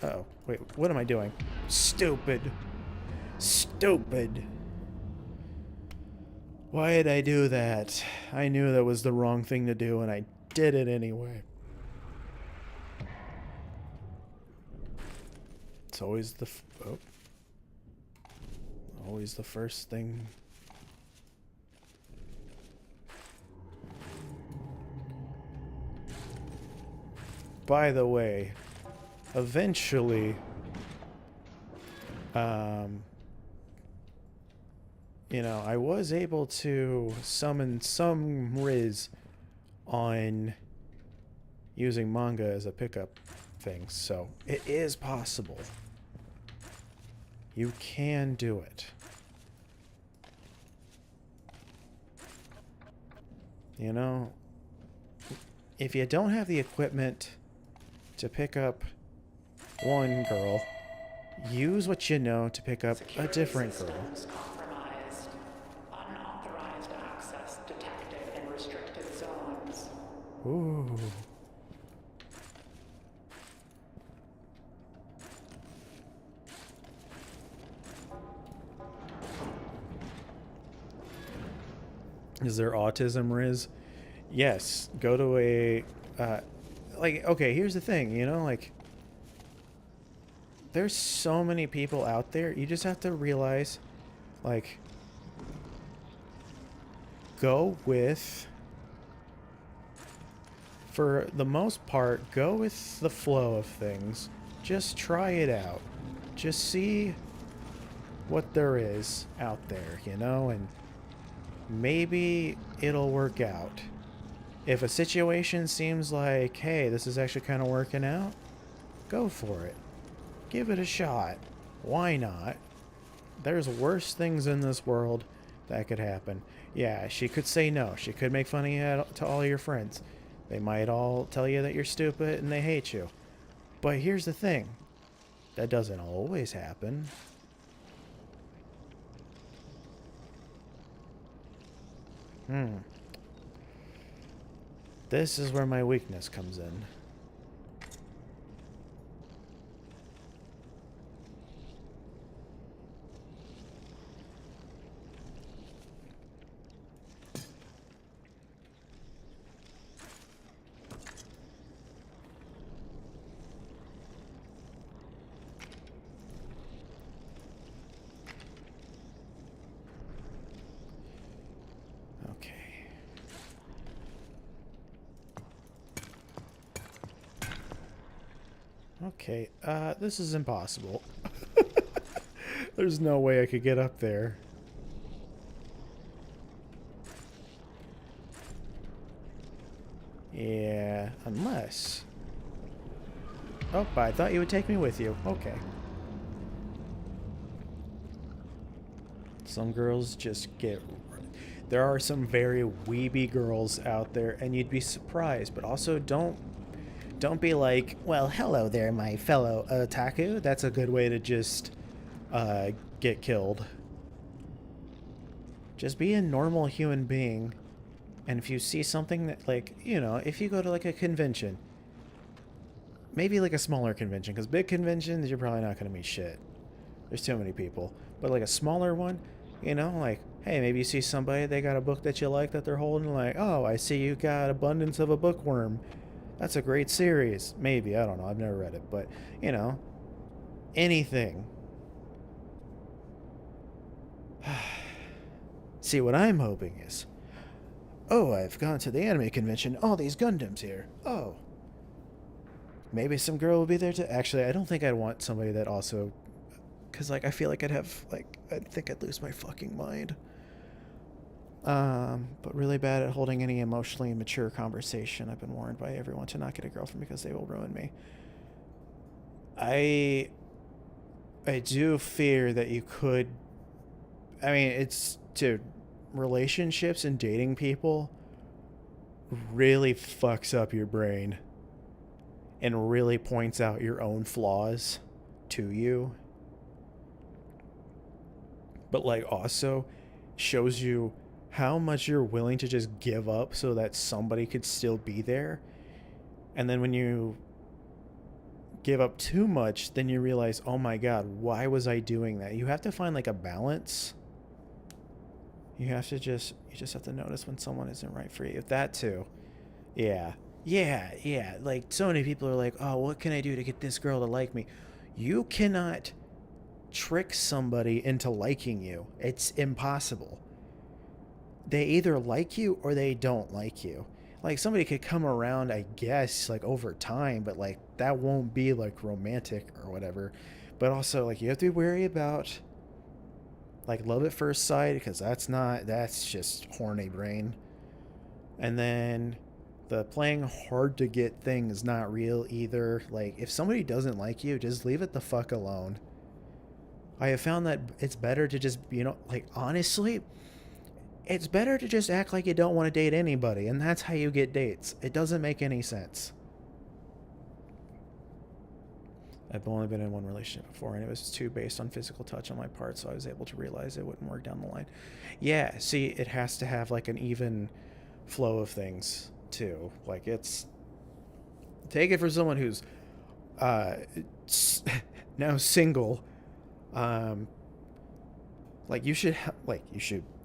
Uh-oh. Wait, what am I doing? Stupid. Stupid. Why did I do that? I knew that was the wrong thing to do, and I did it anyway. It's always the... always the first thing. By the way, eventually, you know, I was able to summon some Riz on using manga as a pickup thing, so it is possible. You can do it. You know, if you don't have the equipment to pick up one girl, use what you know to pick up a different girl. Compromised. Unauthorized access detected in restricted zones. Ooh. Is there autism, Riz? Yes. Go to a... like, okay, here's the thing, you know, like... There's so many people out there. You just have to realize, like... Go with... For the most part, go with the flow of things. Just try it out. Just see what there is out there, you know, and maybe it'll work out. If a situation seems like, hey, this is actually kind of working out, go for it. Give it a shot. Why not? There's worse things in this world that could happen. Yeah, she could say no. She could make fun of you to all your friends. They might all tell you that you're stupid and they hate you. But here's the thing. That doesn't always happen. This is where my weakness comes in. Okay, this is impossible. There's no way I could get up there. Yeah, unless... Oh, I thought you would take me with you. Okay. Some girls just get... There are some very weeby girls out there, and you'd be surprised, but also don't be like, well, hello there, my fellow otaku. That's a good way to just get killed. Just be a normal human being. And if you see something that, like, you know, if you go to, like, a convention, maybe, like, a smaller convention, because big conventions, you're probably not going to meet shit. There's too many people. But, like, a smaller one, you know, like, hey, maybe you see somebody, they got a book that you like that they're holding, like, oh, I see you got Abundance of a Bookworm. That's a great series. Maybe, I don't know, I've never read it, but, you know, anything. See, what I'm hoping is, oh, I've gone to the anime convention, all these Gundams here. Oh. Maybe some girl will be there too. Actually, I don't think I'd want somebody that also... Because, like, I feel like I think I'd lose my fucking mind. But really bad at holding any emotionally mature conversation. I've been warned by everyone to not get a girlfriend because they will ruin me. I do fear that you could... I mean, it's... Dude, relationships and dating people really fucks up your brain. And really points out your own flaws to you. But, like, also shows you how much you're willing to just give up so that somebody could still be there. And then when you give up too much, then you realize, oh my god, why was I doing that? You have to find, like, a balance. You just have to notice when someone isn't right for you. If that too. Yeah. Yeah. Like, so many people are like, oh, what can I do to get this girl to like me? You cannot trick somebody into liking you. It's impossible. They either like you or they don't like you. Like, somebody could come around, I guess, like, over time, but, like, that won't be, like, romantic or whatever. But also, like, you have to be wary about, like, love at first sight, because that's just horny brain. And then the playing hard to get thing is not real either. Like, if somebody doesn't like you, just leave it the fuck alone. I have found that it's better to just, like, honestly, it's better to just act like you don't want to date anybody, and that's how you get dates. It doesn't make any sense. I've only been in one relationship before, and it was too based on physical touch on my part, so I was able to realize it wouldn't work down the line. Yeah, see, it has to have, like, an even flow of things, too. Like, it's... Take it for someone who's now single. Like, you should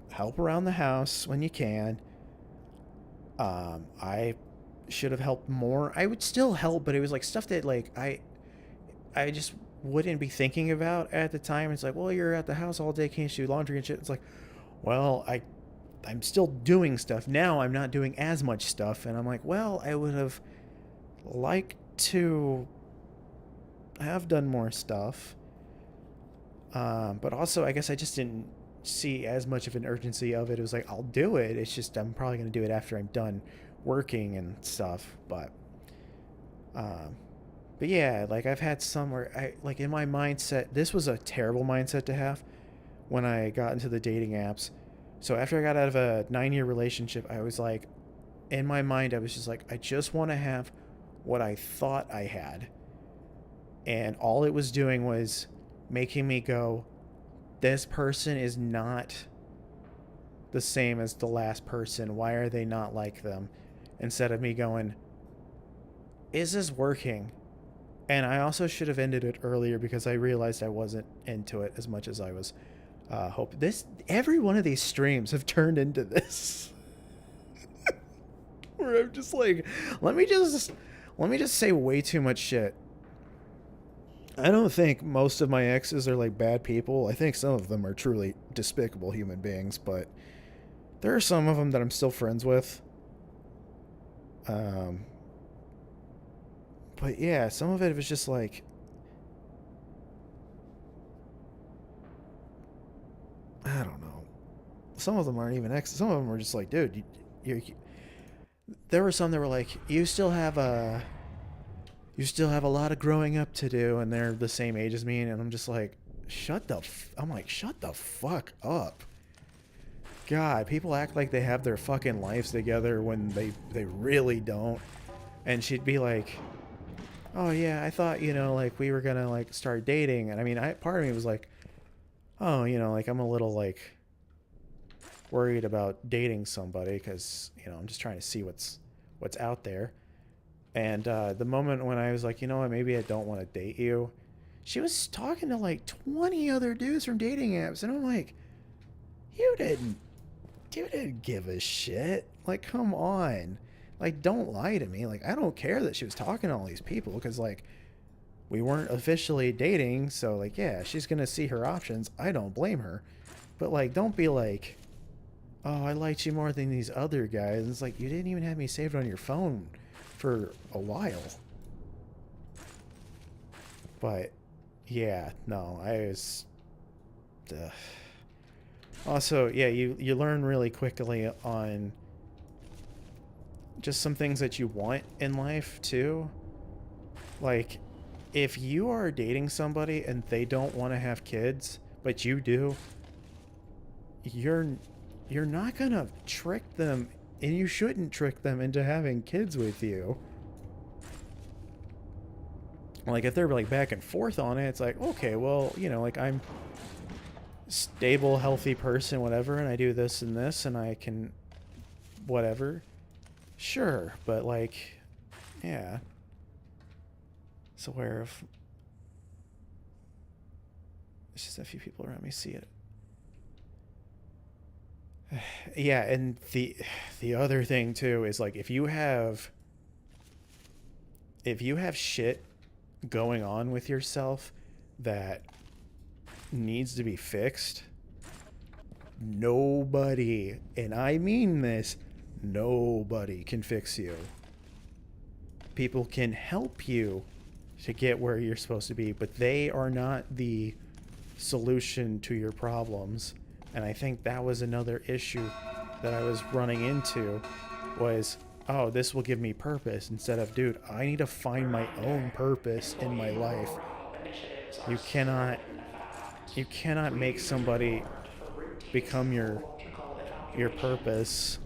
help around the house when you can. I should have helped more. I would still help, but it was, like, stuff that, like, I just wouldn't be thinking about at the time. It's like, well, you're at the house all day, can't you do laundry and shit? It's like, well, I'm still doing stuff. Now I'm not doing as much stuff. And I'm like, well, I would have liked to have done more stuff. But also, I guess I just didn't see as much of an urgency of it. It was like, I'll do it. It's just, I'm probably going to do it after I'm done working and stuff. But yeah, like, I've had some where like, in my mindset, this was a terrible mindset to have when I got into the dating apps. So after I got out of a 9-year relationship, I was like, in my mind, I was just like, I just want to have what I thought I had. And all it was doing was making me go, this person is not the same as the last person. Why are they not like them? Instead of me going, is this working? And I also should have ended it earlier because I realized I wasn't into it as much as I was hoping. Every one of these streams have turned into this. Where I'm just like, let me just say way too much shit. I don't think most of my exes are, like, bad people. I think some of them are truly despicable human beings, but there are some of them that I'm still friends with. But yeah, some of it was just like, I don't know. Some of them aren't even exes. Some of them were just like, dude, there were some that were like, you still have a lot of growing up to do, and they're the same age as me, and I'm just like, shut the fuck up. God, people act like they have their fucking lives together when they really don't. And she'd be like, oh yeah, I thought, like, we were gonna, like, start dating. And I mean, part of me was like, oh, like, I'm a little, like, worried about dating somebody because, I'm just trying to see what's out there. And the moment when I was like, you know what, maybe I don't want to date you, she was talking to, like, 20 other dudes from dating apps. And I'm like, you didn't give a shit. Like, come on. Like, don't lie to me. Like, I don't care that she was talking to all these people because, like, we weren't officially dating. So, like, yeah, she's going to see her options. I don't blame her. But, like, don't be like, oh, I liked you more than these other guys. And it's like, you didn't even have me saved on your phone for a while. But yeah, no, I was also, yeah, you learn really quickly on just some things that you want in life too. Like, if you are dating somebody and they don't want to have kids, but you do, you're not gonna trick them, and you shouldn't trick them into having kids with you. Like, if they're like back and forth on it, it's like, okay, well, you know, like, I'm stable, healthy person, whatever, and I do this and this, and I can whatever. Sure, but like, yeah. So aware of. It's just a few people around me see it. Yeah, and the other thing too is like, if you have shit going on with yourself that needs to be fixed, nobody, and I mean this, nobody can fix you. People can help you to get where you're supposed to be, but they are not the solution to your problems. And I think that was another issue that I was running into, was, oh, this will give me purpose, instead of, dude, I need to find my own purpose in my life. You cannot make somebody become your purpose.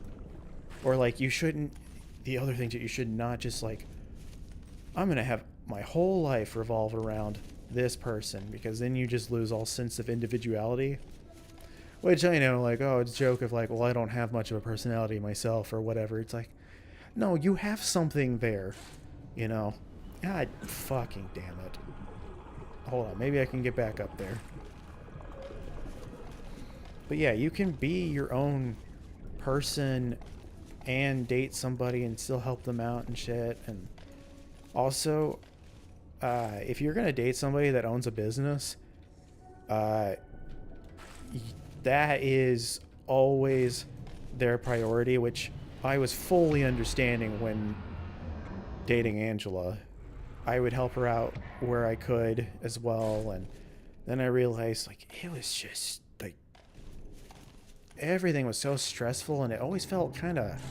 Or like, you shouldn't, the other thing that you should not just like, I'm gonna have my whole life revolve around this person, because then you just lose all sense of individuality. Which I know, like, oh, it's a joke of like, well, I don't have much of a personality myself or whatever. It's like, no, you have something there, you know? God fucking damn it. Hold on, maybe I can get back up there. But yeah, you can be your own person and date somebody and still help them out and shit. And also, if you're gonna date somebody that owns a business, that is always their priority, which I was fully understanding when dating Angela. I would help her out where I could as well, and then I realized, like, it was just like, everything was so stressful, and it always felt kind of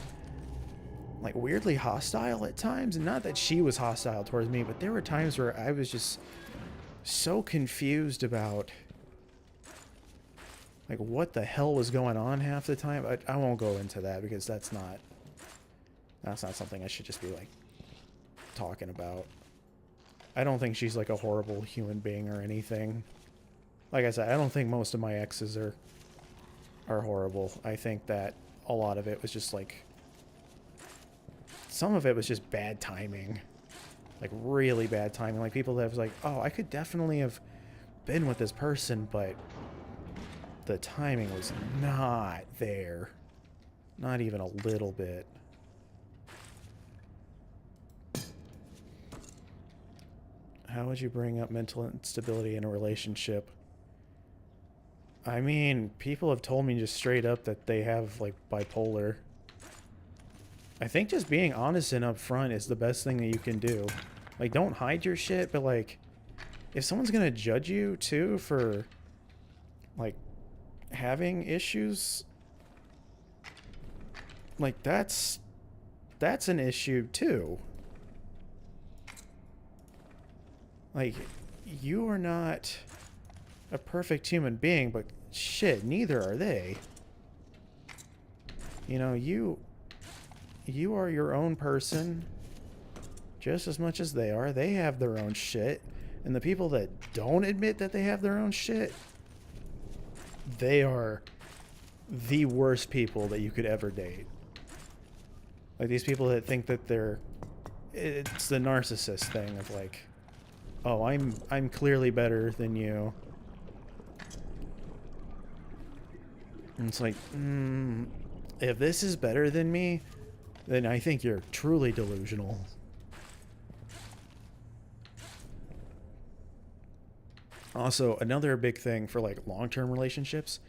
like weirdly hostile at times. And not that she was hostile towards me, but there were times where I was just so confused about like what the hell was going on half the time. I won't go into that, because that's not something I should just be like talking about. I don't think she's like a horrible human being or anything. Like I said, I don't think most of my exes are horrible. I think that a lot of it was just like, some of it was just bad timing. Like really bad timing. Like people that was like, oh, I could definitely have been with this person, but the timing was not there. Not even a little bit. How would you bring up mental instability in a relationship? I mean, people have told me just straight up that they have like bipolar. I think just being honest and upfront is the best thing that you can do. Like, don't hide your shit, but like, if someone's gonna judge you too for like having issues, like that's an issue too. Like, you are not a perfect human being, but shit, neither are they. You know, you are your own person just as much as they are. They have their own shit. And the people that don't admit that they have their own shit, they are the worst people that you could ever date. Like these people that think that it's the narcissist thing of like, oh, I'm clearly better than you. And it's like, if this is better than me, then I think you're truly delusional. Also, another big thing for like long-term relationships,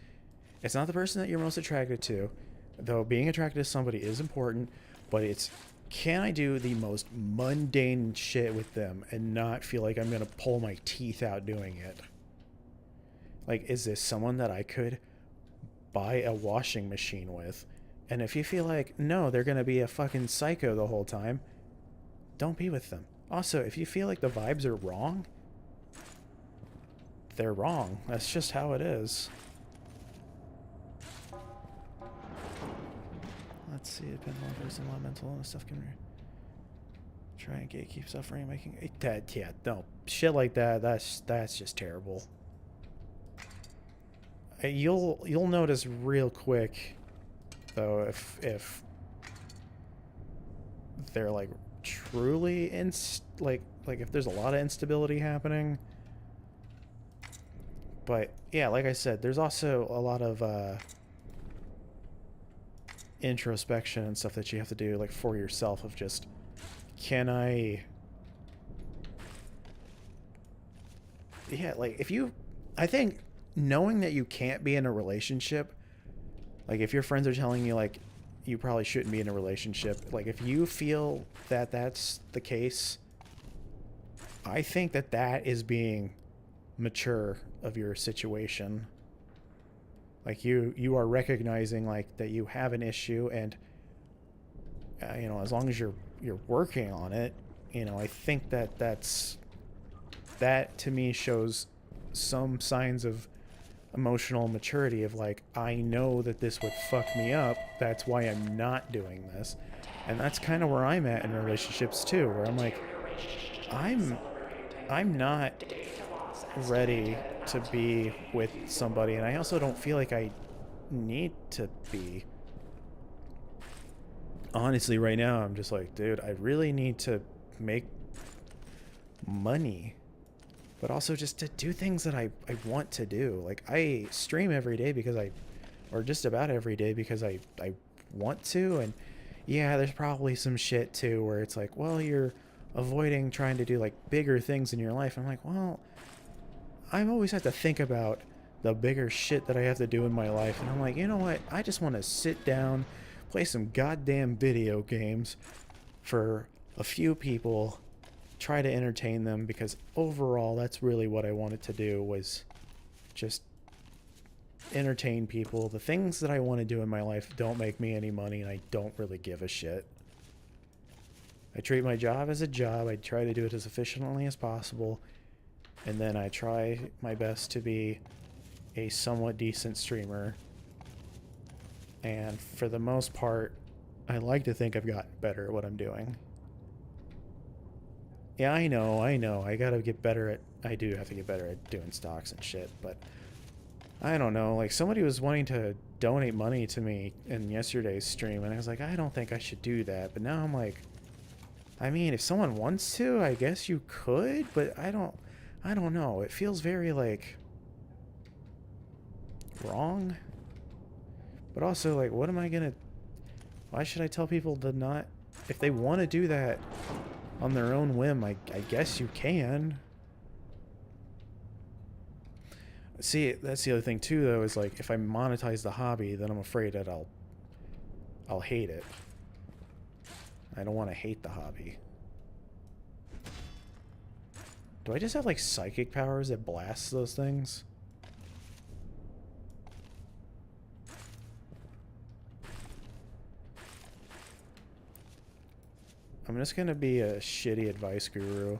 it's not the person that you're most attracted to. though being attracted to somebody is important, but it's, can I do the most mundane shit with them and not feel like I'm going to pull my teeth out doing it? Like, is this someone that I could buy a washing machine with? And if you feel like, no, they're going to be a fucking psycho the whole time, don't be with them. Also, if you feel like the vibes are wrong, they're wrong. That's just how it is. Let's see, depend on one person, a lot of mental illness stuff can try and gatekeep suffering, making that, yeah, no, shit like that, that's just terrible. You'll notice real quick though if they're like truly like if there's a lot of instability happening. But yeah, like I said, there's also a lot of introspection and stuff that you have to do, like for yourself, of just, can I, yeah, like if you, I think knowing that you can't be in a relationship, like if your friends are telling you like you probably shouldn't be in a relationship, like if you feel that that's the case, I think that that is being mature of your situation. Like you are recognizing like that you have an issue, and you know, as long as you're working on it, you know, I think that that to me shows some signs of emotional maturity of like, I know that this would fuck me up, that's why I'm not doing this. And that's kind of where I'm at in relationships too, where I'm like, I'm not ready to be with somebody, and I also don't feel like I need to be. Honestly, right now I'm just like, dude, I really need to make money, but also just to do things that I want to do. Like I stream every day because or just about every day because I want to, and yeah, there's probably some shit too where it's like, well, you're avoiding trying to do like bigger things in your life. I'm like, well, I always have to think about the bigger shit that I have to do in my life, and I'm like, you know what, I just want to sit down, play some goddamn video games for a few people, try to entertain them, because overall that's really what I wanted to do, was just entertain people. The things that I want to do in my life don't make me any money, and I don't really give a shit. I treat my job as a job. I try to do it as efficiently as possible, and then I try my best to be a somewhat decent streamer. And for the most part, I like to think I've gotten better at what I'm doing. Yeah, I know. I gotta get better at... I do have to get better at doing stocks and shit, but... I don't know. Like, somebody was wanting to donate money to me in yesterday's stream, and I was like, I don't think I should do that. But now I'm like... I mean, if someone wants to, I guess you could, but I don't know. It feels very, like... wrong. But also, like, what am I gonna... Why should I tell people to not... If they want to do that on their own whim, I guess you can. See, that's the other thing too, though, is like, if I monetize the hobby, then I'm afraid that I'll hate it. I don't want to hate the hobby. Do I just have, like, psychic powers that blast those things? I'm just gonna be a shitty advice guru.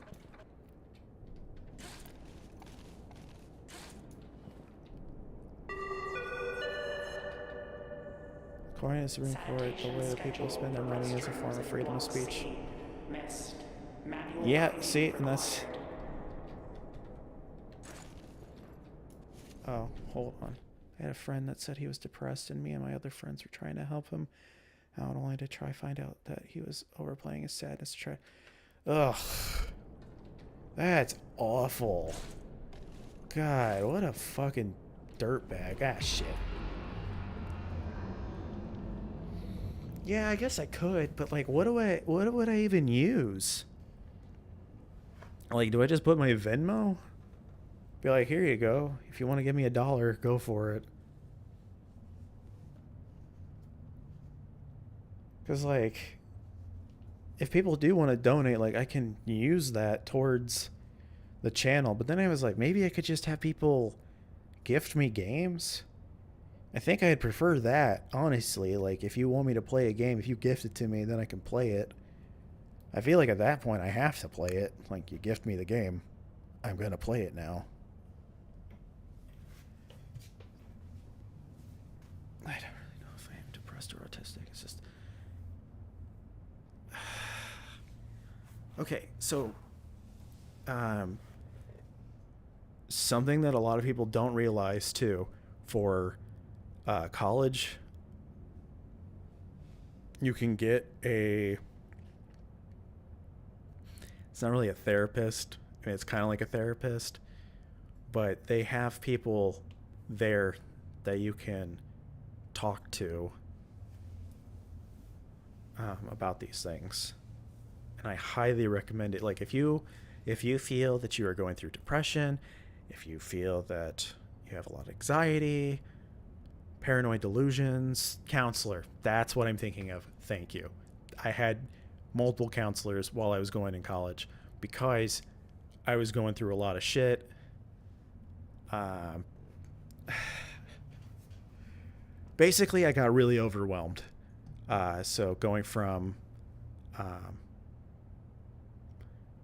According to the Supreme Court, the way that people spend their money is a form of freedom of speech. Yeah, see, and that's... Oh, hold on. I had a friend that said he was depressed, and me and my other friends were trying to help him out, only to try find out that he was overplaying his sadness to try... Ugh. That's awful. God, what a fucking dirtbag. Ah, shit. Yeah, I guess I could, but like, what would I even use? Like, do I just put my Venmo? Be like, here you go. If you want to give me $1, go for it. Because, like, if people do want to donate, like, I can use that towards the channel. But then I was like, maybe I could just have people gift me games. I think I'd prefer that, honestly. Like, if you want me to play a game, if you gift it to me, then I can play it. I feel like at that point I have to play it. Like, you gift me the game, I'm going to play it now. I don't really know if I am depressed or autistic. It's just... Okay, so... something that a lot of people don't realize, too, for college, you can get a... It's not really a therapist. I mean, it's kind of like a therapist, but they have people there that you can talk to about these things. And I highly recommend it. Like, if you feel that you are going through depression, if you feel that you have a lot of anxiety, paranoid delusions, counselor, that's what I'm thinking of. Thank you. I had multiple counselors while I was going in college because I was going through a lot of shit. Basically, I got really overwhelmed. So going from...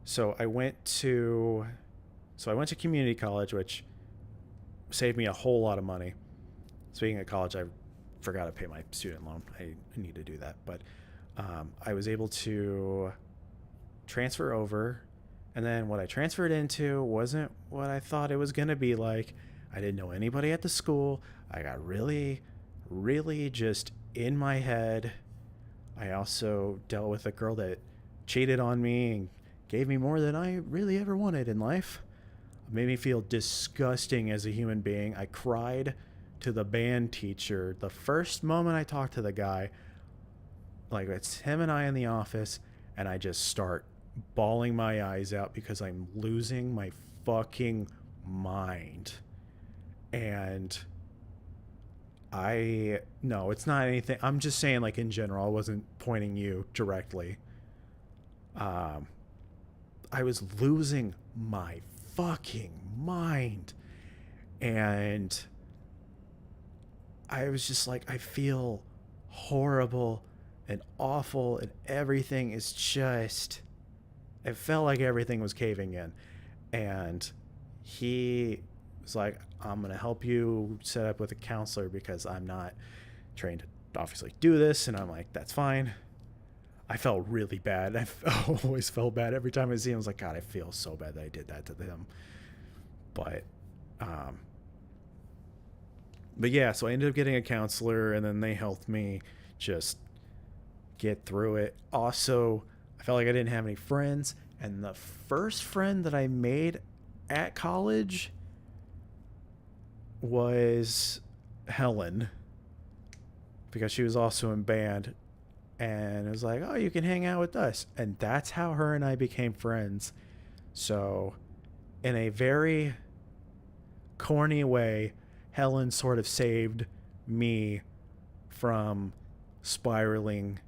So I went to community college, which saved me a whole lot of money. Speaking of college, I forgot to pay my student loan. I need to do that. But I was able to transfer over. And then what I transferred into wasn't what I thought it was going to be like. I didn't know anybody at the school. I got really, really just in my head. I also dealt with a girl that cheated on me and gave me more than I really ever wanted in life. It made me feel disgusting as a human being. I cried to the band teacher the first moment I talked to the guy. Like, it's him and I in the office, and I just start bawling my eyes out because I'm losing my fucking mind. And no, it's not anything. I'm just saying, like, in general. I wasn't pointing you directly. I was losing my fucking mind. And I was just like, I feel horrible and awful, and everything is just... It felt like everything was caving in. And he was like, I'm going to help you set up with a counselor because I'm not trained to obviously do this. And I'm like, that's fine. I felt really bad. I always felt bad every time I see him. I was like, God, I feel so bad that I did that to them. But yeah, so I ended up getting a counselor, and then they helped me just get through it. Also, I felt like I didn't have any friends, and the first friend that I made at college was Helen, because she was also in band, and it was like, oh, you can hang out with us. And that's how her and I became friends. So in a very corny way, Helen sort of saved me from spiraling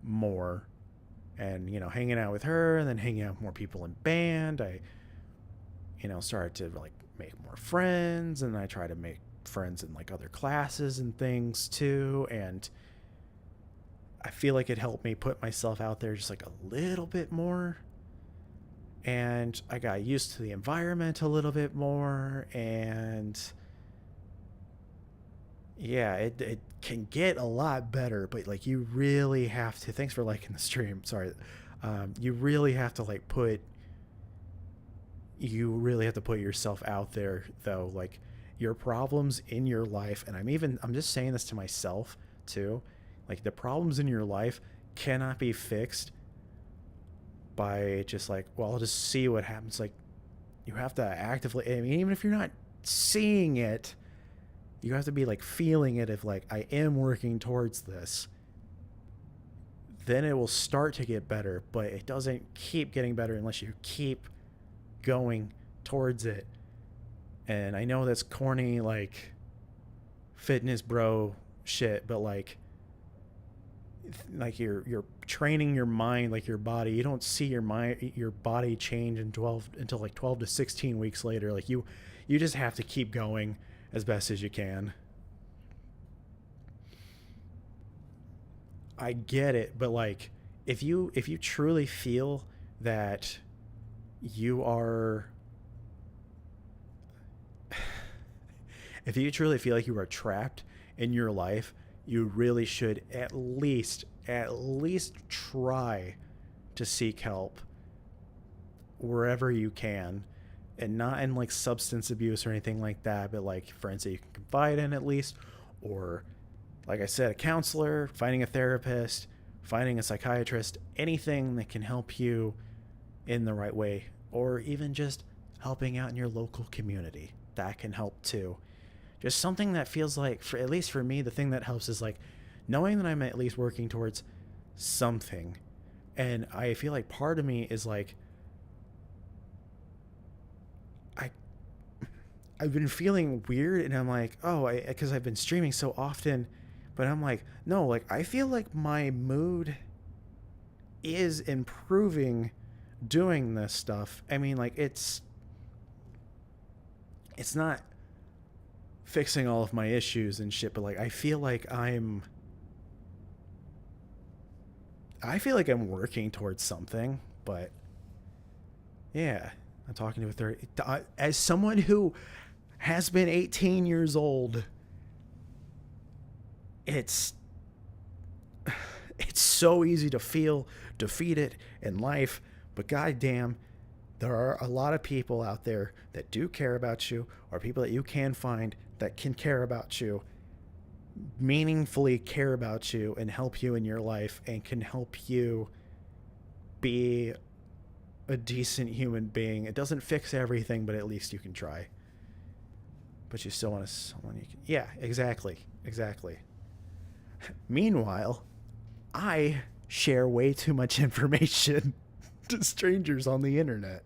more. And, you know, hanging out with her, and then hanging out with more people in band, I, you know, started to, like, make more friends, and I tried to make friends in, like, other classes and things too. And I feel like it helped me put myself out there just like a little bit more. And I got used to the environment a little bit more. And yeah, it can get a lot better, but like, you really have to... Thanks for liking the stream. Sorry. You really have to put yourself out there, though. Like, your problems in your life, and I'm just saying this to myself too. Like, the problems in your life cannot be fixed by just like, well, I'll just see what happens. Like, you have to actively... I mean, even if you're not seeing it, you have to be like feeling it. If like, I am working towards this, then it will start to get better. But it doesn't keep getting better unless you keep going towards it. And I know that's corny, like, fitness bro shit, but like, like you're training your mind like your body. You don't see your body change until like 12 to 16 weeks later. Like you just have to keep going as best as you can. I get it, but like if you truly feel that you are if you truly feel like you are trapped in your life, you really should at least try to seek help wherever you can, and not in like substance abuse or anything like that, but like friends that you can confide in at least, or like I said, a counselor, finding a therapist, finding a psychiatrist, anything that can help you in the right way, or even just helping out in your local community. That can help too. Just something that feels like, for at least for me, the thing that helps is like knowing that I'm at least working towards something. And I feel like part of me is like, I've been feeling weird, and I'm like, because I've been streaming so often, but I'm like, no, like I feel like my mood is improving doing this stuff. I mean, like it's not fixing all of my issues and shit, but like I feel like I'm working towards something. But yeah, I'm talking to a 30 as someone who has been 18 years old. It's so easy to feel defeated in life, but goddamn, there are a lot of people out there that do care about you, or people that you can find that can care about you, meaningfully care about you and help you in your life, and can help you be a decent human being. It doesn't fix everything, but at least you can try. But you still want someone you can... Yeah, exactly. Meanwhile, I share way too much information to strangers on the internet.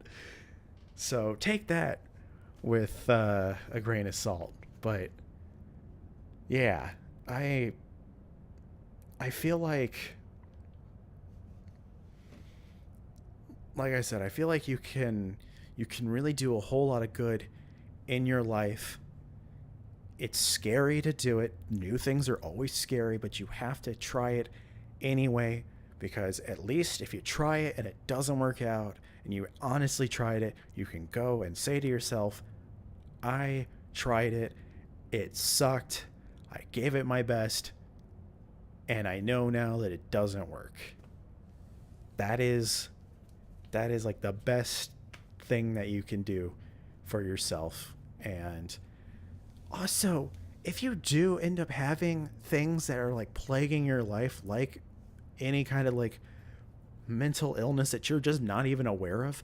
So take that with a grain of salt. But yeah, I feel like I said, I feel like you can really do a whole lot of good in your life. It's scary to do it. New things are always scary, but you have to try it anyway, because at least if you try it and it doesn't work out and you honestly tried it, you can go and say to yourself, I tried it. It sucked. I gave it my best. And I know now that it doesn't work. That is like the best thing that you can do for yourself. And also, if you do end up having things that are like plaguing your life, like any kind of like mental illness that you're just not even aware of,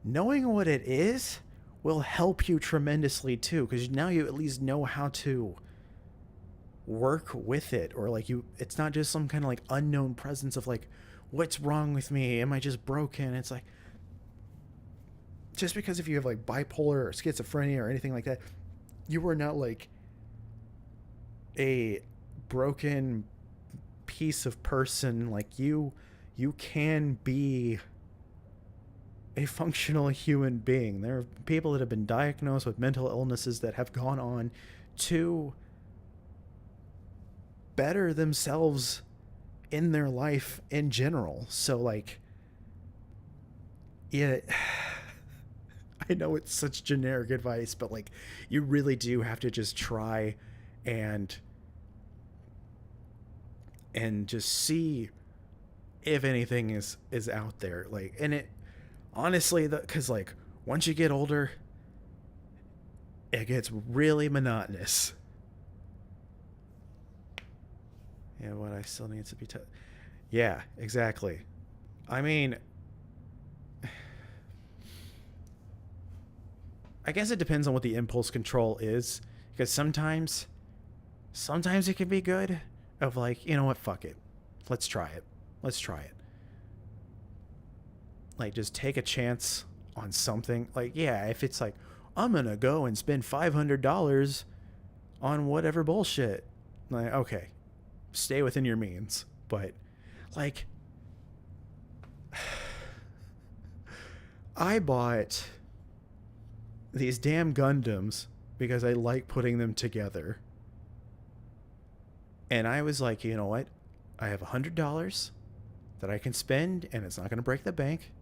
knowing what it is will help you tremendously too, because now you at least know how to work with it, or like it's not just some kind of like unknown presence of like, what's wrong with me? Am I just broken? It's like, just because if you have like bipolar or schizophrenia or anything like that, you are not like a broken piece of person. Like you can be a functional human being. There are people that have been diagnosed with mental illnesses that have gone on to better themselves in their life in general. So like, yeah, I know it's such generic advice, but like you really do have to just try and just see if anything is out there. Like, and it honestly, because like once you get older, it gets really monotonous. Yeah, what I still need to be yeah, exactly. I mean, I guess it depends on what the impulse control is, because sometimes it can be good of like, you know what, fuck it. Let's try it. Like, just take a chance on something. Like, yeah, if it's like, I'm going to go and spend $500 on whatever bullshit. Like, okay, stay within your means. but like I bought these damn Gundams because I like putting them together. And I was like, you know what? I have $100 that I can spend, and it's not going to break the bank.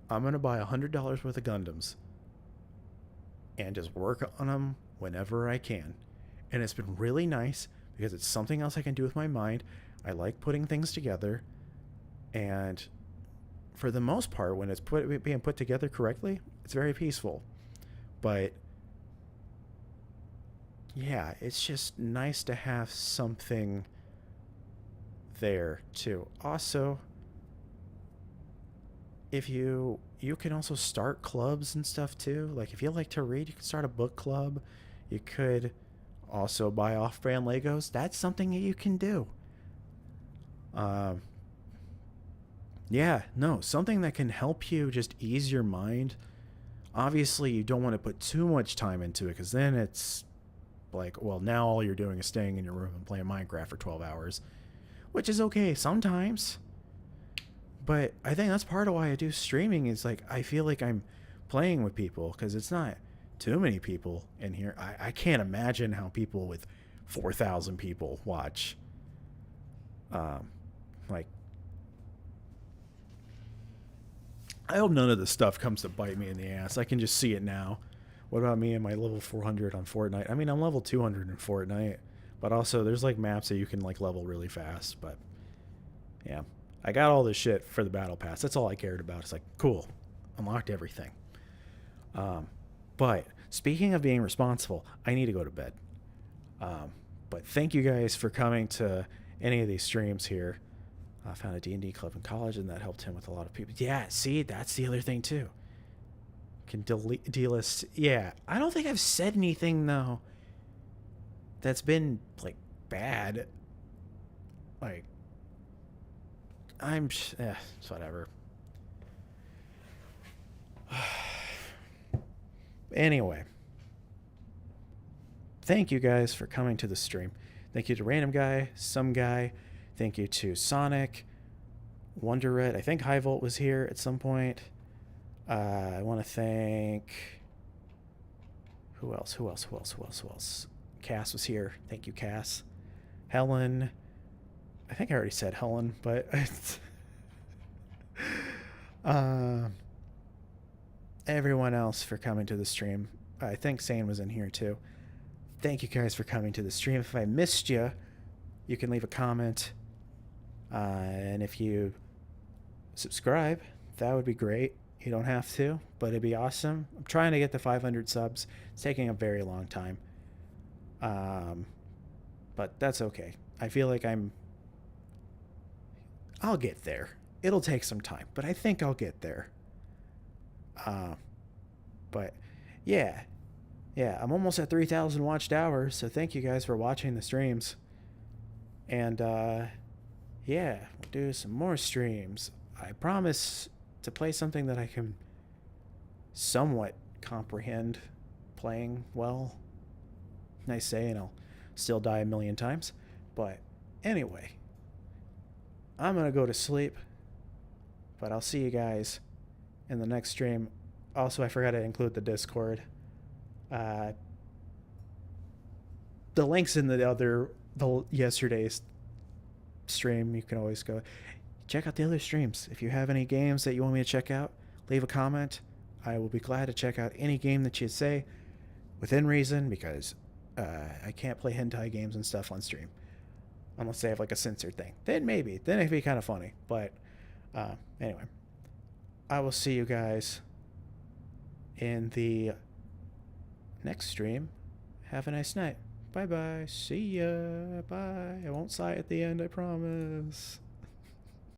I'm going to buy $100 worth of Gundams and just work on them whenever I can. And it's been really nice because it's something else I can do with my mind. I like putting things together. And for the most part, when it's being put together correctly, it's very peaceful. But yeah, it's just nice to have something there too. Also, if you can also start clubs and stuff too. Like if you like to read, you can start a book club. You could also buy off-brand Legos. That's something that you can do. Yeah, no, something that can help you just ease your mind. Obviously, you don't want to put too much time into it because then it's like, well, now all you're doing is staying in your room and playing Minecraft for 12 hours, which is okay sometimes. But I think that's part of why I do streaming is like I feel like I'm playing with people because it's not too many people in here. I can't imagine how people with 4,000 people watch. Like, I hope none of this stuff comes to bite me in the ass. I can just see it now. What about me and my level 400 on Fortnite? I mean, I'm level 200 in Fortnite, but also there's like maps that you can like level really fast. But yeah, I got all this shit for the battle pass. That's all I cared about. It's like, cool, unlocked everything. But speaking of being responsible, I need to go to bed. But thank you guys for coming to any of these streams here. I found a D&D club in college, and that helped him with a lot of people. Yeah, see, that's the other thing, too. Can delist. Yeah, I don't think I've said anything, though, that's been, like, bad. Like, it's whatever. Anyway. Thank you guys for coming to the stream. Thank you to Random Guy, Some Guy. Thank you to Sonic, Wonderette. I think High Volt was here at some point. I want to thank... Who else? Cass was here. Thank you, Cass. Helen. I think I already said Helen, but... everyone else for coming to the stream. I think Sane was in here, too. Thank you guys for coming to the stream. If I missed you, you can leave a comment. And if you subscribe, that would be great. You don't have to, but it'd be awesome. I'm trying to get to 500 subs. It's taking a very long time. But that's okay. I feel like I'll get there. It'll take some time, but I think I'll get there. But yeah, I'm almost at 3,000 watched hours, so thank you guys for watching the streams. And yeah, we'll do some more streams. I promise to play something that I can somewhat comprehend playing well. Nice saying, I'll still die a million times. But anyway, I'm going to go to sleep. But I'll see you guys in the next stream. Also, I forgot to include the Discord. The link's in the yesterday's stream. You can always go check out the other streams. If you have any games that you want me to check out, leave a comment. I will be glad to check out any game that you say within reason, because I can't play hentai games and stuff on stream unless they have like a censored thing. Then maybe. Then it'd be kind of funny. But anyway, I will see you guys in the next stream. Have a nice night. Bye bye. See ya. Bye. I won't sigh at the end, I promise.